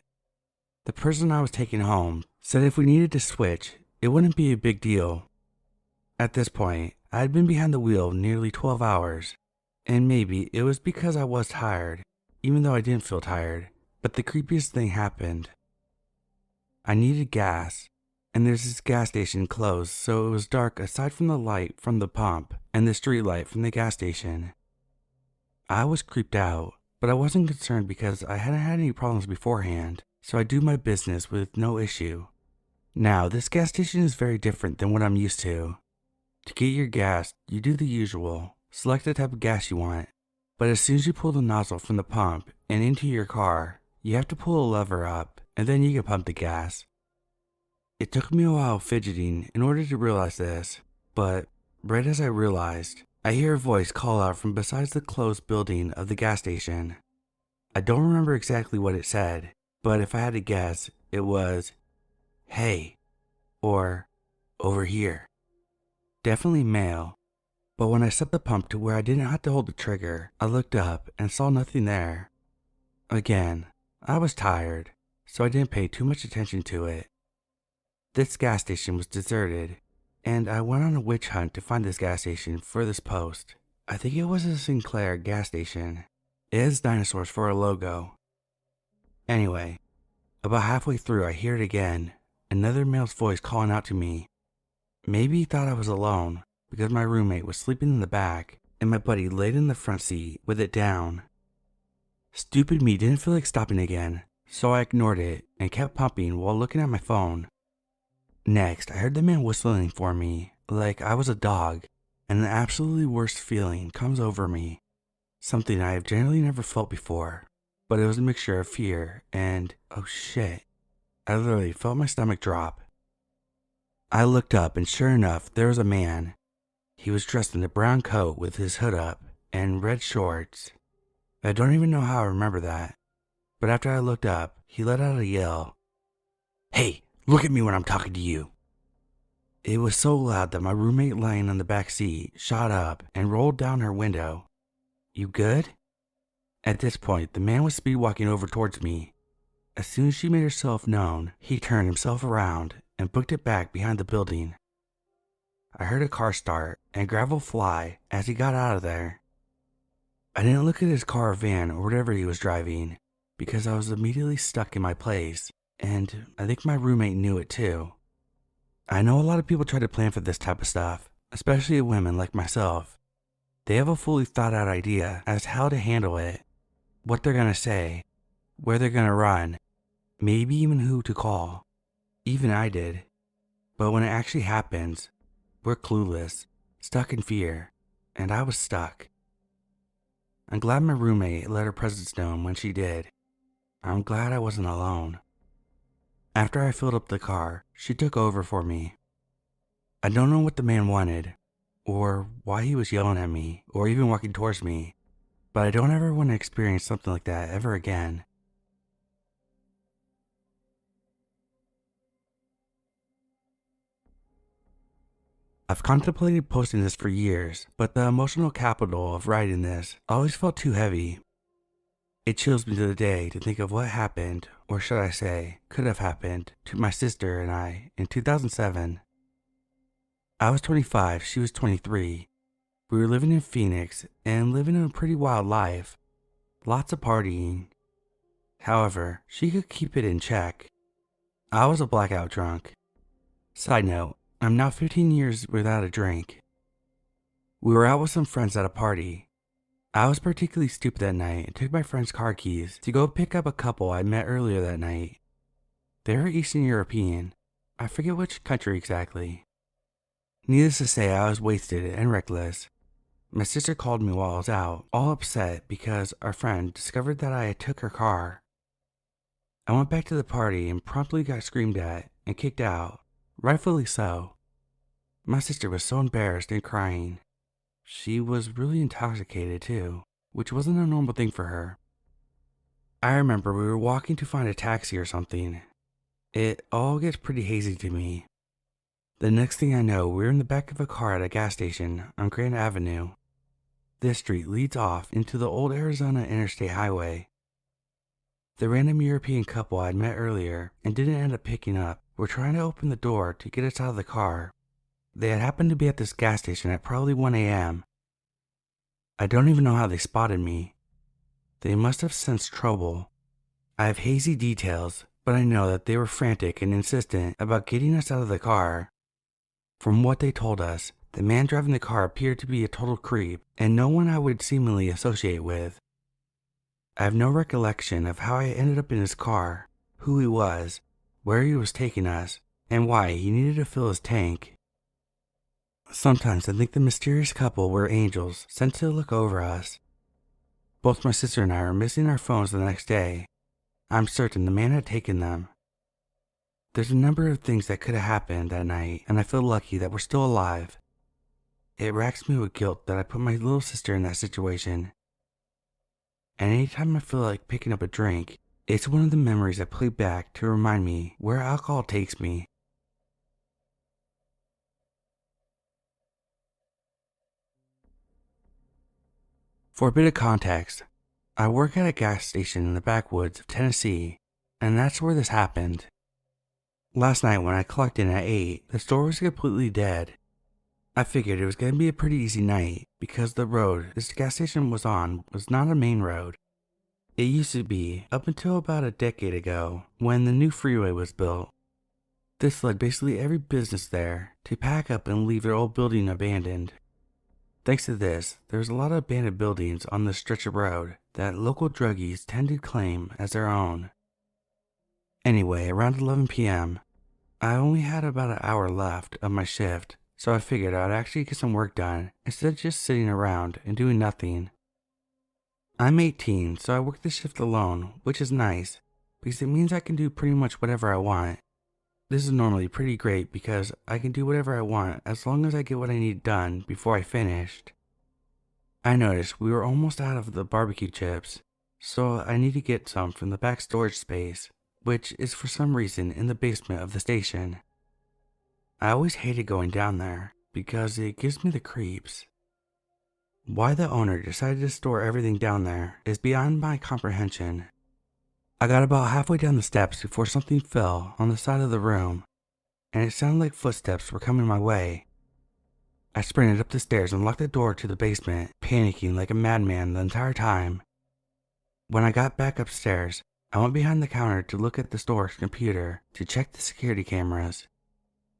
The person I was taking home said if we needed to switch, it wouldn't be a big deal. At this point, I had been behind the wheel nearly 12 hours, and maybe it was because I was tired, even though I didn't feel tired, but the creepiest thing happened. I needed gas, and there's this gas station closed, so it was dark aside from the light from the pump and the street light from the gas station. I was creeped out, but I wasn't concerned because I hadn't had any problems beforehand, so I do my business with no issue. Now, this gas station is very different than what I'm used to. To get your gas, you do the usual, select the type of gas you want, but as soon as you pull the nozzle from the pump and into your car, you have to pull a lever up, and then you can pump the gas. It took me a while fidgeting in order to realize this, but right as I realized, I hear a voice call out from beside the closed building of the gas station. I don't remember exactly what it said, but if I had to guess, it was, "Hey," or "Over here." Definitely male, but when I set the pump to where I didn't have to hold the trigger, I looked up and saw nothing there. Again, I was tired, so I didn't pay too much attention to it. This gas station was deserted, and I went on a witch hunt to find this gas station for this post. I think it was a Sinclair gas station. It has dinosaurs for a logo. Anyway, about halfway through I hear it again, another male's voice calling out to me. Maybe he thought I was alone, because my roommate was sleeping in the back, and my buddy laid in the front seat with it down. Stupid me didn't feel like stopping again, so I ignored it and kept pumping while looking at my phone. Next, I heard the man whistling for me, like I was a dog, and an absolutely worst feeling comes over me. Something I have generally never felt before, but it was a mixture of fear and, oh shit, I literally felt my stomach drop. I looked up and sure enough, there was a man. He was dressed in a brown coat with his hood up and red shorts. I don't even know how I remember that, but after I looked up, he let out a yell. "Hey, look at me when I'm talking to you." It was so loud that my roommate lying on the back seat shot up and rolled down her window. "You good?" At this point, the man was speed walking over towards me. As soon as she made herself known, he turned himself around and booked it back behind the building. I heard a car start and gravel fly as he got out of there. I didn't look at his car or van or whatever he was driving because I was immediately stuck in my place, and I think my roommate knew it too. I know a lot of people try to plan for this type of stuff, especially women like myself. They have a fully thought out idea as to how to handle it, what they're gonna say, where they're gonna run, maybe even who to call. Even I did. But when it actually happens, we're clueless, stuck in fear, and I was stuck. I'm glad my roommate let her presence known when she did. I'm glad I wasn't alone. After I filled up the car, she took over for me. I don't know what the man wanted, or why he was yelling at me, or even walking towards me, but I don't ever want to experience something like that ever again. I've contemplated posting this for years, but the emotional capital of writing this always felt too heavy. It chills me to the day to think of what happened, or should I say, could have happened, to my sister and I in 2007. I was 25, she was 23. We were living in Phoenix and living a pretty wild life. Lots of partying. However, she could keep it in check. I was a blackout drunk. Side note, I'm now 15 years without a drink. We were out with some friends at a party. I was particularly stupid that night and took my friend's car keys to go pick up a couple I met earlier that night. They were Eastern European. I forget which country exactly. Needless to say, I was wasted and reckless. My sister called me while I was out, all upset because our friend discovered that I had took her car. I went back to the party and promptly got screamed at and kicked out, rightfully so. My sister was so embarrassed and crying. She was really intoxicated too, which wasn't a normal thing for her. I remember we were walking to find a taxi or something. It all gets pretty hazy to me. The next thing I know, we're in the back of a car at a gas station on Grand Avenue. This street leads off into the old Arizona Interstate Highway. The random European couple I'd met earlier and didn't end up picking up were trying to open the door to get us out of the car. They had happened to be at this gas station at probably 1 a.m. I don't even know how they spotted me. They must have sensed trouble. I have hazy details, but I know that they were frantic and insistent about getting us out of the car. From what they told us, the man driving the car appeared to be a total creep and no one I would seemingly associate with. I have no recollection of how I ended up in his car, who he was, where he was taking us, and why he needed to fill his tank. Sometimes I think the mysterious couple were angels sent to look over us. Both my sister and I were missing our phones the next day. I'm certain the man had taken them. There's a number of things that could have happened that night, and I feel lucky that we're still alive. It racks me with guilt that I put my little sister in that situation. And anytime I feel like picking up a drink, it's one of the memories I play back to remind me where alcohol takes me. For a bit of context, I work at a gas station in the backwoods of Tennessee, and that's where this happened. Last night when I clocked in at 8, the store was completely dead. I figured it was going to be a pretty easy night because the road this gas station was on was not a main road. It used to be up until about a decade ago when the new freeway was built. This led basically every business there to pack up and leave their old building abandoned. Thanks to this, there's a lot of abandoned buildings on this stretch of road that local druggies tend to claim as their own. Anyway, around 11 p.m., I only had about an hour left of my shift, so I figured I'd actually get some work done instead of just sitting around and doing nothing. I'm 18, so I work this shift alone, which is nice, because it means I can do pretty much whatever I want. This is normally pretty great because I can do whatever I want as long as I get what I need done before I finished. I noticed we were almost out of the barbecue chips, so I need to get some from the back storage space, which is for some reason in the basement of the station. I always hated going down there because it gives me the creeps. Why the owner decided to store everything down there is beyond my comprehension. I got about halfway down the steps before something fell on the side of the room, and it sounded like footsteps were coming my way. I sprinted up the stairs and locked the door to the basement, panicking like a madman the entire time. When I got back upstairs, I went behind the counter to look at the store's computer to check the security cameras.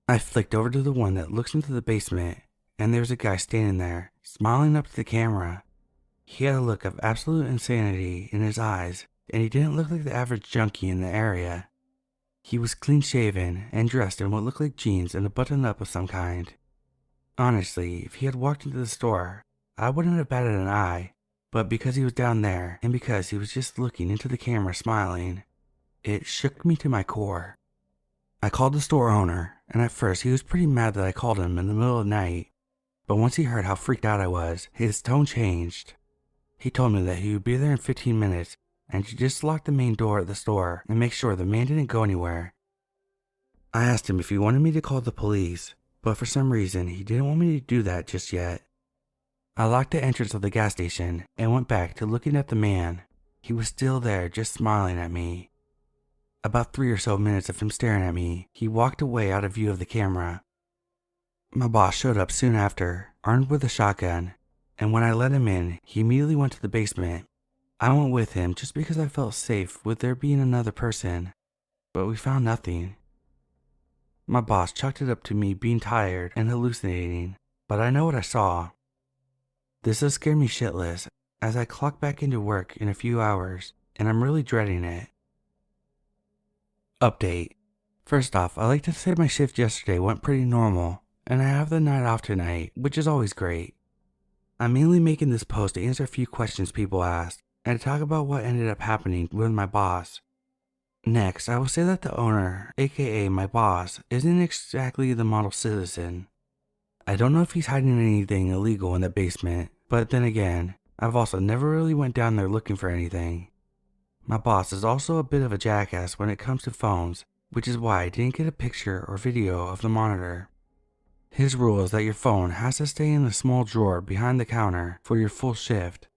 I flicked over to the one that looks into the basement, and there was a guy standing there, smiling up to the camera. He had a look of absolute insanity in his eyes, and he didn't look like the average junkie in the area. He was clean-shaven and dressed in what looked like jeans and a button-up of some kind. Honestly, if he had walked into the store, I wouldn't have batted an eye, but because he was down there and because he was just looking into the camera smiling, it shook me to my core. I called the store owner, and at first he was pretty mad that I called him in the middle of the night, but once he heard how freaked out I was, his tone changed. He told me that he would be there in 15 minutes and to just lock the main door at the store and make sure the man didn't go anywhere. I asked him if he wanted me to call the police, but for some reason he didn't want me to do that just yet. I locked the entrance of the gas station and went back to looking at the man. He was still there, just smiling at me. About 3 or so minutes of him staring at me, he walked away out of view of the camera. My boss showed up soon after, armed with a shotgun, and when I let him in, he immediately went to the basement. I went with him just because I felt safe with there being another person, but we found nothing. My boss chalked it up to me being tired and hallucinating, but I know what I saw. This has scared me shitless as I clock back into work in a few hours, and I'm really dreading it. Update. First off, I like to say my shift yesterday went pretty normal, and I have the night off tonight, which is always great. I'm mainly making this post to answer a few questions people asked, and to talk about what ended up happening with my boss. Next, I will say that the owner, aka my boss, isn't exactly the model citizen. I don't know if he's hiding anything illegal in the basement, but then again, I've also never really went down there looking for anything. My boss is also a bit of a jackass when it comes to phones, which is why I didn't get a picture or video of the monitor. His rule is that your phone has to stay in the small drawer behind the counter for your full shift.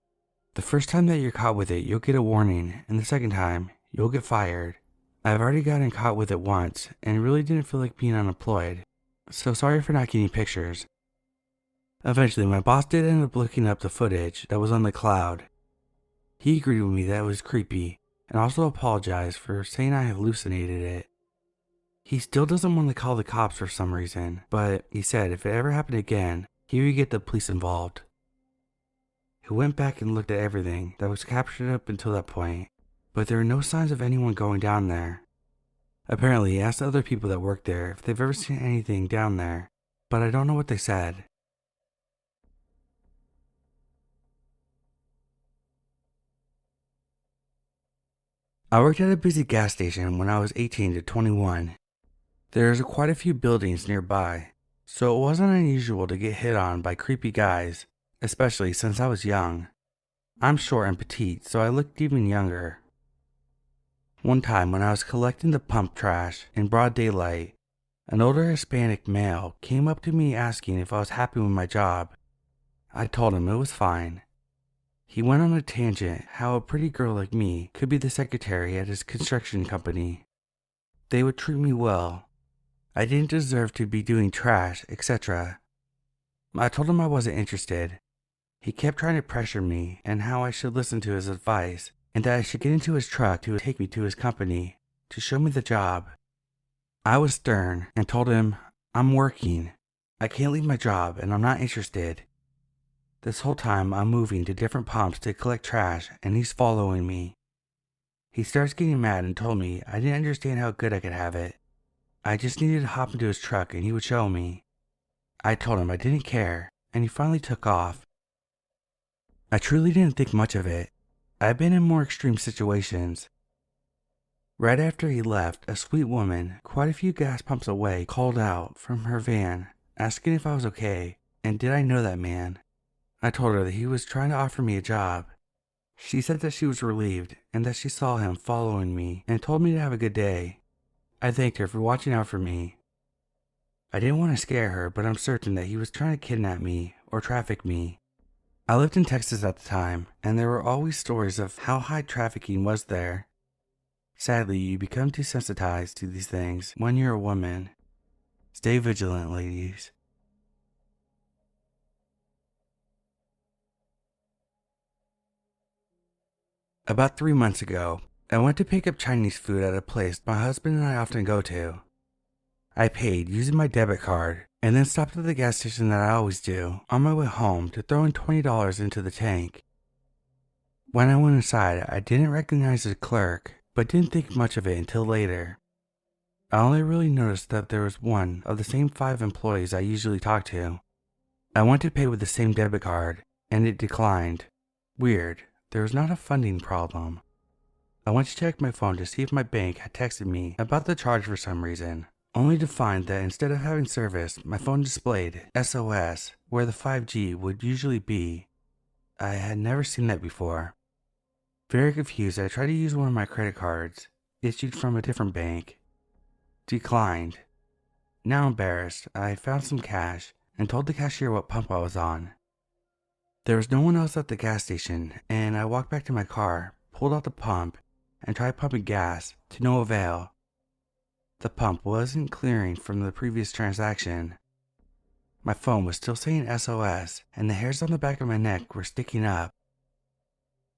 The first time that you're caught with it, you'll get a warning, and the second time, you'll get fired. I've already gotten caught with it once, and really didn't feel like being unemployed, so sorry for not getting pictures. Eventually, my boss did end up looking up the footage that was on the cloud. He agreed with me that it was creepy, and also apologized for saying I hallucinated it. He still doesn't want to call the cops for some reason, but he said if it ever happened again, he would get the police involved. He went back and looked at everything that was captured up until that point, but there were no signs of anyone going down there. Apparently, he asked other people that worked there if they've ever seen anything down there, but I don't know what they said. I worked at a busy gas station when I was 18 to 21. There's quite a few buildings nearby, so it wasn't unusual to get hit on by creepy guys, especially since I was young. I'm short and petite, so I looked even younger. One time when I was collecting the pump trash in broad daylight, an older Hispanic male came up to me asking if I was happy with my job. I told him it was fine. He went on a tangent how a pretty girl like me could be the secretary at his construction company. They would treat me well. I didn't deserve to be doing trash, etc. I told him I wasn't interested. He kept trying to pressure me and how I should listen to his advice and that I should get into his truck to take me to his company to show me the job. I was stern and told him, I'm working. I can't leave my job and I'm not interested. This whole time I'm moving to different pumps to collect trash and he's following me. He starts getting mad and told me I didn't understand how good I could have it. I just needed to hop into his truck and he would show me. I told him I didn't care and he finally took off. I truly didn't think much of it. I've been in more extreme situations. Right after he left, a sweet woman, quite a few gas pumps away, called out from her van asking if I was okay and did I know that man. I told her that he was trying to offer me a job. She said that she was relieved and that she saw him following me and told me to have a good day. I thanked her for watching out for me. I didn't want to scare her, but I'm certain that he was trying to kidnap me or traffic me. I lived in Texas at the time, and there were always stories of how high trafficking was there. Sadly, you become desensitized to these things when you're a woman. Stay vigilant, ladies. About 3 months ago, I went to pick up Chinese food at a place my husband and I often go to. I paid using my debit card and then stopped at the gas station that I always do on my way home to throw in $20 into the tank. When I went inside, I didn't recognize the clerk, but didn't think much of it until later. I only really noticed that there was one of the same 5 employees I usually talk to. I went to pay with the same debit card, and it declined. Weird, there was not a funding problem. I went to check my phone to see if my bank had texted me about the charge for some reason, only to find that instead of having service, my phone displayed SOS, where the 5G would usually be. I had never seen that before. Very confused, I tried to use one of my credit cards, issued from a different bank. Declined. Now embarrassed, I found some cash and told the cashier what pump I was on. There was no one else at the gas station, and I walked back to my car, pulled out the pump, and tried pumping gas, to no avail. The pump wasn't clearing from the previous transaction. My phone was still saying SOS, and the hairs on the back of my neck were sticking up.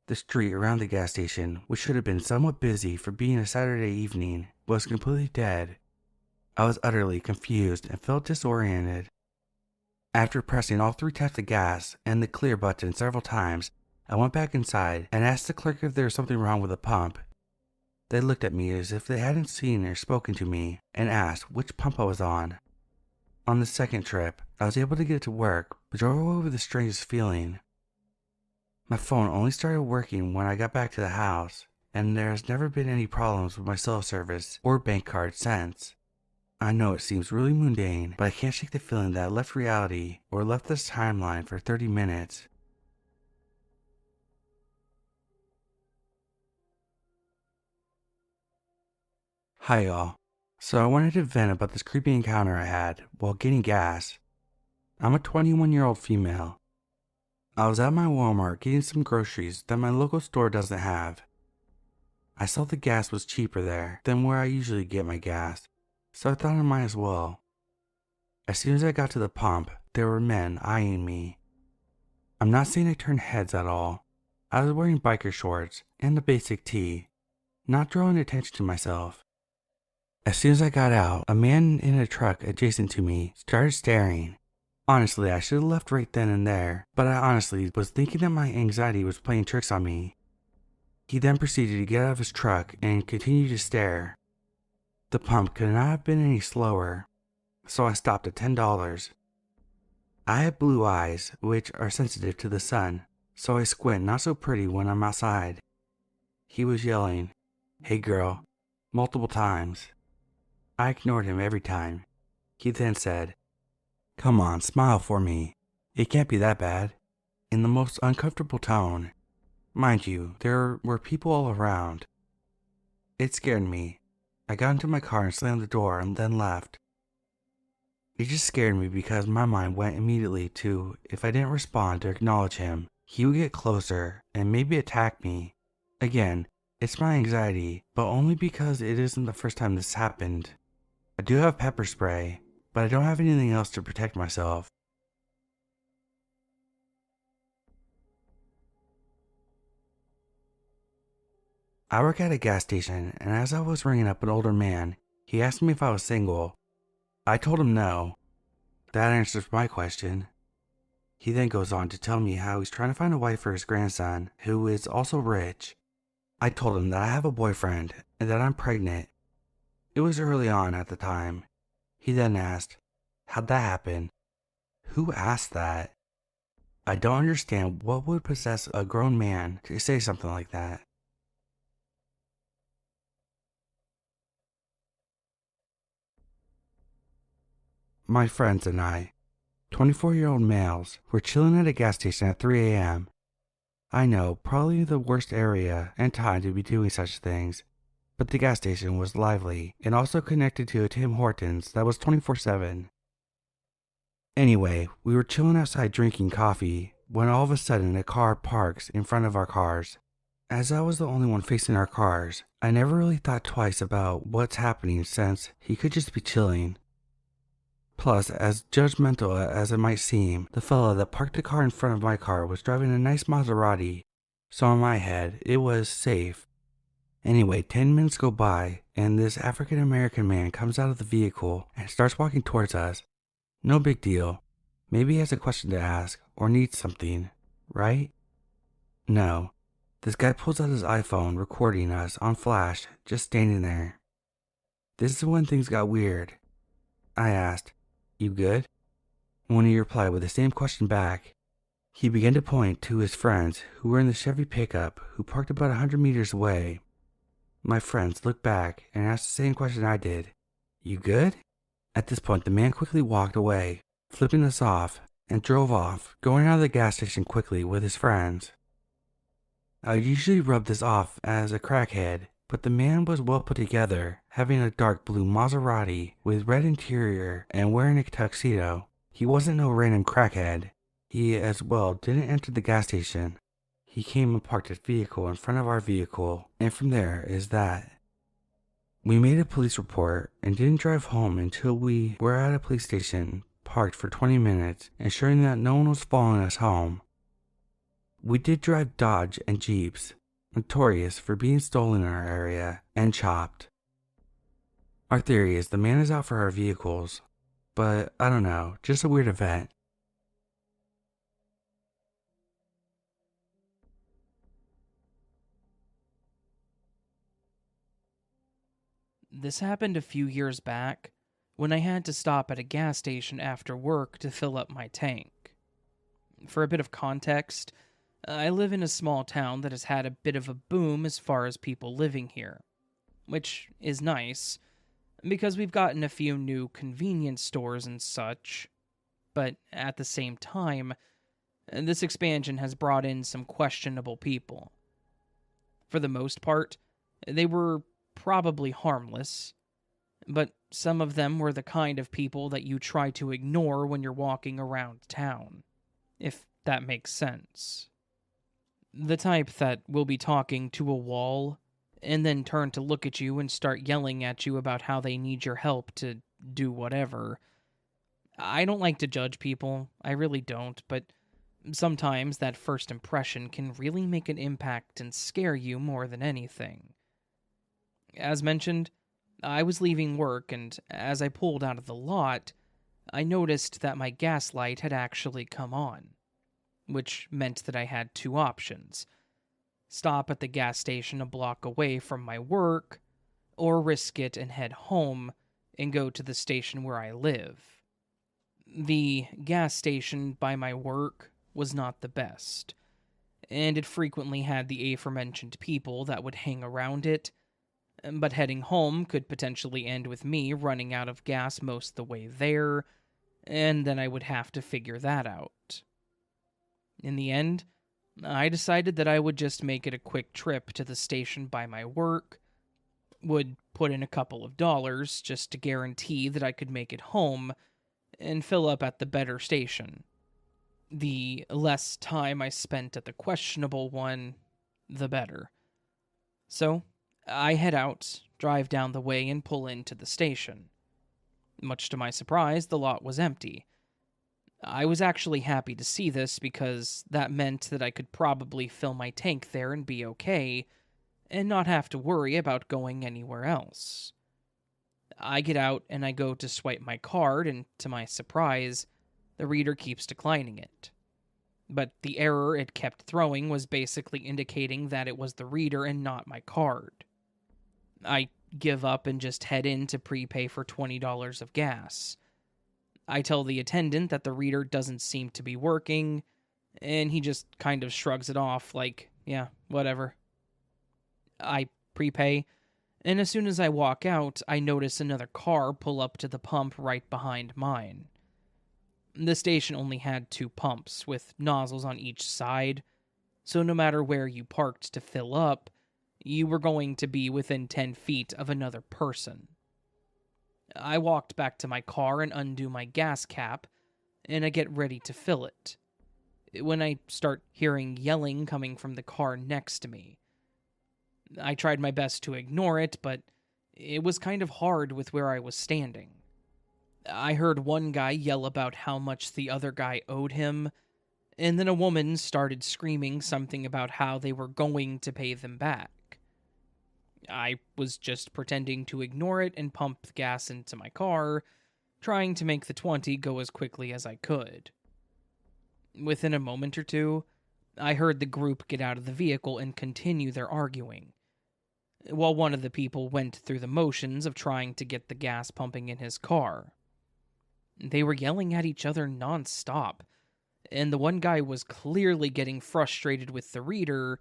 The street around the gas station, which should have been somewhat busy for being a Saturday evening, was completely dead. I was utterly confused and felt disoriented. After pressing all 3 taps of gas and the clear button several times, I went back inside and asked the clerk if there was something wrong with the pump. They looked at me as if they hadn't seen or spoken to me and asked which pump I was on. On the second trip, I was able to get to work, but drove away with the strangest feeling. My phone only started working when I got back to the house, and there has never been any problems with my cell service or bank card since. I know it seems really mundane, but I can't shake the feeling that I left reality or left this timeline for 30 minutes. Hi y'all. So I wanted to vent about this creepy encounter I had while getting gas. I'm a 21-year-old female. I was at my Walmart getting some groceries that my local store doesn't have. I saw the gas was cheaper there than where I usually get my gas, so I thought I might as well. As soon as I got to the pump, there were men eyeing me. I'm not saying I turned heads at all. I was wearing biker shorts and a basic tee, not drawing attention to myself. As soon as I got out, a man in a truck adjacent to me started staring. Honestly, I should have left right then and there, but I honestly was thinking that my anxiety was playing tricks on me. He then proceeded to get out of his truck and continue to stare. The pump could not have been any slower, so I stopped at $10. I have blue eyes, which are sensitive to the sun, so I squint not so pretty when I'm outside. He was yelling, "Hey girl," multiple times. I ignored him every time. He then said, "Come on, smile for me. It can't be that bad," in the most uncomfortable tone. Mind you, there were people all around. It scared me. I got into my car and slammed the door and then left. It just scared me because my mind went immediately to if I didn't respond or acknowledge him, he would get closer and maybe attack me. Again, it's my anxiety, but only because it isn't the first time this happened. I do have pepper spray, but I don't have anything else to protect myself. I work at a gas station, and as I was ringing up an older man, he asked me if I was single. I told him no. That answers my question. He then goes on to tell me how he's trying to find a wife for his grandson, who is also rich. I told him that I have a boyfriend and that I'm pregnant. It was early on at the time. He then asked, "How'd that happen?" Who asked that? I don't understand what would possess a grown man to say something like that. My friends and I, 24-year-old males, were chilling at a gas station at 3 a.m. I know, probably the worst area and time to be doing such things, but the gas station was lively and also connected to a Tim Hortons that was 24/7. Anyway, we were chilling outside drinking coffee when all of a sudden a car parks in front of our cars. As I was the only one facing our cars, I never really thought twice about what's happening since he could just be chilling. Plus, as judgmental as it might seem, the fella that parked the car in front of my car was driving a nice Maserati, so in my head, it was safe. Anyway, 10 minutes go by, and this African American man comes out of the vehicle and starts walking towards us. No big deal. Maybe he has a question to ask, or needs something, right? No. This guy pulls out his iPhone, recording us on flash, just standing there. This is when things got weird. I asked, "You good?" When he replied with the same question back, He began to point to his friends who were in the Chevy pickup who parked about 100 meters away. My friends looked back and asked the same question I did. You good? At this point, the man quickly walked away, flipping us off, and drove off, going out of the gas station quickly with his friends. I usually rub this off as a crackhead, but the man was well put together, having a dark blue Maserati with red interior and wearing a tuxedo. He wasn't no random crackhead. He as well didn't enter the gas station. He came and parked his vehicle in front of our vehicle, and from there is that. We made a police report and didn't drive home until we were at a police station, parked for 20 minutes, ensuring that no one was following us home. We did drive Dodge and Jeeps, notorious for being stolen in our area and chopped. Our theory is the man is out for our vehicles, but I don't know, just a weird event. This happened a few years back when I had to stop at a gas station after work to fill up my tank. For a bit of context, I live in a small town that has had a bit of a boom as far as people living here, which is nice because we've gotten a few new convenience stores and such, but at the same time, this expansion has brought in some questionable people. For the most part, they were probably harmless, but some of them were the kind of people that you try to ignore when you're walking around town, if that makes sense. The type that will be talking to a wall and then turn to look at you and start yelling at you about how they need your help to do whatever. I don't like to judge people, I really don't, but sometimes that first impression can really make an impact and scare you more than anything. As mentioned, I was leaving work, and as I pulled out of the lot, I noticed that my gas light had actually come on, which meant that I had two options: stop at the gas station a block away from my work, or risk it and head home and go to the station where I live. The gas station by my work was not the best, and it frequently had the aforementioned people that would hang around it, but heading home could potentially end with me running out of gas most of the way there, and then I would have to figure that out. In the end, I decided that I would just make it a quick trip to the station by my work, would put in a couple of dollars just to guarantee that I could make it home, and fill up at the better station. The less time I spent at the questionable one, the better. So, I head out, drive down the way, and pull into the station. Much to my surprise, the lot was empty. I was actually happy to see this because that meant that I could probably fill my tank there and be okay, and not have to worry about going anywhere else. I get out and I go to swipe my card, and to my surprise, the reader keeps declining it. But the error it kept throwing was basically indicating that it was the reader and not my card. I give up and just head in to prepay for $20 of gas. I tell the attendant that the reader doesn't seem to be working, and he just kind of shrugs it off like, yeah, whatever. I prepay, and as soon as I walk out, I notice another car pull up to the pump right behind mine. The station only had 2 pumps, with nozzles on each side, so no matter where you parked to fill up, you were going to be within 10 feet of another person. I walked back to my car and undo my gas cap, and I get ready to fill it, when I start hearing yelling coming from the car next to me. I tried my best to ignore it, but it was kind of hard with where I was standing. I heard one guy yell about how much the other guy owed him, and then a woman started screaming something about how they were going to pay them back. I was just pretending to ignore it and pump the gas into my car, trying to make the 20 go as quickly as I could. Within a moment or two, I heard the group get out of the vehicle and continue their arguing, while one of the people went through the motions of trying to get the gas pumping in his car. They were yelling at each other non-stop, and the one guy was clearly getting frustrated with the reader,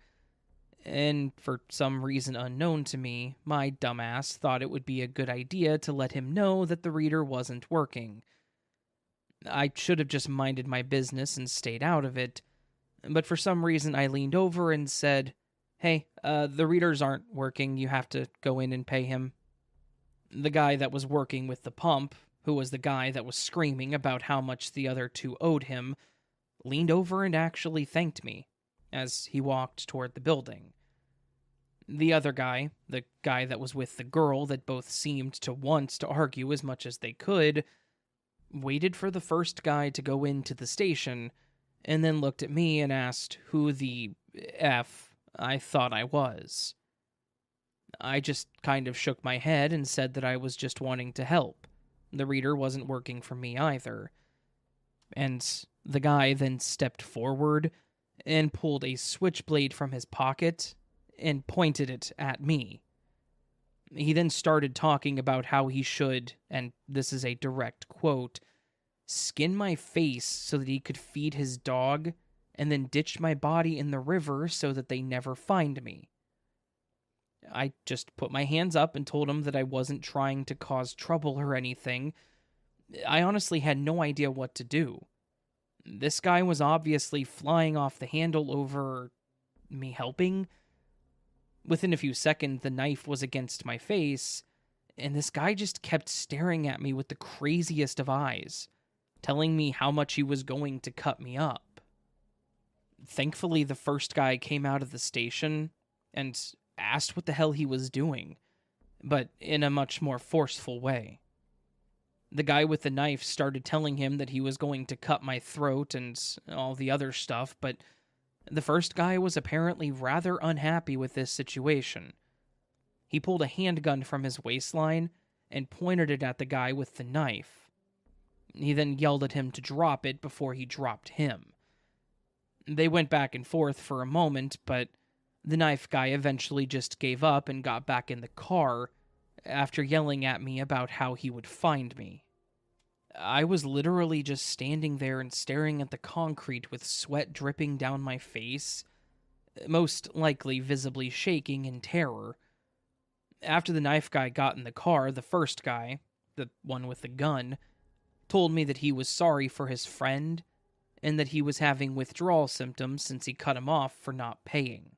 and for some reason unknown to me, my dumbass thought it would be a good idea to let him know that the reader wasn't working. I should have just minded my business and stayed out of it, but for some reason I leaned over and said, "Hey, the readers aren't working, you have to go in and pay him." The guy that was working with the pump, who was the guy that was screaming about how much the other two owed him, leaned over and actually thanked me as he walked toward the building. The other guy, the guy that was with the girl that both seemed to want to argue as much as they could, waited for the first guy to go into the station, and then looked at me and asked who the F I thought I was. I just kind of shook my head and said that I was just wanting to help. The reader wasn't working for me either. And the guy then stepped forward and pulled a switchblade from his pocket and pointed it at me. He then started talking about how he should, and this is a direct quote, skin my face so that he could feed his dog, and then ditch my body in the river so that they never find me. I just put my hands up and told him that I wasn't trying to cause trouble or anything. I honestly had no idea what to do. This guy was obviously flying off the handle over me helping. Within a few seconds, the knife was against my face, and this guy just kept staring at me with the craziest of eyes, telling me how much he was going to cut me up. Thankfully, the first guy came out of the station and asked what the hell he was doing, but in a much more forceful way. The guy with the knife started telling him that he was going to cut my throat and all the other stuff, but the first guy was apparently rather unhappy with this situation. He pulled a handgun from his waistline and pointed it at the guy with the knife. He then yelled at him to drop it before he dropped him. They went back and forth for a moment, but the knife guy eventually just gave up and got back in the car after yelling at me about how he would find me. I was literally just standing there and staring at the concrete with sweat dripping down my face, most likely visibly shaking in terror. After the knife guy got in the car, the first guy, the one with the gun, told me that he was sorry for his friend and that he was having withdrawal symptoms since he cut him off for not paying.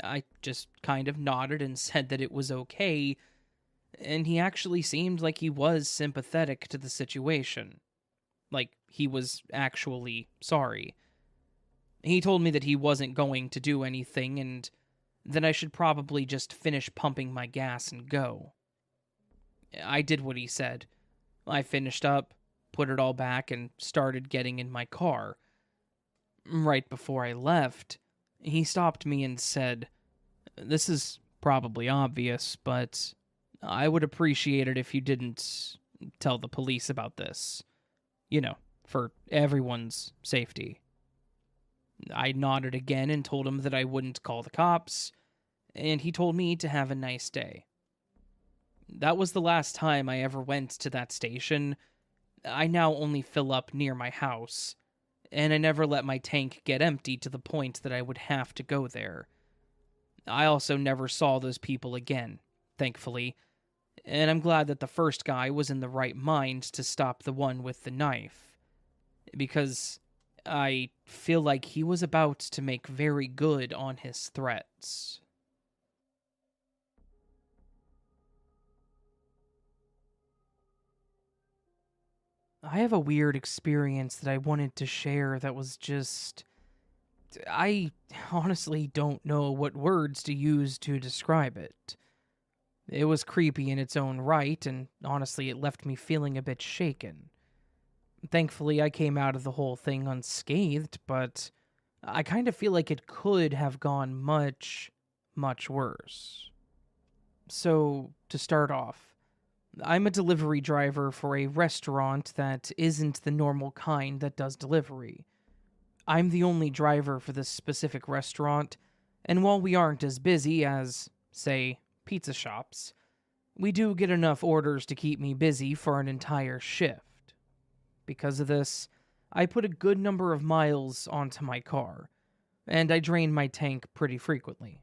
I just kind of nodded and said that it was okay, and he actually seemed like he was sympathetic to the situation. Like he was actually sorry. He told me that he wasn't going to do anything and that I should probably just finish pumping my gas and go. I did what he said. I finished up, put it all back, and started getting in my car. Right before I left, he stopped me and said, "This is probably obvious, but I would appreciate it if you didn't tell the police about this. You know, for everyone's safety." I nodded again and told him that I wouldn't call the cops, and he told me to have a nice day. That was the last time I ever went to that station. I now only fill up near my house, and I never let my tank get empty to the point that I would have to go there. I also never saw those people again, thankfully, and I'm glad that the first guy was in the right mind to stop the one with the knife, because I feel like he was about to make very good on his threats. I have a weird experience that I wanted to share that was just... I honestly don't know what words to use to describe it. It was creepy in its own right, and honestly it left me feeling a bit shaken. Thankfully, I came out of the whole thing unscathed, but I kind of feel like it could have gone much, much worse. So, to start off, I'm a delivery driver for a restaurant that isn't the normal kind that does delivery. I'm the only driver for this specific restaurant, and while we aren't as busy as, say, pizza shops, we do get enough orders to keep me busy for an entire shift. Because of this, I put a good number of miles onto my car, and I drain my tank pretty frequently.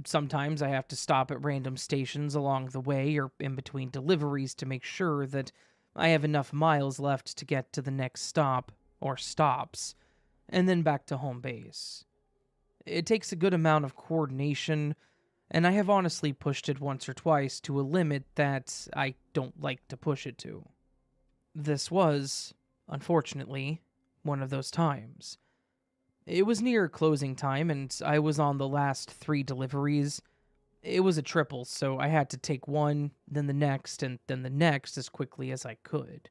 Sometimes I have to stop at random stations along the way or in between deliveries to make sure that I have enough miles left to get to the next stop or stops, and then back to home base. It takes a good amount of coordination, and I have honestly pushed it once or twice to a limit that I don't like to push it to. This was, unfortunately, one of those times. It was near closing time, and I was on the last 3 deliveries. It was a triple, so I had to take one, then the next, and then the next as quickly as I could.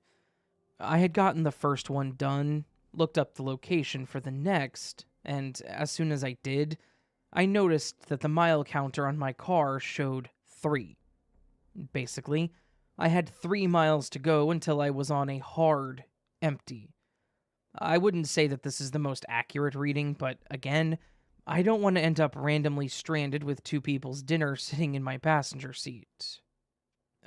I had gotten the first one done, looked up the location for the next, and as soon as I did, I noticed that the mile counter on my car showed 3. Basically, I had 3 miles to go until I was on a hard empty. I wouldn't say that this is the most accurate reading, but again, I don't want to end up randomly stranded with 2 people's dinner sitting in my passenger seat.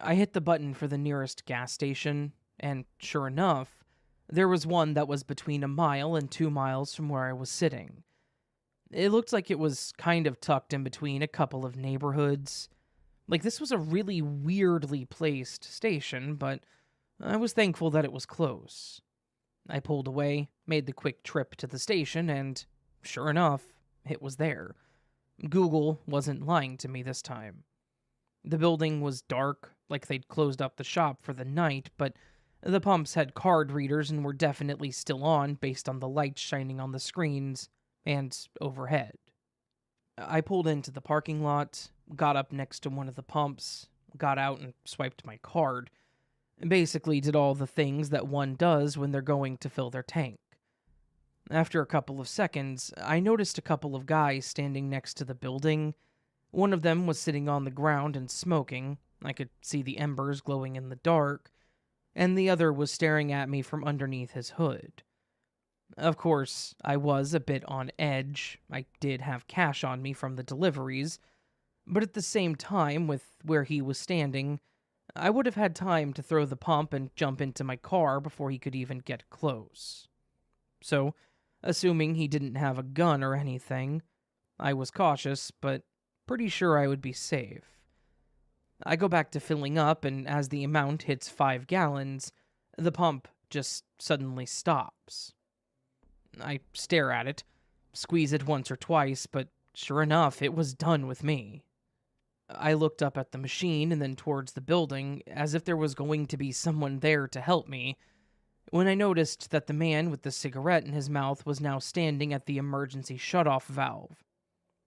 I hit the button for the nearest gas station, and sure enough, there was one that was between 1 mile and 2 miles from where I was sitting. It looked like it was kind of tucked in between a couple of neighborhoods. Like, this was a really weirdly placed station, but I was thankful that it was close. I pulled away, made the quick trip to the station, and sure enough, it was there. Google wasn't lying to me this time. The building was dark, like they'd closed up the shop for the night, but the pumps had card readers and were definitely still on based on the lights shining on the screens and overhead. I pulled into the parking lot, got up next to one of the pumps, got out and swiped my card. Basically did all the things that one does when they're going to fill their tank. After a couple of seconds, I noticed a couple of guys standing next to the building. One of them was sitting on the ground and smoking. I could see the embers glowing in the dark. And the other was staring at me from underneath his hood. Of course, I was a bit on edge. I did have cash on me from the deliveries. But at the same time, with where he was standing, I would have had time to throw the pump and jump into my car before he could even get close. So, assuming he didn't have a gun or anything, I was cautious, but pretty sure I would be safe. I go back to filling up, and as the amount hits 5 gallons, the pump just suddenly stops. I stare at it, squeeze it once or twice, but sure enough, it was done with me. I looked up at the machine and then towards the building, as if there was going to be someone there to help me, when I noticed that the man with the cigarette in his mouth was now standing at the emergency shutoff valve,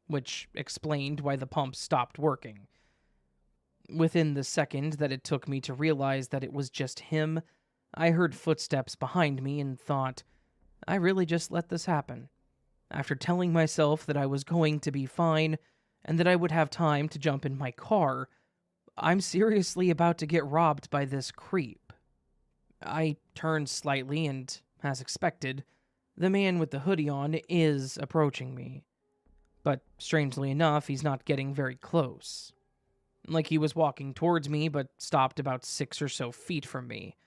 which explained why the pump stopped working. Within the second that it took me to realize that it was just him, I heard footsteps behind me and thought, I really just let this happen. After telling myself that I was going to be fine, and that I would have time to jump in my car, I'm seriously about to get robbed by this creep. I turned slightly, and, as expected, the man with the hoodie on is approaching me. But, strangely enough, he's not getting very close. Like he was walking towards me, but stopped about 6 or so feet from me.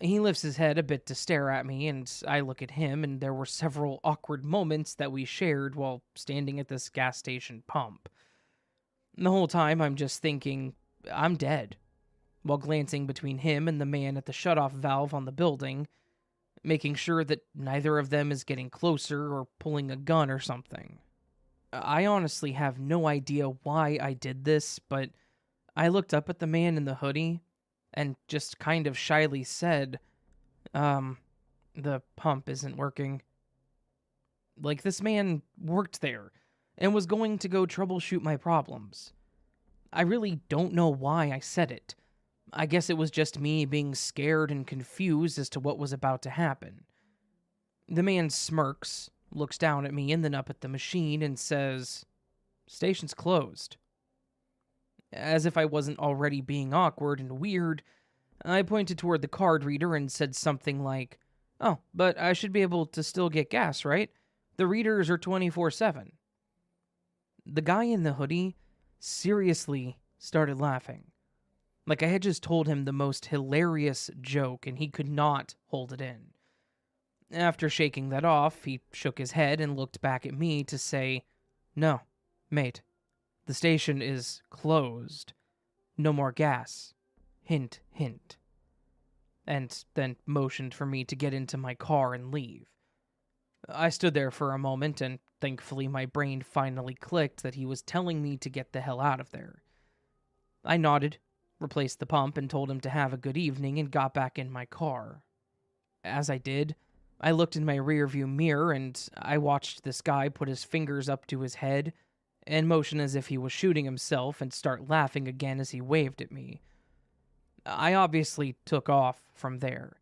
He lifts his head a bit to stare at me, and I look at him, and there were several awkward moments that we shared while standing at this gas station pump. The whole time I'm just thinking, I'm dead, while glancing between him and the man at the shutoff valve on the building, making sure that neither of them is getting closer or pulling a gun or something. I honestly have no idea why I did this, but I looked up at the man in the hoodie and just kind of shyly said, the pump isn't working. Like, this man worked there and was going to go troubleshoot my problems. I really don't know why I said it. I guess it was just me being scared and confused as to what was about to happen. The man smirks, looks down at me and then up at the machine and says, "Station's closed." As if I wasn't already being awkward and weird, I pointed toward the card reader and said something like, "Oh, but I should be able to still get gas, right? The readers are 24/7. The guy in the hoodie seriously started laughing. Like I had just told him the most hilarious joke and he could not hold it in. After shaking that off, he shook his head and looked back at me to say, "No, mate, the station is closed. No more gas. Hint, hint." And then motioned for me to get into my car and leave. I stood there for a moment, and thankfully my brain finally clicked that he was telling me to get the hell out of there. I nodded, replaced the pump, and told him to have a good evening and got back in my car. As I did, I looked in my rearview mirror and I watched this guy put his fingers up to his head and motion as if he was shooting himself and start laughing again as he waved at me. I obviously took off from there,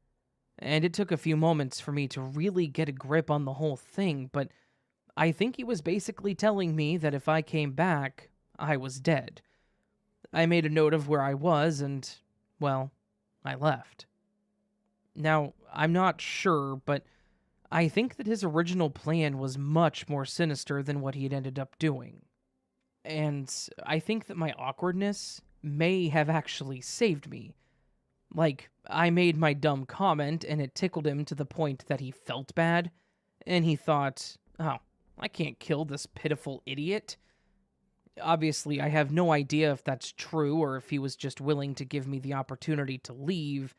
and it took a few moments for me to really get a grip on the whole thing, but I think he was basically telling me that if I came back, I was dead. I made a note of where I was and, well, I left. Now, I'm not sure, but I think that his original plan was much more sinister than what he had ended up doing. And I think that my awkwardness may have actually saved me. Like, I made my dumb comment and it tickled him to the point that he felt bad, and he thought, "Oh, I can't kill this pitiful idiot." Obviously, I have no idea if that's true or if he was just willing to give me the opportunity to leave,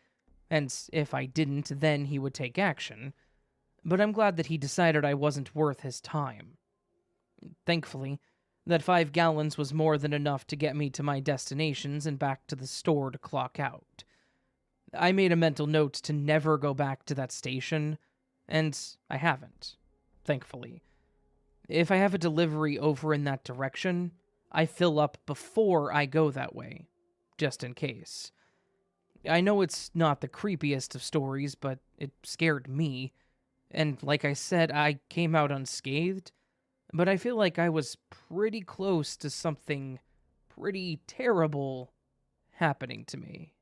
and if I didn't, then he would take action. But I'm glad that he decided I wasn't worth his time. Thankfully, that 5 gallons was more than enough to get me to my destinations and back to the store to clock out. I made a mental note to never go back to that station, and I haven't, thankfully. If I have a delivery over in that direction, I fill up before I go that way, just in case. I know it's not the creepiest of stories, but it scared me, and like I said, I came out unscathed, but I feel like I was pretty close to something pretty terrible happening to me.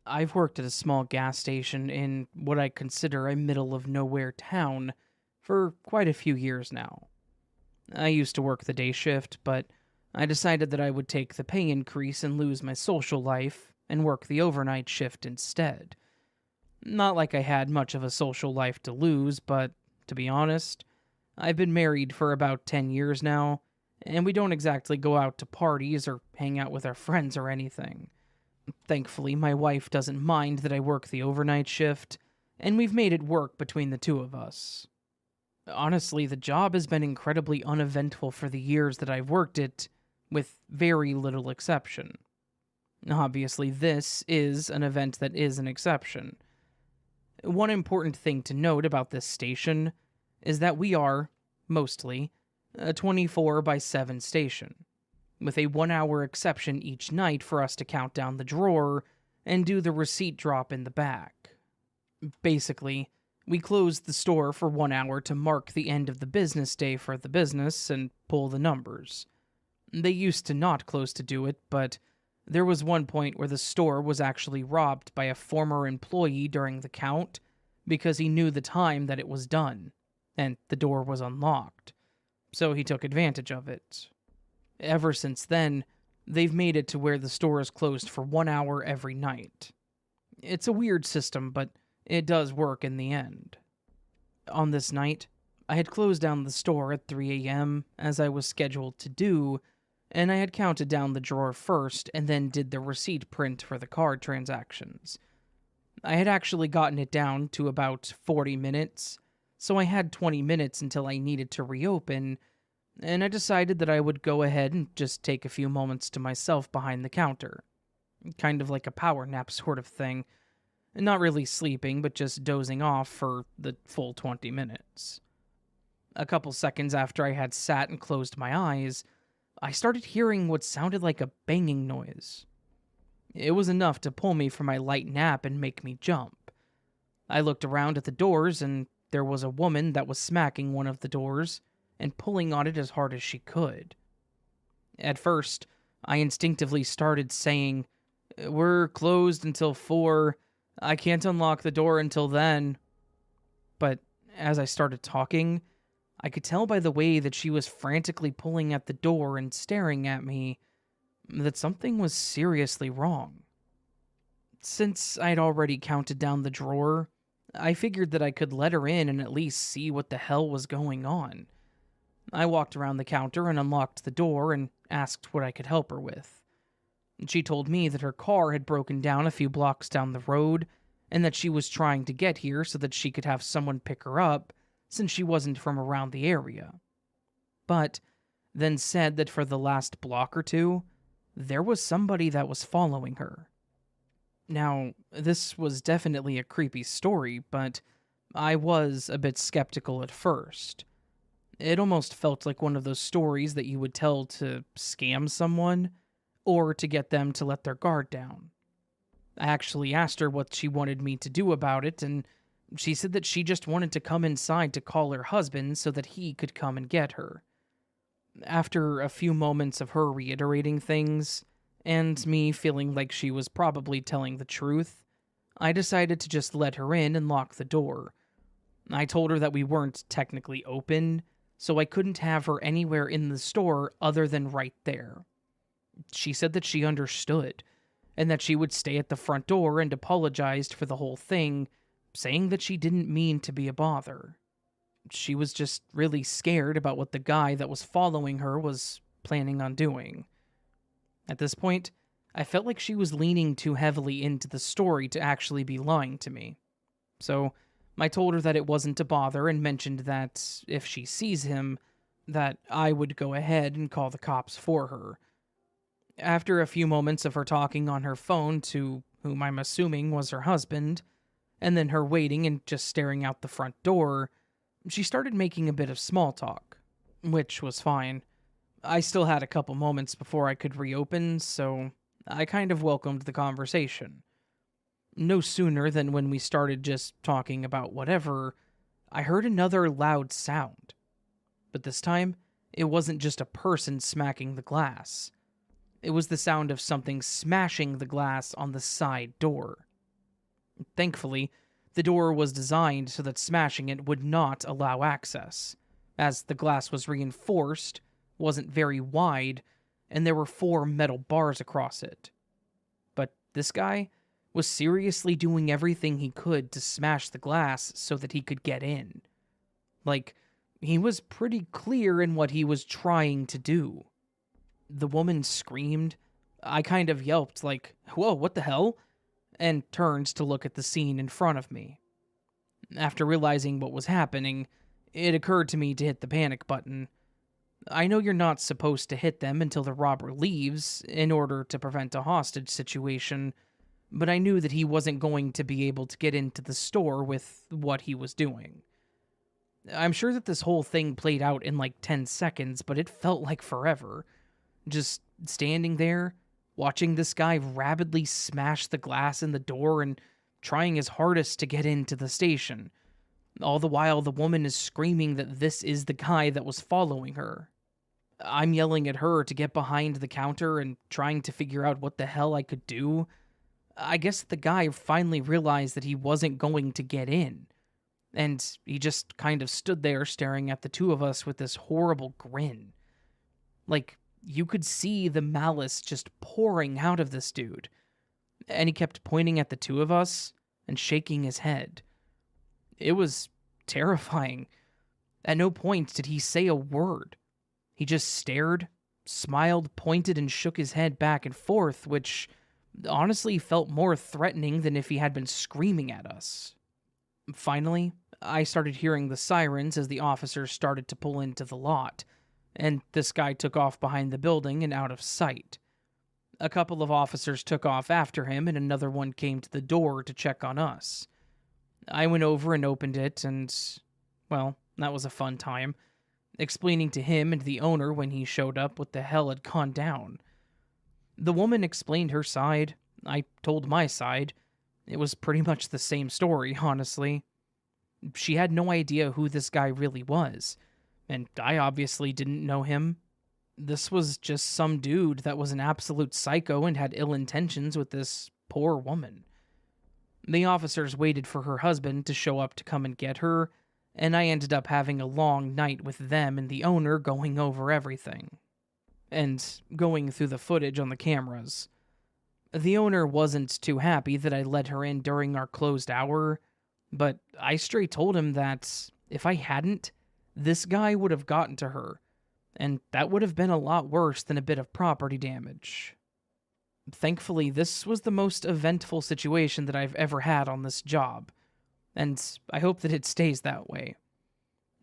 I've worked at a small gas station in what I consider a middle of nowhere town for quite a few years now. I used to work the day shift, but I decided that I would take the pay increase and lose my social life and work the overnight shift instead. Not like I had much of a social life to lose, but to be honest, I've been married for about 10 years now, and we don't exactly go out to parties or hang out with our friends or anything. Thankfully, my wife doesn't mind that I work the overnight shift, and we've made it work between the two of us. Honestly, the job has been incredibly uneventful for the years that I've worked it, with very little exception. Obviously, this is an event that is an exception. One important thing to note about this station is that we are, mostly, a 24/7 station, with a 1-hour exception each night for us to count down the drawer and do the receipt drop in the back. Basically, we close the store for 1 hour to mark the end of the business day for the business and pull the numbers. They used to not close to do it, but there was one point where the store was actually robbed by a former employee during the count because he knew the time that it was done, and the door was unlocked. So he took advantage of it. Ever since then, they've made it to where the store is closed for 1 hour every night. It's a weird system, but it does work in the end. On this night, I had closed down the store at 3 a.m., as I was scheduled to do, and I had counted down the drawer first and then did the receipt print for the card transactions. I had actually gotten it down to about 40 minutes, so I had 20 minutes until I needed to reopen, and I decided that I would go ahead and just take a few moments to myself behind the counter. Kind of like a power nap sort of thing. Not really sleeping, but just dozing off for the full 20 minutes. A couple seconds after I had sat and closed my eyes, I started hearing what sounded like a banging noise. It was enough to pull me from my light nap and make me jump. I looked around at the doors, and there was a woman that was smacking one of the doors and pulling on it as hard as she could. At first, I instinctively started saying, "We're closed until 4. I can't unlock the door until then." But as I started talking, I could tell by the way that she was frantically pulling at the door and staring at me that something was seriously wrong. Since I'd already counted down the drawer, I figured that I could let her in and at least see what the hell was going on. I walked around the counter and unlocked the door and asked what I could help her with. She told me that her car had broken down a few blocks down the road and that she was trying to get here so that she could have someone pick her up since she wasn't from around the area. But then said that for the last block or two, there was somebody that was following her. Now, this was definitely a creepy story, but I was a bit skeptical at first. It almost felt like one of those stories that you would tell to scam someone or to get them to let their guard down. I actually asked her what she wanted me to do about it, and she said that she just wanted to come inside to call her husband so that he could come and get her. After a few moments of her reiterating things, and me feeling like she was probably telling the truth, I decided to just let her in and lock the door. I told her that we weren't technically open, so I couldn't have her anywhere in the store other than right there. She said that she understood, and that she would stay at the front door and apologized for the whole thing, saying that she didn't mean to be a bother. She was just really scared about what the guy that was following her was planning on doing. At this point, I felt like she was leaning too heavily into the story to actually be lying to me. So I told her that it wasn't a bother and mentioned that if she sees him, that I would go ahead and call the cops for her. After a few moments of her talking on her phone to whom I'm assuming was her husband, and then her waiting and just staring out the front door, she started making a bit of small talk, which was fine. I still had a couple moments before I could reopen, so I kind of welcomed the conversation. No sooner than when we started just talking about whatever, I heard another loud sound. But this time, it wasn't just a person smacking the glass. It was the sound of something smashing the glass on the side door. Thankfully, the door was designed so that smashing it would not allow access, as the glass was reinforced, wasn't very wide, and there were 4 metal bars across it. But this guy was seriously doing everything he could to smash the glass so that he could get in. Like, he was pretty clear in what he was trying to do. The woman screamed. I kind of yelped like, "Whoa, what the hell?" and turned to look at the scene in front of me. After realizing what was happening, it occurred to me to hit the panic button. I know you're not supposed to hit them until the robber leaves in order to prevent a hostage situation, but I knew that he wasn't going to be able to get into the store with what he was doing. I'm sure that this whole thing played out in like 10 seconds, but it felt like forever. Just standing there, watching this guy rapidly smash the glass in the door and trying his hardest to get into the station. All the while, the woman is screaming that this is the guy that was following her. I'm yelling at her to get behind the counter and trying to figure out what the hell I could do. I guess the guy finally realized that he wasn't going to get in, and he just kind of stood there staring at the two of us with this horrible grin. Like, you could see the malice just pouring out of this dude, and he kept pointing at the two of us and shaking his head. It was terrifying. At no point did he say a word. He just stared, smiled, pointed, and shook his head back and forth, which honestly felt more threatening than if he had been screaming at us. Finally, I started hearing the sirens as the officers started to pull into the lot, and this guy took off behind the building and out of sight. A couple of officers took off after him, and another one came to the door to check on us. I went over and opened it, and, well, that was a fun time, explaining to him and the owner when he showed up what the hell had gone down. The woman explained her side. I told my side. It was pretty much the same story, honestly. She had no idea who this guy really was, and I obviously didn't know him. This was just some dude that was an absolute psycho and had ill intentions with this poor woman. The officers waited for her husband to show up to come and get her, and I ended up having a long night with them and the owner going over everything. and going through the footage on the cameras. The owner wasn't too happy that I let her in during our closed hour, but I straight told him that if I hadn't, this guy would have gotten to her, and that would have been a lot worse than a bit of property damage. Thankfully, this was the most eventful situation that I've ever had on this job, and I hope that it stays that way.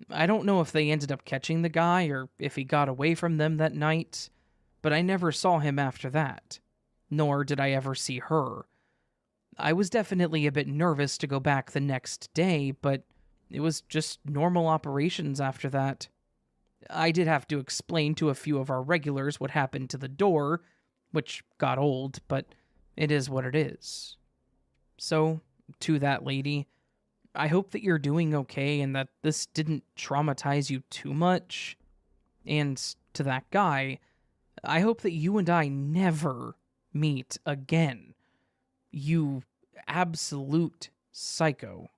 I don't know if they ended up catching the guy or if he got away from them that night, but I never saw him after that, nor did I ever see her. I was definitely a bit nervous to go back the next day, but it was just normal operations after that. I did have to explain to a few of our regulars what happened to the door, which got old, but it is what it is. So, to that lady, I hope that you're doing okay and that this didn't traumatize you too much. And to that guy, I hope that you and I never meet again. You absolute psycho.